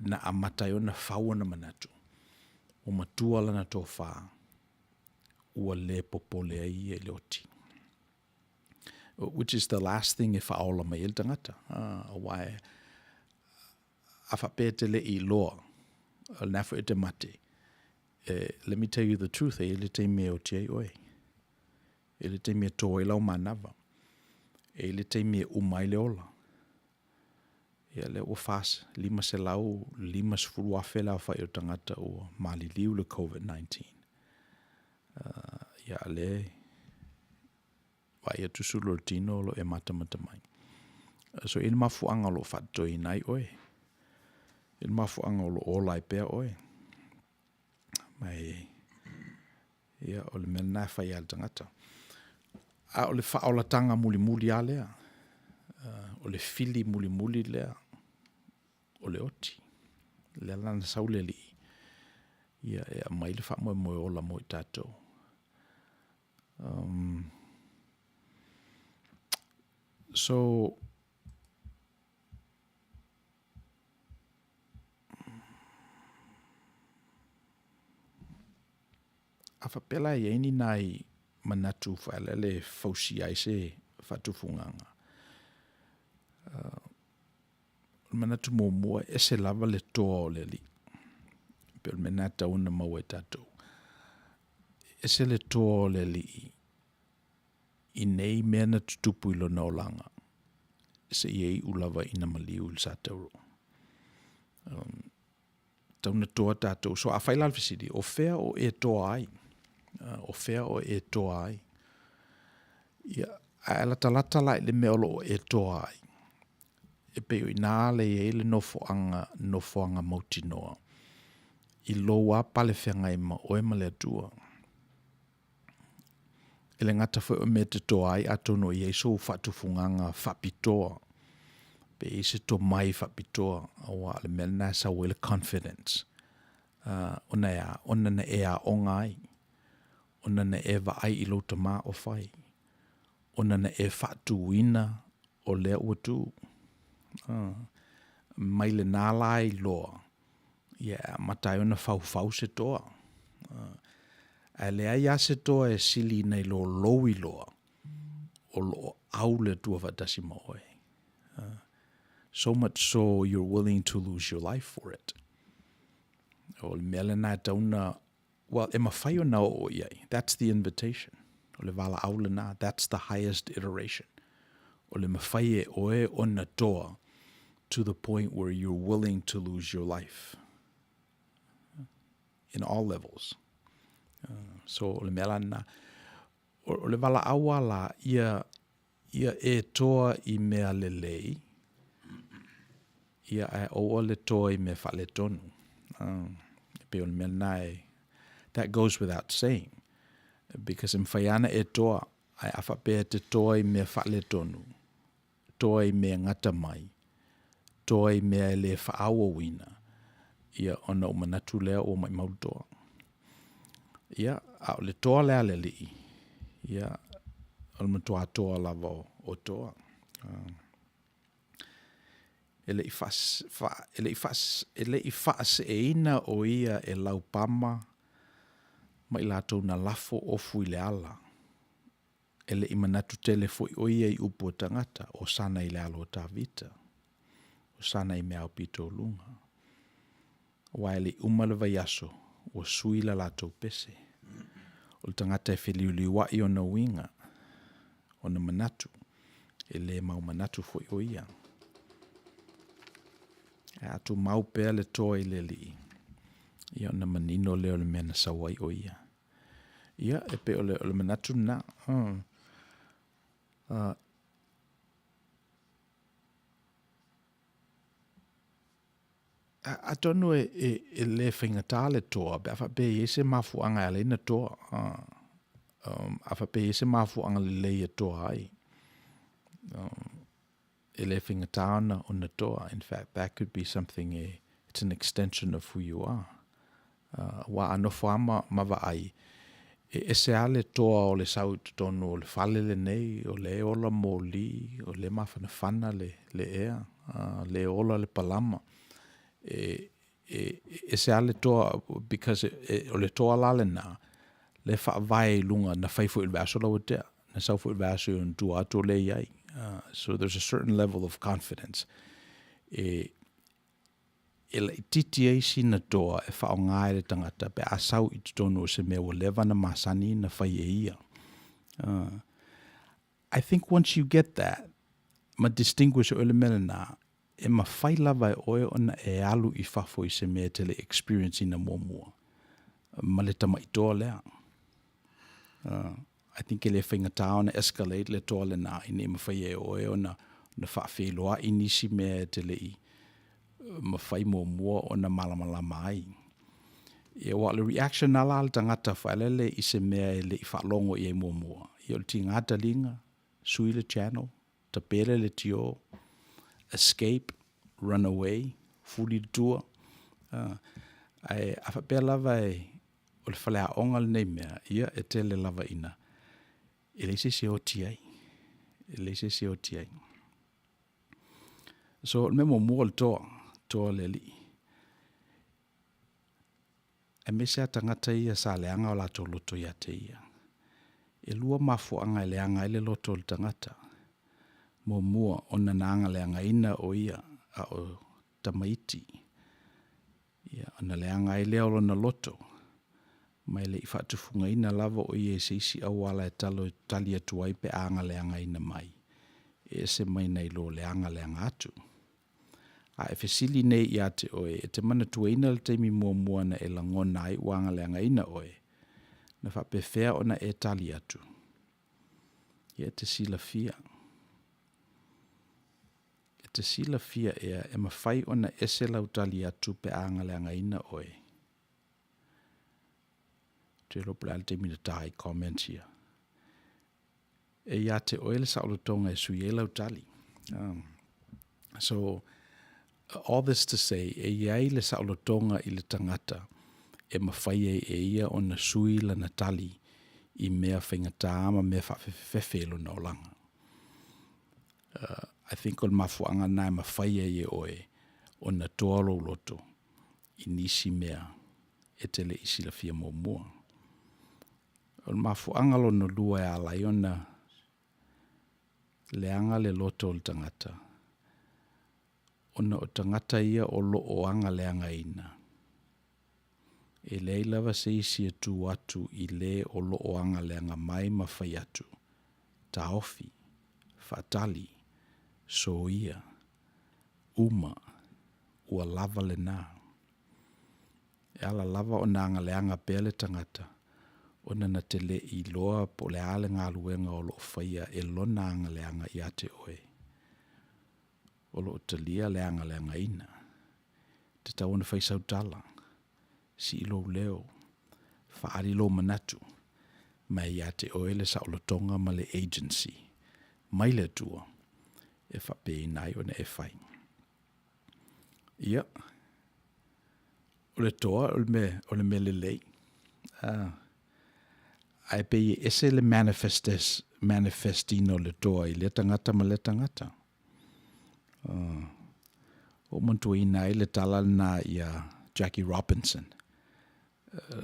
na amatai o na whaua na manatu. O matua lana tō whā. Ua le popole ai e le oti. Which is the last thing e whaola mai el tangata. Wai a whapete le i loa. Al nafo e te mate. Let me tell you the truth. E le te me o te oe. E le te me tō e lau manava. E le te me umai le ola. Ia le o fas, 5 se lau, 5 sefulu afe lau whai o tangata o mali liu le COVID-19. Ia le vai atu sulu tino lo e mata mai. So ina mafuanga lo whatoi nai oe. Ina mafuanga lo olai pea oe. Mai ia o le mena whai al tangata. A o le whaolatanga muli a lea. O le fili muli lea. O le oti. Le lana saule li. Ia mai le wha moe ola mo i tātou. So a whapela i eni nai manatu whaelele fausi ai se whatufunganga. Manatu mua e se lava le toa o le li. Pero menata una mau e tatou. E se le toa o le li i nei mea na tutupu ilo na olanga. Se iei ulava ina maliu il sa tauro. Tauna toa tatou. So a whailal visidi, o whea o e toa ai. O whea o e toa ai. Ia, a lata lai le meolo o e toa ai. E peo i nāle e ele nofoanga mauti noa. I loa pale whenga ima o e male atua. Ele ngata fwe o me te toa ai atono i eiso whatufunganga whapitoa. Pe ese to mai whapitoa awa le mena sa wele confidence. Ona na e a onga ai. Ona na e va ai ilo tama o whai. Ona na e whatuina o lea ua tu. Mai le nāla i loa. Matai ona fau se toa. A lea ia se toa e sili nei lo lowi loa. O lo au le tua vatasi maoe. So much so you're willing to lose your life for it. O le mele nā tauna, well, e mawhai o nao o iai. That's the invitation. O le wala au le nā, that's the highest iteration. O le mawhai e oe o na toa to the point where you're willing to lose your life. In all levels. So o le mele nā, o le wala au ala ia e toa I mea le lei, ia e o le toa I me whale tonu. Pe o le mea nai, that goes without saying. Because in whaiana e toa, ai awhapea te toa I me whale tonu, toa I me ngata mai, toa I mea le whaawa wina, ia ona o manatu lea o mai mautoa. Ia, a o le toa lea le li, ia, o le matua toa lava o toa. Ele I fas e ina o ia e lau pama mai lātou na lafo o fui le ala. Ele I manatu tele foi o ia I upo o tangata o sana I le alo ta vita. O sana I mea o pito lunga. Wa ele umale vai aso o sui la lātou pese. O le tangata e whiliuli wa I o na winga o na manatu. Ele mau manatu foi o ia. Atu mau pea le toa I le li. Ia na manino leo le mena sawai o ia. Ia e pe o le manatu na. Atonu e le whaingata le toa. Be awha pe e se mafu anga ale na toa. Awha pe e se mafu anga le le toa ai. Ele whaingata ana o na toa. In fact, that could be something, it's an extension of who you are. Wa anofo ama mawa ai. E se ale toa o le sau tonu o le whale le nei, o le ola mōli, o le mawhanawhana le ea, le ola le palama. E se ale toa, because o le toa lale na, le whaavai lunga na whaifu il vaso lau tea, na saufu il vaso un tu ato le iai. So there's a certain level of confidence. E le titi eisi na toa e whaongai le tangata pe asau I tonu se mea o lewa na masani na whai e ia. I think once you get that, ma distinguish o ele mele na, e ma whai lava e oe ona e alu I whafo I se mea tele experience ina mua. Ma le tama I toa lea. I think ele whaingata ona escalate le toa le na I ne ma whai e oe ona whawheloa I nisi mea tele I ma whai mua o na malamalama ai. E wa le reaction ala le tangata whaelele I se mea le I whalongo I e mua. I o le ti ngata linga, sui le channel, tapere le tio, escape, run away, fuli tua. Ai awhapea lava o le whalea onga le nei mea, ia e tele lava ina. E leise se o tiai. E leise se o tiai. So me mo mo toa leli. E me se tangata ia sa leanga o la to loto ia te ia. E lua mafu anga leanga ile loto o tangata. Mo mua ona nanga leanga ina o ia a o tamaiti. Ia ona leanga ile o na loto. Mai le ifatufunga ina lava o ia se isi awala e talo tali atu ai pe anga leanga ina mai. E se mai nei lo leanga atu. A e fesili nei ia te oe, e te mana tuaina le teimi mua na e langona ai wanga leanga ina oe. Na whapewhea ona e tali atu. Ia te sila fia. E te sila fia ea e mawhai ona ese lau tali atu pe anga leanga ina oe. Te rople al teimi na tahi comments ia. E ia te oe le saulotonga e sui e lau tali. So, all this to say, e iai le saulotonga i le tangata e mawhai e ia o na sui la natali i mea whaingata ama mea whawhewhewhelo na olanga. I think on mafuanga nai mawhai e oe o na toalo loto i nisi mea e tele isi la fia mua. On mafuanga lo no lua e ala i ona leanga le loto o le tangata. Ona o tangata ia o lo o anga leanga ina. E lei lava se isi e tu atu i le o lo o anga leanga mai mawhai atu. Ta ofi, fatali, soia, uma, ua lava le nā. E ala lava o na anga leanga pele tangata. Ona na te le i loa po le ale ngā luenga o lo whaia e lona anga leanga i ate oe. O lo talia leanga leanga ina. Te tau ona whaisau tala. Si ilo leo. Whaari lo manatu. Mai ia te oe le saulotonga ma le agency. Mai le tua. E whape nai ona e whai. Ia. O le toa, o le me le lei. Ai pe i ese le manifestino le toa i le tangata ma le tangata. O mantua ina i le tala na ia Jackie Robinson.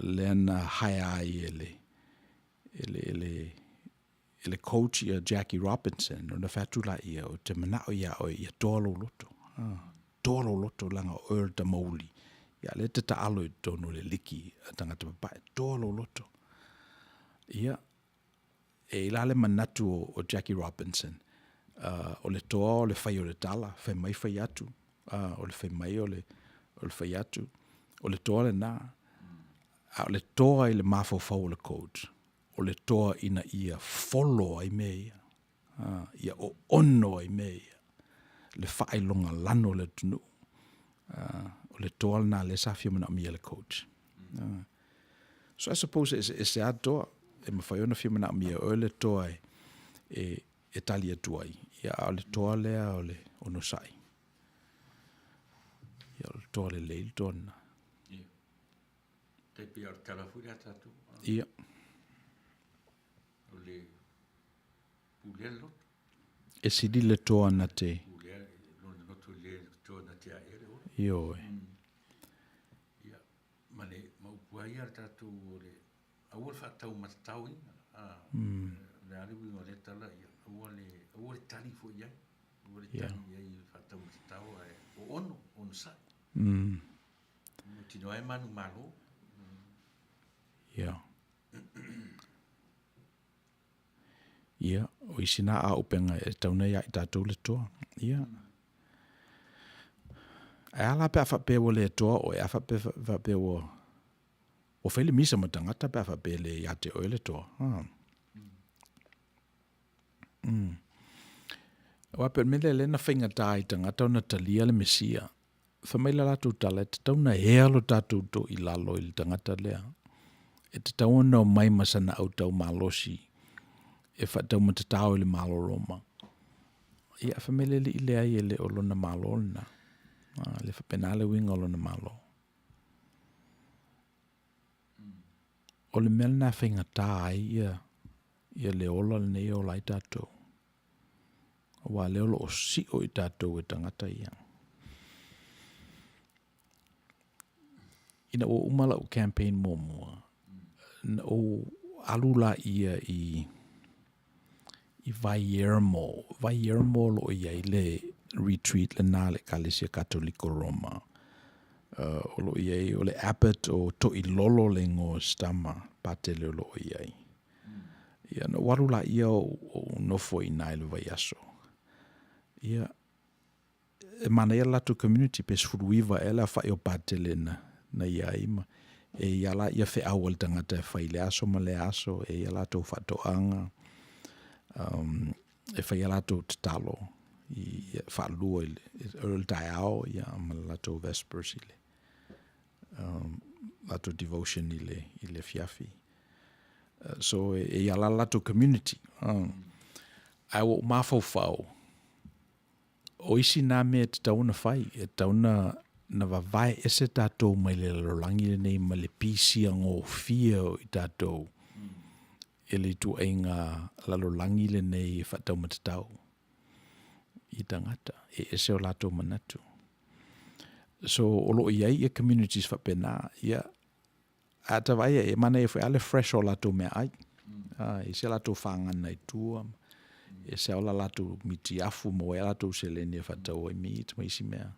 Le na hai ai ele coach ia Jackie Robinson. O na whatula ia o te manao ia o ia tolo loto. Tolo loto langa o da mauli. Ia le te taalo i tono le liki a tangata papai. Tolo loto. Ia, e ilale manatu o Jackie Robinson. O le toa o le whai o le tala, whai mai whai atu. O le whai mai o le whai atu. O le toa le nā. O le toa i le mawhawhau o le coach. O le toa ina ia follow ai mea ia. Ia o ono ai mea ia. Le whai longa lano le tunu. O le toa le nā le safia mana mia le coach. So I suppose it's a toa. E mawhai ona fia mana mia o le toa e tali atu ai. Ia o le toa lea o le ono sai. Ia o le toa le leil tona. Te pia o telefuri atatu. Ia. O le pulea loto. E sidi le toa na te. Pulea, loto le toa na te aere o. Io e. Ia, ma le maupua ia tatu o le awal whatau matatau ina. Le ariwi o le tala ia. Awal tali fo iai. Awal tali iai whatau matatau o ono sai. Tino e manu malo. Ia. Ia, o isina a upenga e tauna ia i tātou le toa. Ia. E ala pe a whape o le toa o e a whape o whaile misa ma tangata pe a whape le ia te o le toa. Wa pe mele le na whainga tā i tangata o na talia le mesia. Whamaila latu tala e te tauna hea lo tātou to i lalo i le tangata lea. E te tauna o mai masana au tau malosi. E whatau matatau i le malo roma. Ia whamele li ilea i le o lona malo na. Le whapenale winga o lona malo. O le mele na whainga tā ia le ola le nei o lai tātou. Wa leo lo si o I tātou e tangata ia. Ina o umala o campaign mua. Na o alula ia I Vaiermo lo ia I le retreat le nā le Kalesia Katoliko Roma. O lo ia o le Abbot o to I lolo le ngo stama patele lo ia. Ia na warula ia o nofo I nai le vaiaso. Ia e mana ia latu community pe sfuruiva ela fa o patele na ia ima. E ia la ia fe awal tangata fai le aso ma le aso e ia latu fatoanga. E fai ia latu tatalo I fa lua Earl Diao ia ma latu Vespers ile. Latu devotion ile fiafi. So e ia la latu community. Ai o mafau o isi nā mea te tauna fai, e tauna na wawai ese tātou mai le lorangi le nei ma le pisi ngō fia o I tātou. E le tu ainga la lorangi le nei e whatau matatau. I tangata, e ese o lātou manatu. So olo iai e communities whapena, ia a tawai e mana e ale fresh o lātou mea ai. E se lātou whangana I tua, e se ola latu miti afu mo e latu se lene whatau ai mi te maisi mea.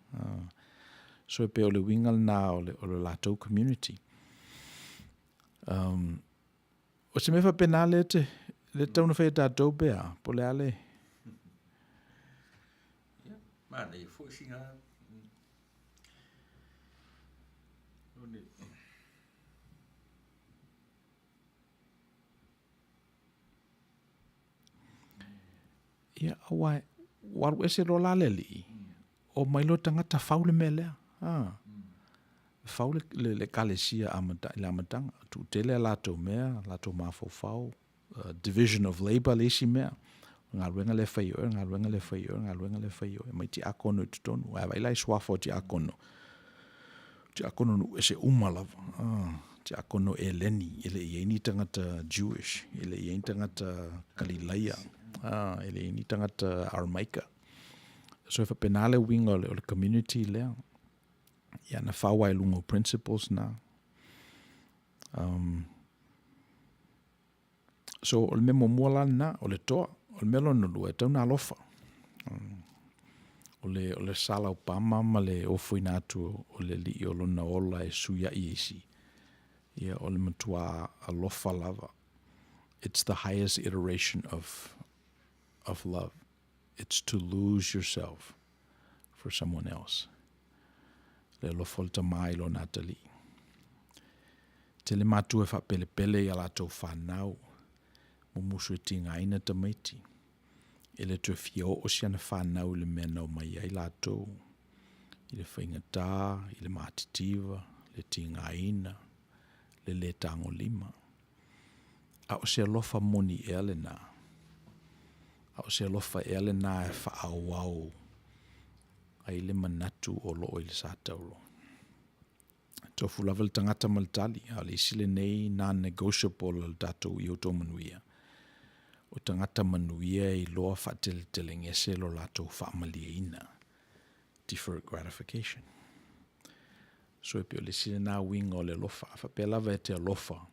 So e pe o le wingal nā o le latu community. O se me whapena le tauna whai tātou bea, po le ale. Mana e fo singa. Ia awai waru ese lo laleli o mai lo tangata faule melea faule le kalesia amatanga tu tele lato mea lato mafofau division of labor lesi mea ngaruenga le faio mai ti akono tutonu ai lai swafo ti akono ese umalava ti akono eleni ele yeni tangata Jewish ele yeni tangata Galileia ele ni tangata Aramaika. So if a penale wing o le community lea, ia na whawai lungo principles na. So o le memo muala na, o le toa, o le melo no lua, tau na alofa. O le sala upama ma le ofoi natu o le li o lona ola e suia I isi. Ia o le matua alofa lava. It's the highest iteration of love. It's to lose yourself for someone else. Le lo folta mai lo Natalie. Te le matu e whapele I ala tau whanau. Mumusu e tinga ina tamaiti. E le tue fio o siana whanau le mena o mai ai la tau. I le whaingata, I le matitiva, le tinga ina, le tango lima. A o se alofa moni e ale na. A o se alofa e ale na e whaawau. Ai le manatu o loo I le sātauro. Tofu lavel tangata maltali. A le isile nei non-negotiable al tatou I Outou Manuia. O tangata Manuia I loa whateletele ngese lo latou whaamalia ina. Deferred gratification. So e pio le sile nā winga o le lofa. Whapelava e te alofa.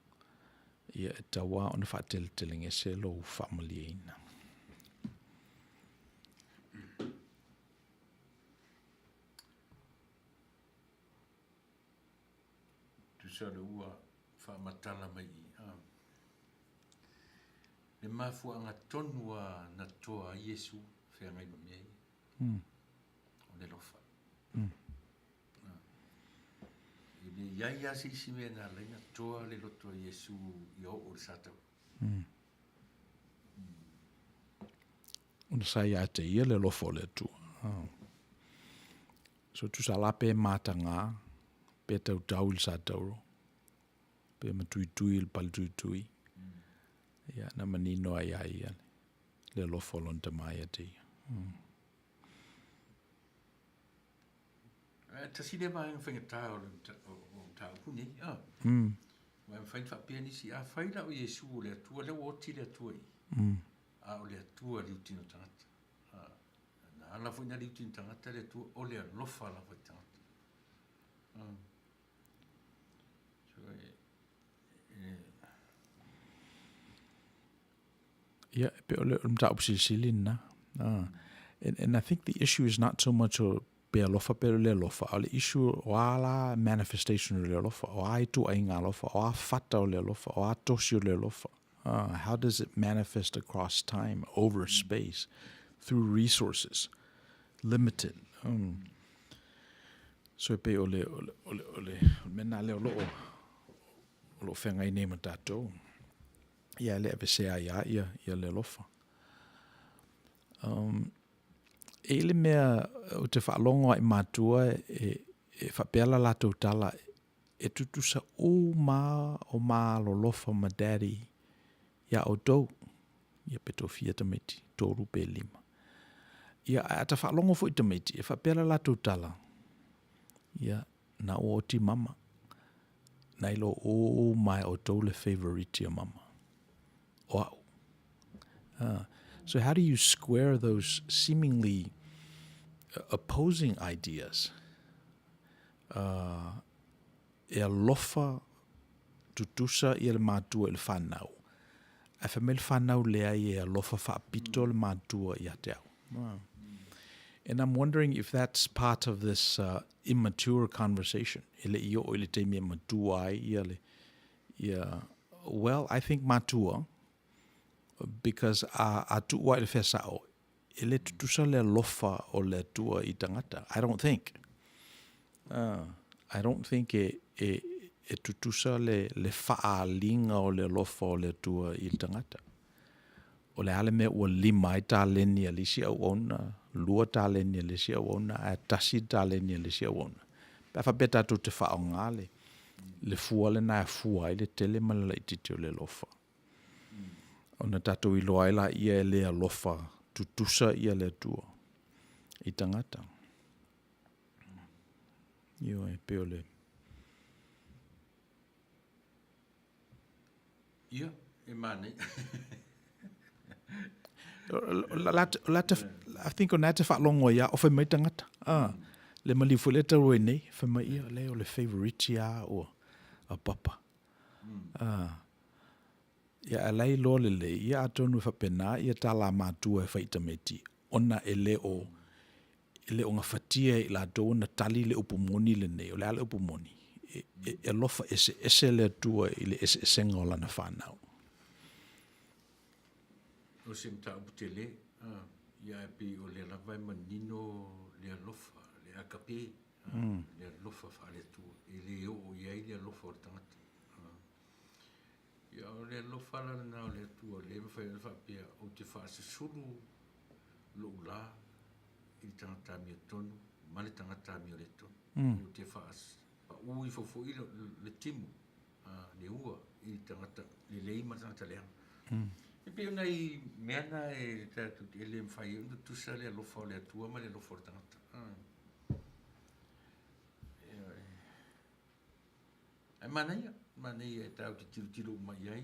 Ia e tawa o na whateletele ngese lo whaamalia ina. Sa le ua whaamatala mai I. Le mafuanga tonua na toa Yesu whea ngai mamei. O le lofa. I le iai asi isi mea nā leina toa le loto Yesu I o le satau. Una sai a te ia le lofo le tu. So tu sa lape matanga pe tau tau il satauro. Pe matui il pal tui. Ia na manino ai ai le lofo lon te mai a te ia. Tasi le mai whaingatā o tau huni. Mai whainwhapea nisi a whaila o Yesu o le atua le o ti le atua I. A o le atua liu tino tangata. ala fo ina liutin tangata le tu o le lofa la fo tangata. So yeah, pe ole silina. And I think the issue is not so much pe alofa pe le alofa. The issue wala manifestation le alofa. O ai tu ai ngā alofa. O a fata o le alofa. O a tosi o le alofa. How does it manifest across time, over space, through resources, limited? So pe ole mena le o whengai nei ma tātou. Ia le ave sea ia le alofa. E le mea o te whaalongo i mātua e whapela lātou tala e tutusa o mā lolofa ma daddy ia Outou ia peto fia tamiti tōru pe lima. Ia a ta whaalongo fo i tamiti e whapela lātou tala ia na o ti mama na ilo o mai Outou le favorite ia mama. Wow. So how do you square those seemingly opposing ideas? E alofa tutusa i le mātua i le whanau. A whamel whanau lea i e alofa whaapito le mātua i ate au. And I'm wondering if that's part of this immature conversation. Ele i o le te mea matua ai i well, I think matua, because a tua i le whesao, ele tutusa le alofa o le tua i tangata. I don't think. I don't think e tutusa le whaalinga o le alofa o le tua i tangata. O le ale mea ua lima i tā leni a lisi au ona, lua tā leni a lisi au ona, a tasi tā leni a lisi au ona. Pea whapeta tu te whao ngāle, le fua le nā fua i le tele malala i titi o le lofa. Ona tātou i loa ila ia e le alofa, tutusa ia le tua i tangata. Io e peo le. Ia, e mane. I think on that whaalongo ia o whai tangata. Le malifu le te roi nei, whai ia le o le favorite ia o a papa. Ia alai lo le ia atonu whapena ia tala mātua e whaitameti. Ona ele o ngā whatia i la do na tali le upumoni le nei, o le ala upumoni. E lofa ese le tua i le ese senga o lana whanau. O se mta uputele, ia e pi o le lawai manino le alofa, le akape, le alofa whare tua. E le o iai le alofa o tangata. Ia o le alofa lana o le tua, le mwhai le whapea o te whaase suru lo ula i tangata mi o tonu, male tangata mi o le tonu. O te whaase. Ui fofo i le timu, le ua i tangata, le leima tangata leanga. E pe ona i meana e tātou e le mwhai e undu tusa le alofa o le atua ma le alofa o le tangata. E manaia e tau te tiru mai ai.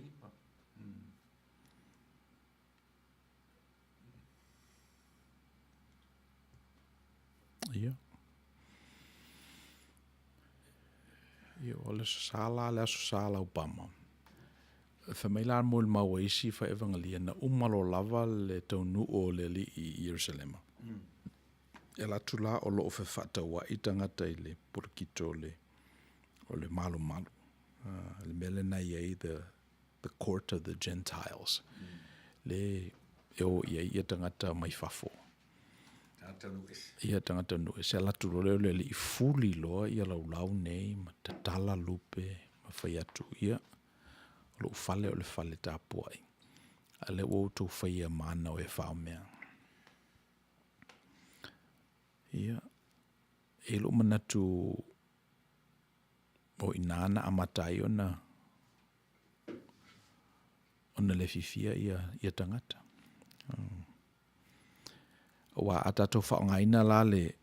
Ia. Ia o le sala upama. Whamaila mo le maua isi wha evangalia na umalo lava le taunu o le li i Yerusalema. E la tula o lo ofe whataua i tangata i le purikito o le malu. Le mele na iei the court of the Gentiles. Le eo iei i tangata mai fafo. Ia tangata nu e se la tula le li i fuli loa i lau nei ma tatala lupe ma whai atu ia. Lo fale o le fale tāpua ai. A le Outou whaia mana o e whao mea. Ia. E lo manatu o inana amatai ona le fifia ia tangata. Wa atato whao ngaina la le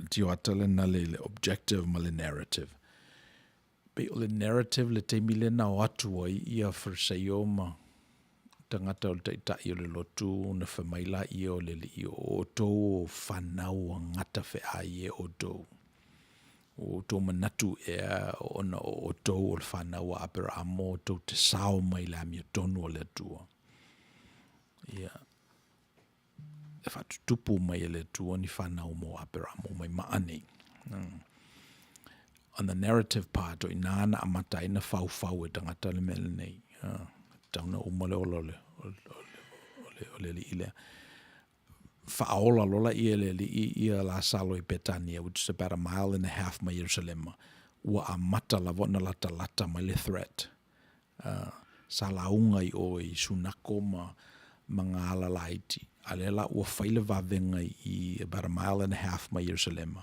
tioatale na le objective ma le narrative. Pe o le narrative le te mile na o atua ia wharsai o ma tangata o le taitai o le lotu na whamaila i o le li o Outou o whanau a ngata whea i e Outou. Outou manatu ea ona o Outou o le whanau a Aperamo Outou te sao mai le amia tonu o le atua. Ia. E whatutupu mai le atua ni whanau mo Aperamo mai maani. On the narrative part o inana amata ina fau e tangata le mele nei. Tauna umale o le li ile. Fa'aola lola ia le li ia la salo i Betania, which is about 1.5 miles mai Jerusalem. Ua amata la vona lata mai le threat. Salaunga i o i sunako mga ala laiti. Alela ua whaile vavenga i about 1.5 miles mai Jerusalem.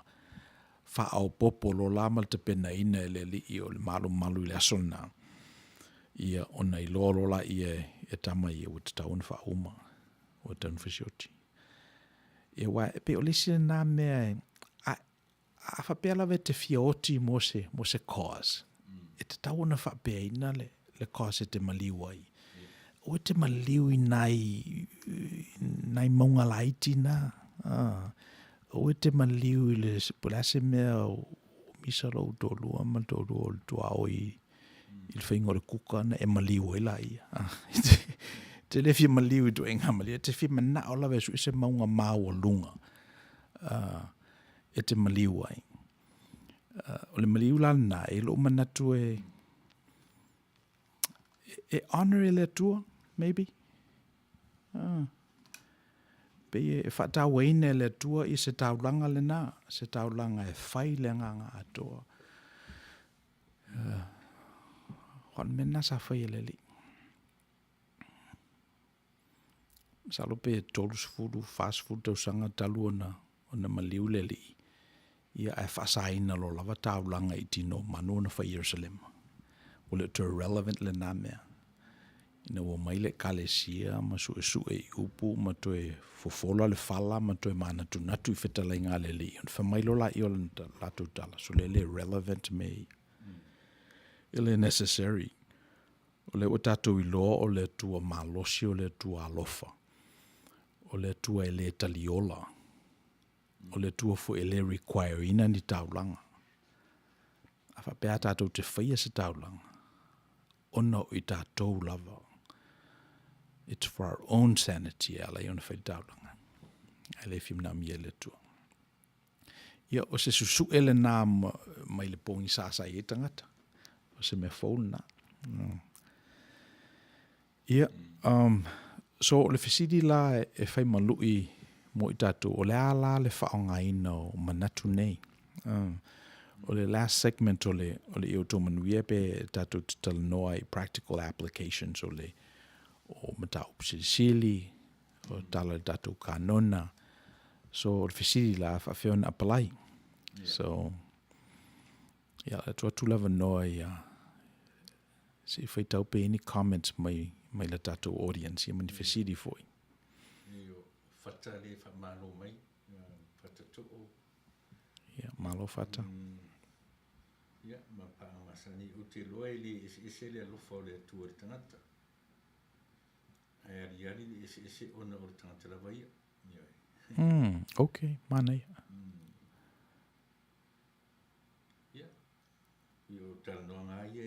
Fa'ao popo lola mal te pena ina le li i o le malu i le asona. Ia ona i lola ia e tama ia o te taun whauma. O taun whasioti. E wa pe o lesi na mea a whapea lawe te fioti mo se cause. E te tau na whapea ina le cause e te maliu ai. O te maliu i nai maunga laiti na. O te maliu i le sepulase mea o misa lau tolua ma tolua o le tua o i le whaingo le kuka na e maliu ai lai. Te le fia maliu i tu enga malia, te fia mana o lawe su ise maunga mau o lunga. E te maliu ai. O le maliu lana, e lo manatu e honor e le atua, maybe? Pe e whatau eine le atua i se taulanga le na, se taulanga e whai le nganga atua. Hon mena sa whai e le li. Salope tolus fudu fast food tau sanga talu ona maliu le li. Ia e whasaina lo lava taulanga i tino manu na whai Jerusalem. Ole to relevant le na mea. Ina ua maile kalesia ma su e upu ma to e fofola le fala ma to e mana tu natu i whetalai ngā le li. On whamailo la i o la tu tala. So le relevant me. Ile necessary. Ole o tatou i loa o le tua malosi o le tua alofa. O le tua e le taliola. O le tua fu e le require ina ni taulanga. A whapea tatou te whaia se taulanga. Ona o i tatou lava. It's for our own sanity ala i ona whai taulanga. A le fim na mia le tua. Ia o se susu ele nā mai le pongi sāsa i e tangata. O se me phone na. Ia, so o le fesidi la e whai malui mo i tatu o le ala le whaonga ina o manatu nei. O le last segment o le Outou Manuia pe tatu tala noa i practical applications o le o matau pisilisili, o tala tatu kanona. So o le fesidi la whawhiona apalai. So, ia, le tua tulawa noa i si whai taupe any comments mai la tatu audience, ia mani fesidi foi. Io fata le fa malo mai, fata to. Ia, malo fata. Ia, ma pa masani o te loa ili ese le alofa o le atua le tangata. Ai ari li ese ona o le tangata la vai. Okay, mana ia. Ia, io tala noa ngā ia,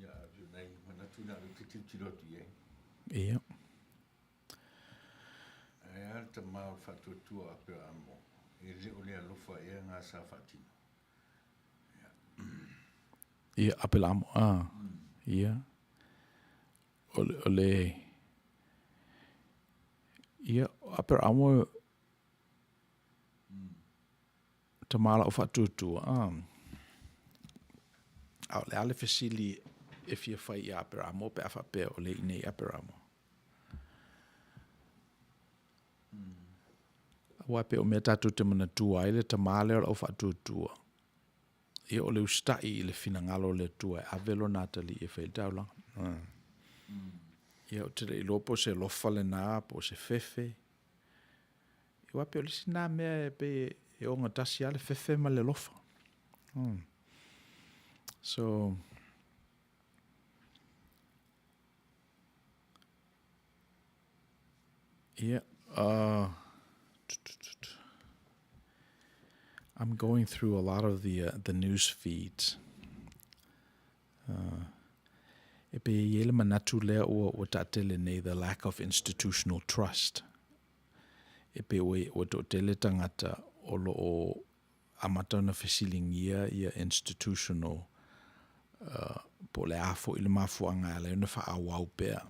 ia, nei, manatu na lu te tirotu ia. Ia. Ai alta mao whatuatua a pera amo. E le o le alofa e ngā sa whatino. Ia, apelamo. Ia. O le ia, apelamo tamala o whatuatua. Au le ale fesili e fia whai i apelamo pe awha pe o le inei apelamo. Wape o mea tatu te mana tua ele ta male o whatuatua. Ia o le ustai i le finangalo le tua e avelo natali e whai taula. Ia o te le ilopo se lofa le nā po se fefe. Ia wape o le si nā mea pe e o ngatasi ale fefe ma le lofa. So, Yeah. I'm going through a lot of the news feeds. E pe yele manatu lea o tatele nei the lack of institutional trust. E pe o to tele tangata o amatana fesilingia ia institutional po le afo ile mafuanga le na fa awau pea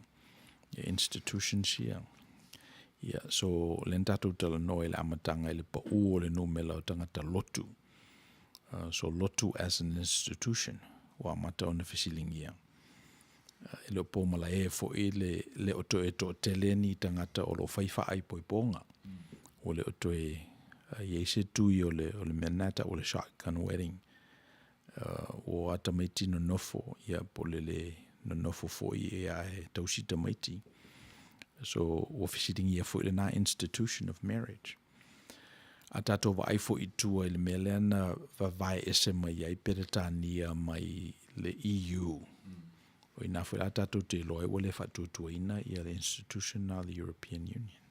institutions ia. Yeah, so lentatu tala no ele amatanga ele pa o le no mela o tangata lotu. So lotu as an institution wa amata ona fesilingia. Ele po mala e fo ele le oto e to teleni tangata o lo faifa ai poiponga. O le oto e yese tu yo le menata o le shotgun wedding. O ata maiti no nofo ia po le no nofo fo ia e tausita maiti. So officiating ia fo na institution of marriage. Atato va ai fo itua ile melena va vai esema ia peretania mai le EU. O ina fo atato te loe wale fatutua ina ia le institutional European Union.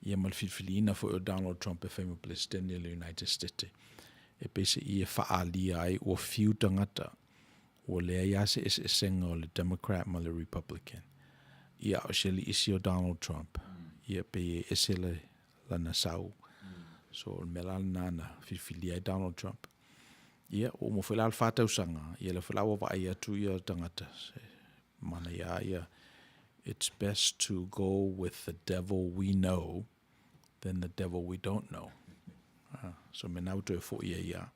Ia malfilfilina fo Donald Trump e fema president le United States. E pese ia faalia ai o fiu tangata o le ia se senga o le Democrat ma le Republican. Ia o sheli isi o Donald Trump. Ia pe esele la nasau. So melana na filfilia Donald Trump. Ia o mo fela alfata usanga. Ia le fela wa ia tu ia tangata. Mana ia it's best to go with the devil we know than the devil we don't know. So me nauto e fo ia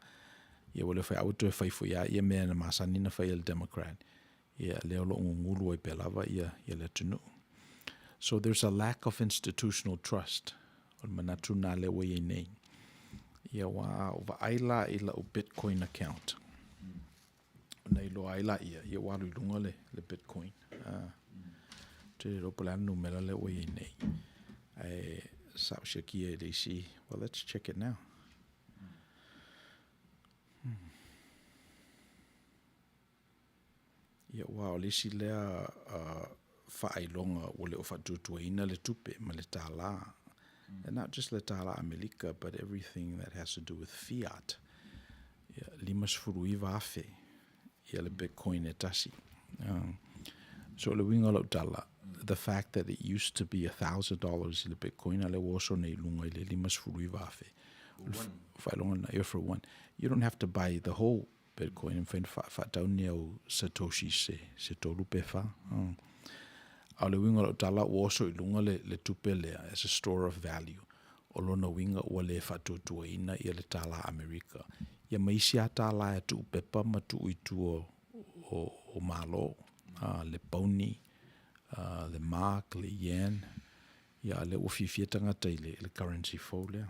wale fai auto e fai fo ia mea na masani na fai el Democrat. Ia leo lo ngulu e pelava ia le tunu. So there's a lack of institutional trust. O manatu na le wa ia nei. Ia wa aila ila o Bitcoin account. Na ilo aila ia walu ilunga le Bitcoin. Te ropala numera le wa ia nei. Ai sa shakia they see. Well, let's check it now. Ia wow, lisi lea whaelonga o le o whatutuaina le tupe ma le tāla. And not just le tāla Amerika, but everything that has to do with fiat. Ia limas furuiva afe. Ia le Bitcoin e tasi. So le winga lo tala, the fact that it used to be $1,000 in the Bitcoin, ale woso nei lunga ile limas furuiva afe. Whaelonga na for one. You don't have to buy the whole Bitcoin and find whaataunia o Satoshi se tolu pefa. Ale winga lo tala woso I lunga le tupe lea as a store of value. O lona winga ua le whatutuaina ia le tala Amerika. Ia maisi a tala e tu pepa ma tu uitu o malo. Le pauni, le mark, le yen. Ia le uwhifia tangata le currency fo lea.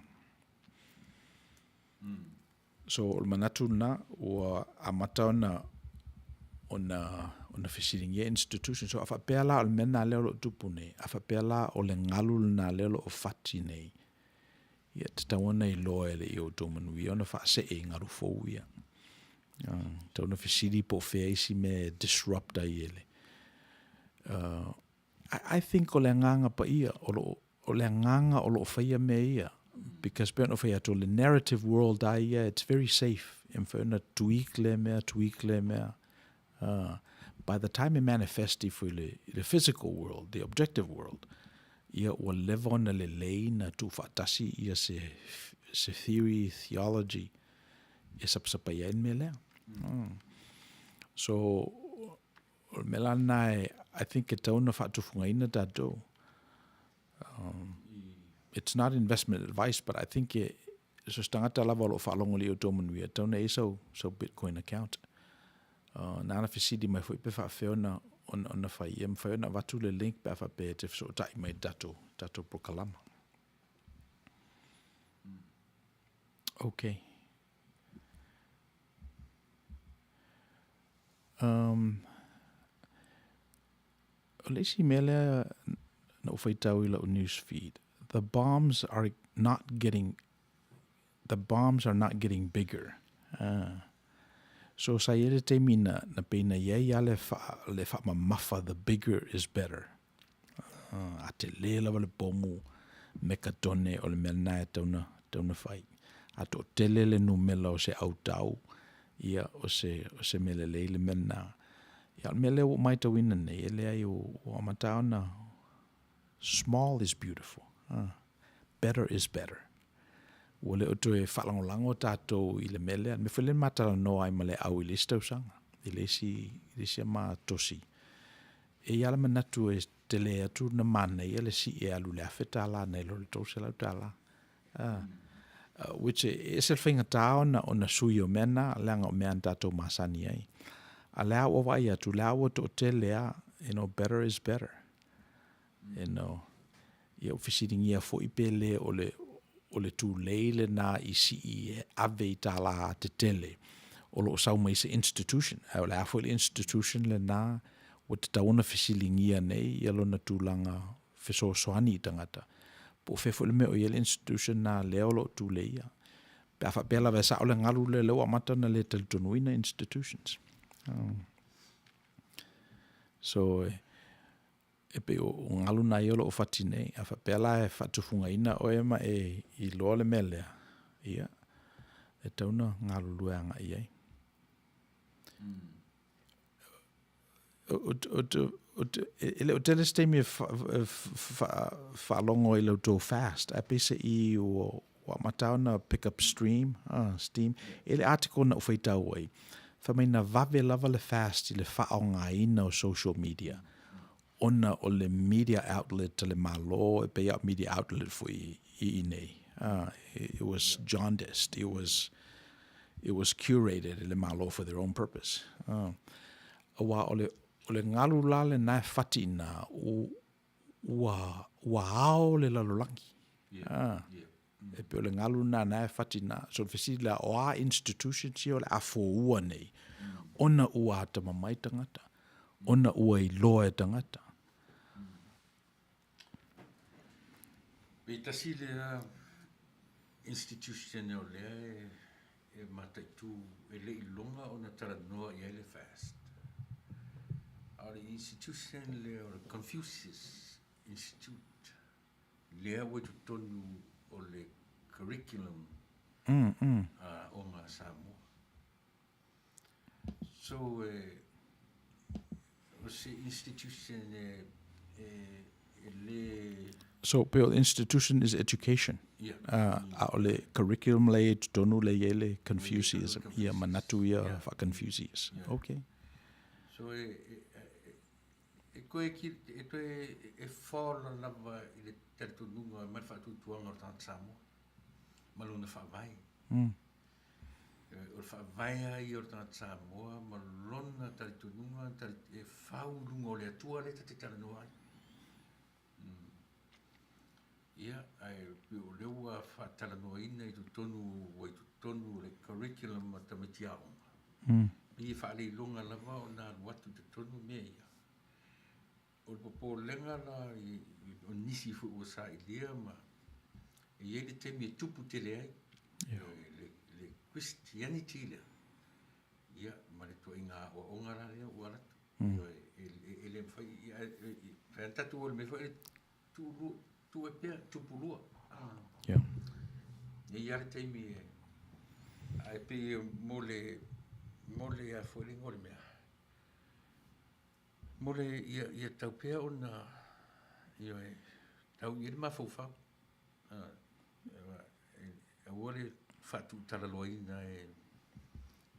So o manatu na o amata ona fisiringia institution. So afa pela o mena leo lo tupune. Afa pela o le ngalu na leo o fati nei. Ia tatawana I loa ele I Outou Manuia. Ona fa se e ngaru fo ia. Tauna fisiri po feisi me disrupt ai ele. I think o le nganga pa ia. O le nganga o lo whaia me ia. Because ben of to the narrative world it's very safe. Inferna tweak le mea. By the time it manifests for the physical world, the objective world, ia o live on le lei na tu fatasi ia se theory, theology, is sapsapaya in me lea. So melana I think it tauna fatu fungaina tato. It's not investment advice, but I think so stangata lava lo whalongo li Outou Manuia tauna so Bitcoin account. Nana fisidi mai foi pe whawheona on na whai em whaona watu le link pe awha pe te so tai mai dato prokalama. Okay. Lesi mele na whaitau ila o news feed. The bombs are not getting bigger. So sa yere te mina na pena ye ya le fa mamafa, the bigger is better. a te le lava le pomu me ka tone o le mena e tauna fai. A to tele le numela o se Outou ia o se mele le mena. Ia mele o mai tau ina nei, ele ai o amataona, small is beautiful. Better is better. Ua le o toe whalangolango tātou i le mele, me whele matara no ai ma le au i le stausanga, i le si ma tosi. E ala manatu e te le atu na mana i le si e alu le awheta la nei lo le tose lau tala. Which e se whinga tā ona sui o mena, leanga o mea tātou masani ai. A lea o vai atu, lea o to te lea, better is better. Ia ofisiringi a fo i pele o le tu leile na i si i ave i tala te tele. O lo sau mai se institution. Au lea fo i institution le na o te tauna fisiringia nei, ia lo na tūlanga fiso soani i tangata. Po fefo le meo i le institution na leo lo tu leia. Pea pela ve sa o le ngalu le leo amata na le talitonuina institutions. So e pe o ngalu na iolo o fatine a fa pela e fatufunga ina o ema i lo le mele ia e tauna ngalu luanga ia ele o tele stemi fa longo i lo to fast a pese I o matauna pick up steam ele article na o feita oi fa mai na vave lava le fast I le whaonga ina o social media. Ona o le media outlet le malo e pe media outlet for I nei. It was jaundiced. It was curated le malo for their own purpose. Wa o le ngalu la le na fatina wa ao le lalolangi. E pe o le ngalu na fatina so fesila o a institution si o le afo ua nei. Ona ua ata mamai tangata. Ona ua I loa tangata. Pe tasi le institution o le e mataitu e le ilonga o na taranoa I le fast. A le institution le o le Confucius Institute. Le o tu tonu o le curriculum o ngā Samoa. So o se institution le So Bill, institution is education. O le curriculum le tonu le yele Confucianism. Ia manatu ia fa Confucius. Okay. So koe ki e whaola lava I le taritununga mai whaatutuanga o tāna Samoa. Maluna whaavai. O whaavai ai o tāna Samoa, malona taritununga, e whaulunga o le atua le te taranoa ai. Ia, ai o leua whaatalanoa ina I tonu le curriculum a tamitiaonga. I whaale longa lava o nā watu te tonu mea ia. O le popo lenga la o nisi fu o sa I lea ma I le temi e tupu te le ai. Le Christianity lea. Ia, ma le toa inga o ongara lea o alatu. E le mwhai, whaantatu o le me whai tu e pia tupulua. Ia le temi e ai pe mole a fwere ngore mea. Mole ia tau pea o na tau i le mawhauwhau. A wale whatu Tagaloa ina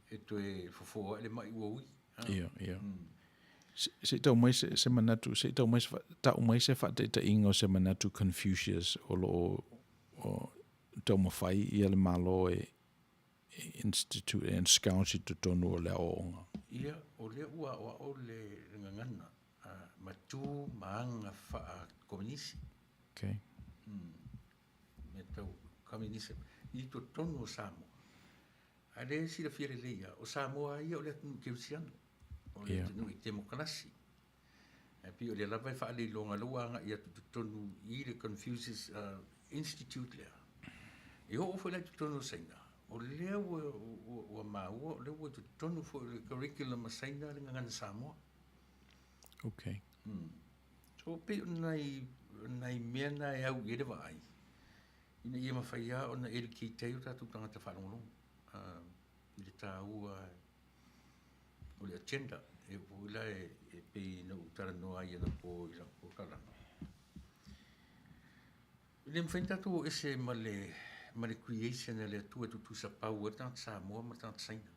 e toe fofoa ele mai ua ui. Ia. Se tau mai se manatu, se tau mai se whateita ingo se manatu Confucius o tau mawhai I le malo institute and scout to tonu o le aonga. Ia, o le ua o le ngangana, matu maanga wha komunisi. Okay. Me tau komunisi. I to tonu o Samoa. A le si la fiere leia, o Samoa ia o le atunu keusiano. O le atunu I demokrasi. E pi o le lawai wha le longa luanga ia to tonu I le Confucius Institute lea. E o ofo le to tonu saina. O lea ua maua, o lea ua tu tonu fo le curriculum a saina le ngangana Samoa. Okay. So pe nai mea na e au i le vai. Ina ia mawhaia o na eri ki teo tātou tangata whanonglong. I le tā ua o le agenda e puila e pe na utara noa ia na po i la po kalama. Le mwhain tātou ese ma le creation e le atua tutu sa pau e tātou Samoa ma tātou Saina.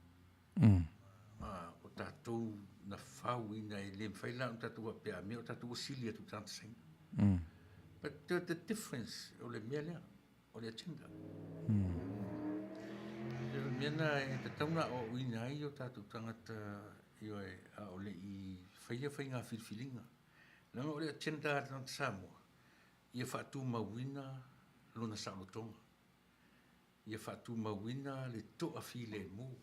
O tātou na whau ina e le mwhain la o tātou a pia mea o tātou o sili atu tātou Saina. But the difference o le mea lea, o le agenda. Le mea na e te tauna o uina ai o tātou tangata i oe a o le i whaia ngā whilwhilinga. Langa o le agenda a tātou Samoa. Ia whaatu mawina lona salotonga. Ia whaatu mawina le toa while mo.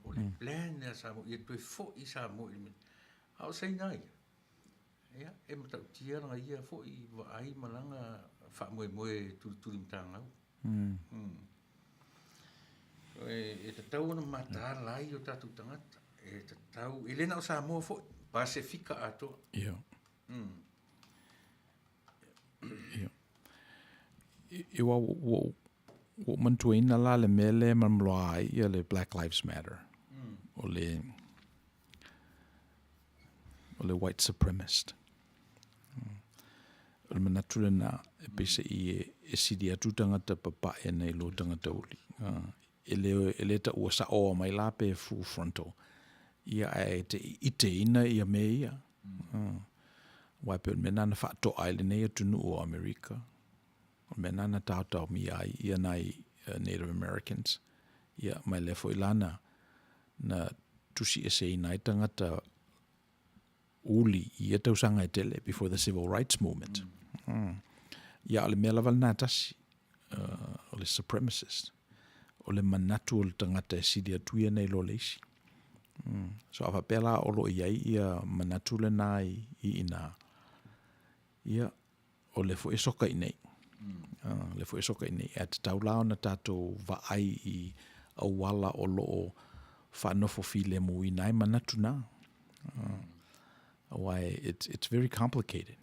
O le plan a Samoa. Ia toi fo i Samoa i mena. A o sei nai. Ia, e matau tia ranga ia fo i wa ai malanga wha moe turi mtangau. E te tau na mata lai o tātou tangata. E te tau, e lena o Samoa fo, Pasifika ato. Ia. Ia. I wo mantuina la le mele mamloa ai ia le Black Lives Matter. O le white supremacist. O le manatule na e pese i e sidi atu tangata papa e nei lo tangata uli. E le ta ua sa oa mai la pe full frontal. Ia e te ite ina ia me ia. Wai pe mena na whaato ai le nei atu nu o Amerika. Mena na tautau mi ai ia nai Native Americans. Ia mai le fo ilana na tusi e sei nai tangata uli ia tausanga e tele before the civil rights movement. Ia ole mea laval nā tasi, o le supremacist, o le manatu o le tangata e sidi atuia nei lo leisi. So awa pela olo iai ia manatu le nā i ina. Ia o le fo e soka i nei. Le fo e soka i nei. E te taulao na tātou va ai i awala o loo whanofo file mo i nai manatu nā. Why it's very complicated.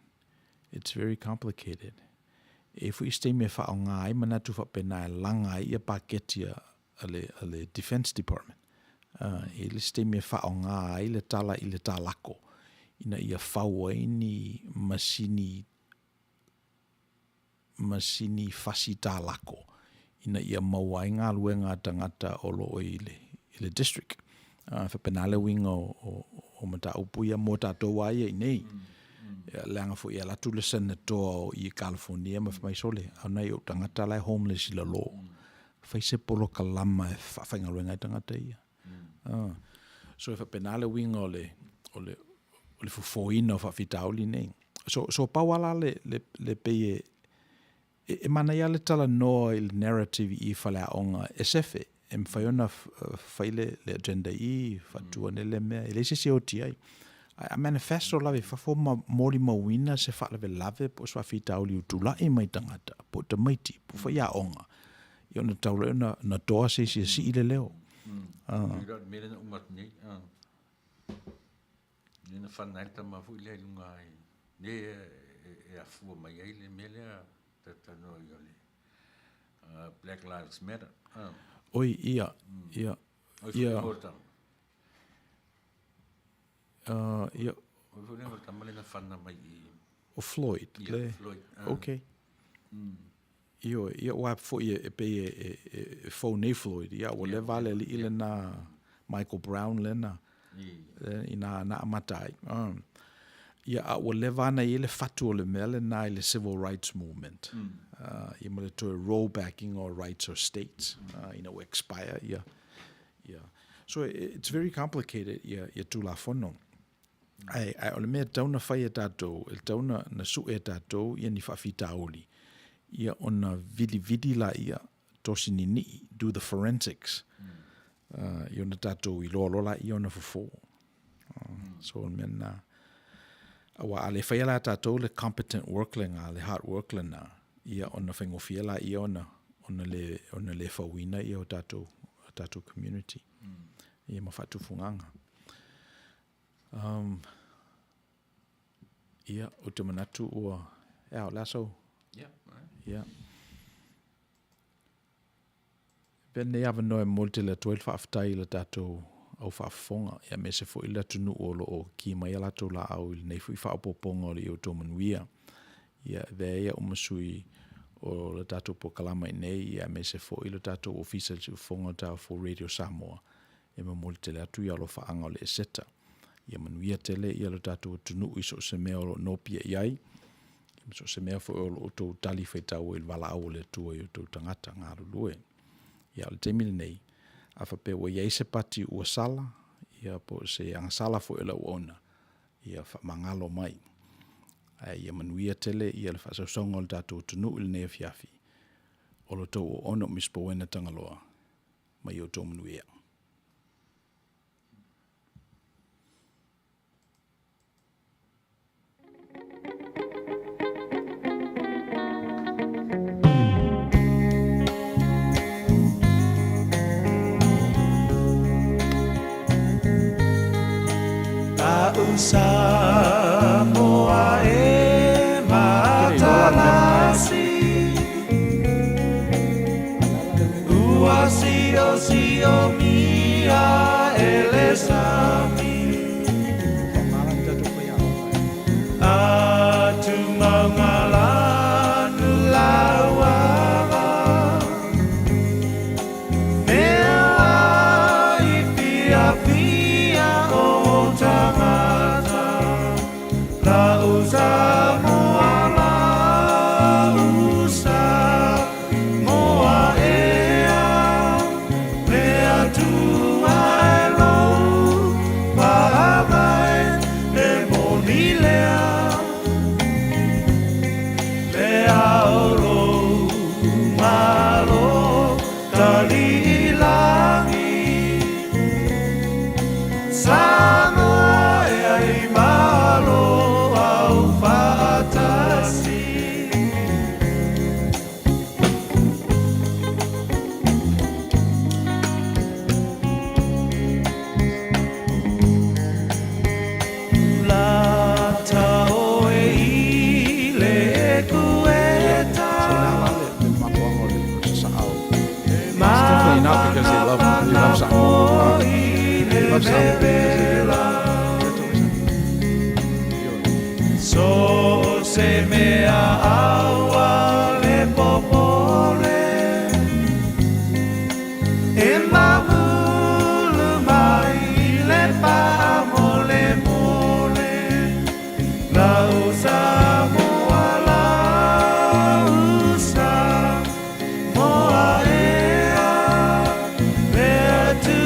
It's very complicated. E fu iste me fa nga ai manatu fa pena langa ia paketia ale Defense Department. E le iste me fa nga ai le tala i le talako. Ina ia faua ini masini fasi talako. Ina ia mawai ngā luenga tangata o lo i le district. Fa penale wing o mata upuia mo tātou ai nei. Leanga fo ia latu le senator i California ma mai sole. Au nei o tangata lai homeless i la law. Fai se polo kalama e whawhainga luenga i tangata ia. So fa penale wing o le fufoina o whawhitauli nei. So pawala le peye e mana ia le tala noa i le narrative i whalea onga esefe. E mwhaiona whaile le agenda i whatua nele mea. E leise se o ti ai. A manifesto lave whafo mori mawina se whalave lave po swa whita uli utula e mai tangata. Po te maiti, po whaia onga. I ona taule na toa se si i le leo. Mele na umat nei. Nena whanaita mafu i le lunga ai. Ne e afua mai ai le mele a tatano i ole. Black Lives Matter. Oi, ia. Ia. Ia. O Floyd. Ia, Floyd. Okay. Ia wa fo e pe e fo nei Floyd. Ia o le vale li ile na Michael Brown lena. Ina na matai. Ia o le vana ile fatu o le mele na ile civil rights movement. Ia mo le to rollbacking or rights or states. Expire. Yeah. So it's very complicated. Ia tula fono. Ai o le mea tauna whai e tātou, e tauna na su e tātou, ia ni whawhita oli. Ia ona vidi la ia, tosi ni, do the forensics. Ia ona tātou I lola ia ona fufo. So mena, awa ale whai la tātou le competent work le ngā, le hard work le ngā. Ia ona whengofia la ia ona le whawina ia o tātou community. Ia mawhatu funganga. Ia, o te manatu ua o laso. Ia. Ia. Pene ia vanoe molte le tuel whaaftai le tatou au whaafonga. Ia me se fo ila tunu o lo o ki mai alato la au il nei fui whaapoponga o le Outou Manuia. Ia vea umasui o le tatou po kalama i nei. Ia me se fo ila tatou ofisa le fonga tau for Radio Samoa. Ia me molte le atu ia lo whaanga o le eseta. Ia Manuia tele ia le tatou tunu iso se mea o lo nopia iai. So se mea fo o lo Outou tali whaitau il wala au le tua i Outou tangata ngā lulue. Ia le temile nei, a whape ua iei se pati ua sala, ia po se anga sala fo ila uona, ia mangalo mai. Ia Manuia tele, ia le whasausonga o le tatou tunu ili nea fiafi. O lo tau o ono Misipouena Tagaloa, mai Outou Manuia. Samoa e matalasi Ua sio mia elesami Atu mangalanu lawawa Mea I pia o tangata La usa moa moa ea Lea tua elo Pahamai e moni lea Lea olo malo Tali ilangi Samoa e ai malo au fatasi La tao e ile kueta Definitely not because they love Samoa. They love Samoa. So se mea aua le popole E mamulu mai le pa mole mole La usa moa la usa moa ea Mea tu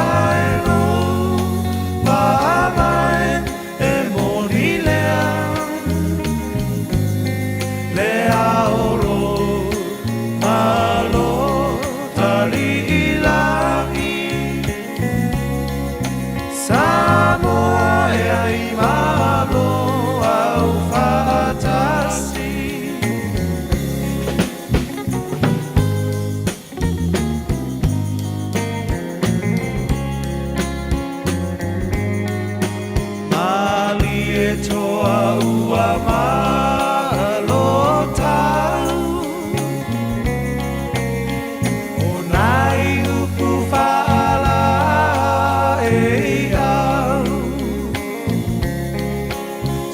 aero pa mai e moni lea Lea oro malo tali ilangi Samoa e ai malo au fatasi Mali e toa ua malo tau O nai upu whaala e au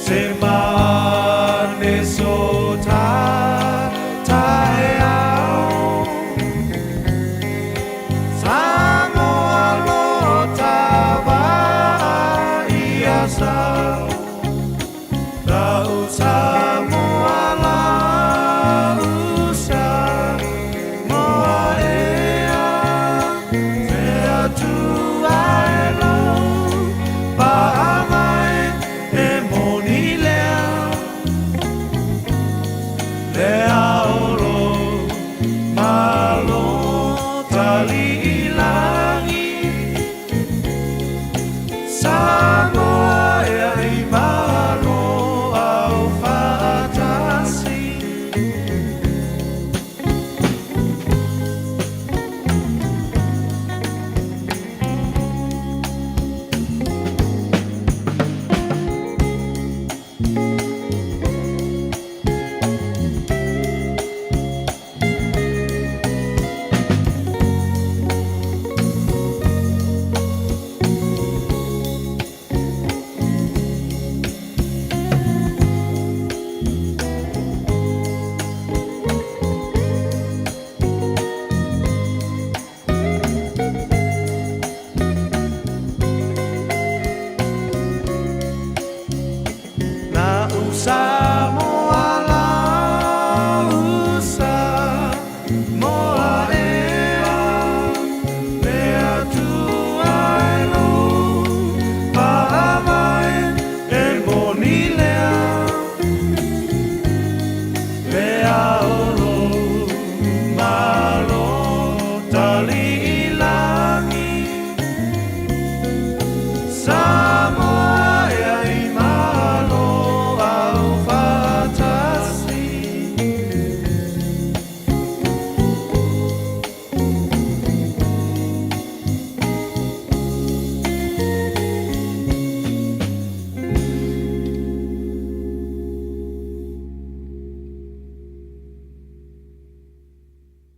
Se mane so tae au Samoa lo tawa ia sau La usa moa la usa moa ea Sea tu aero Pahamai e moni lea Lea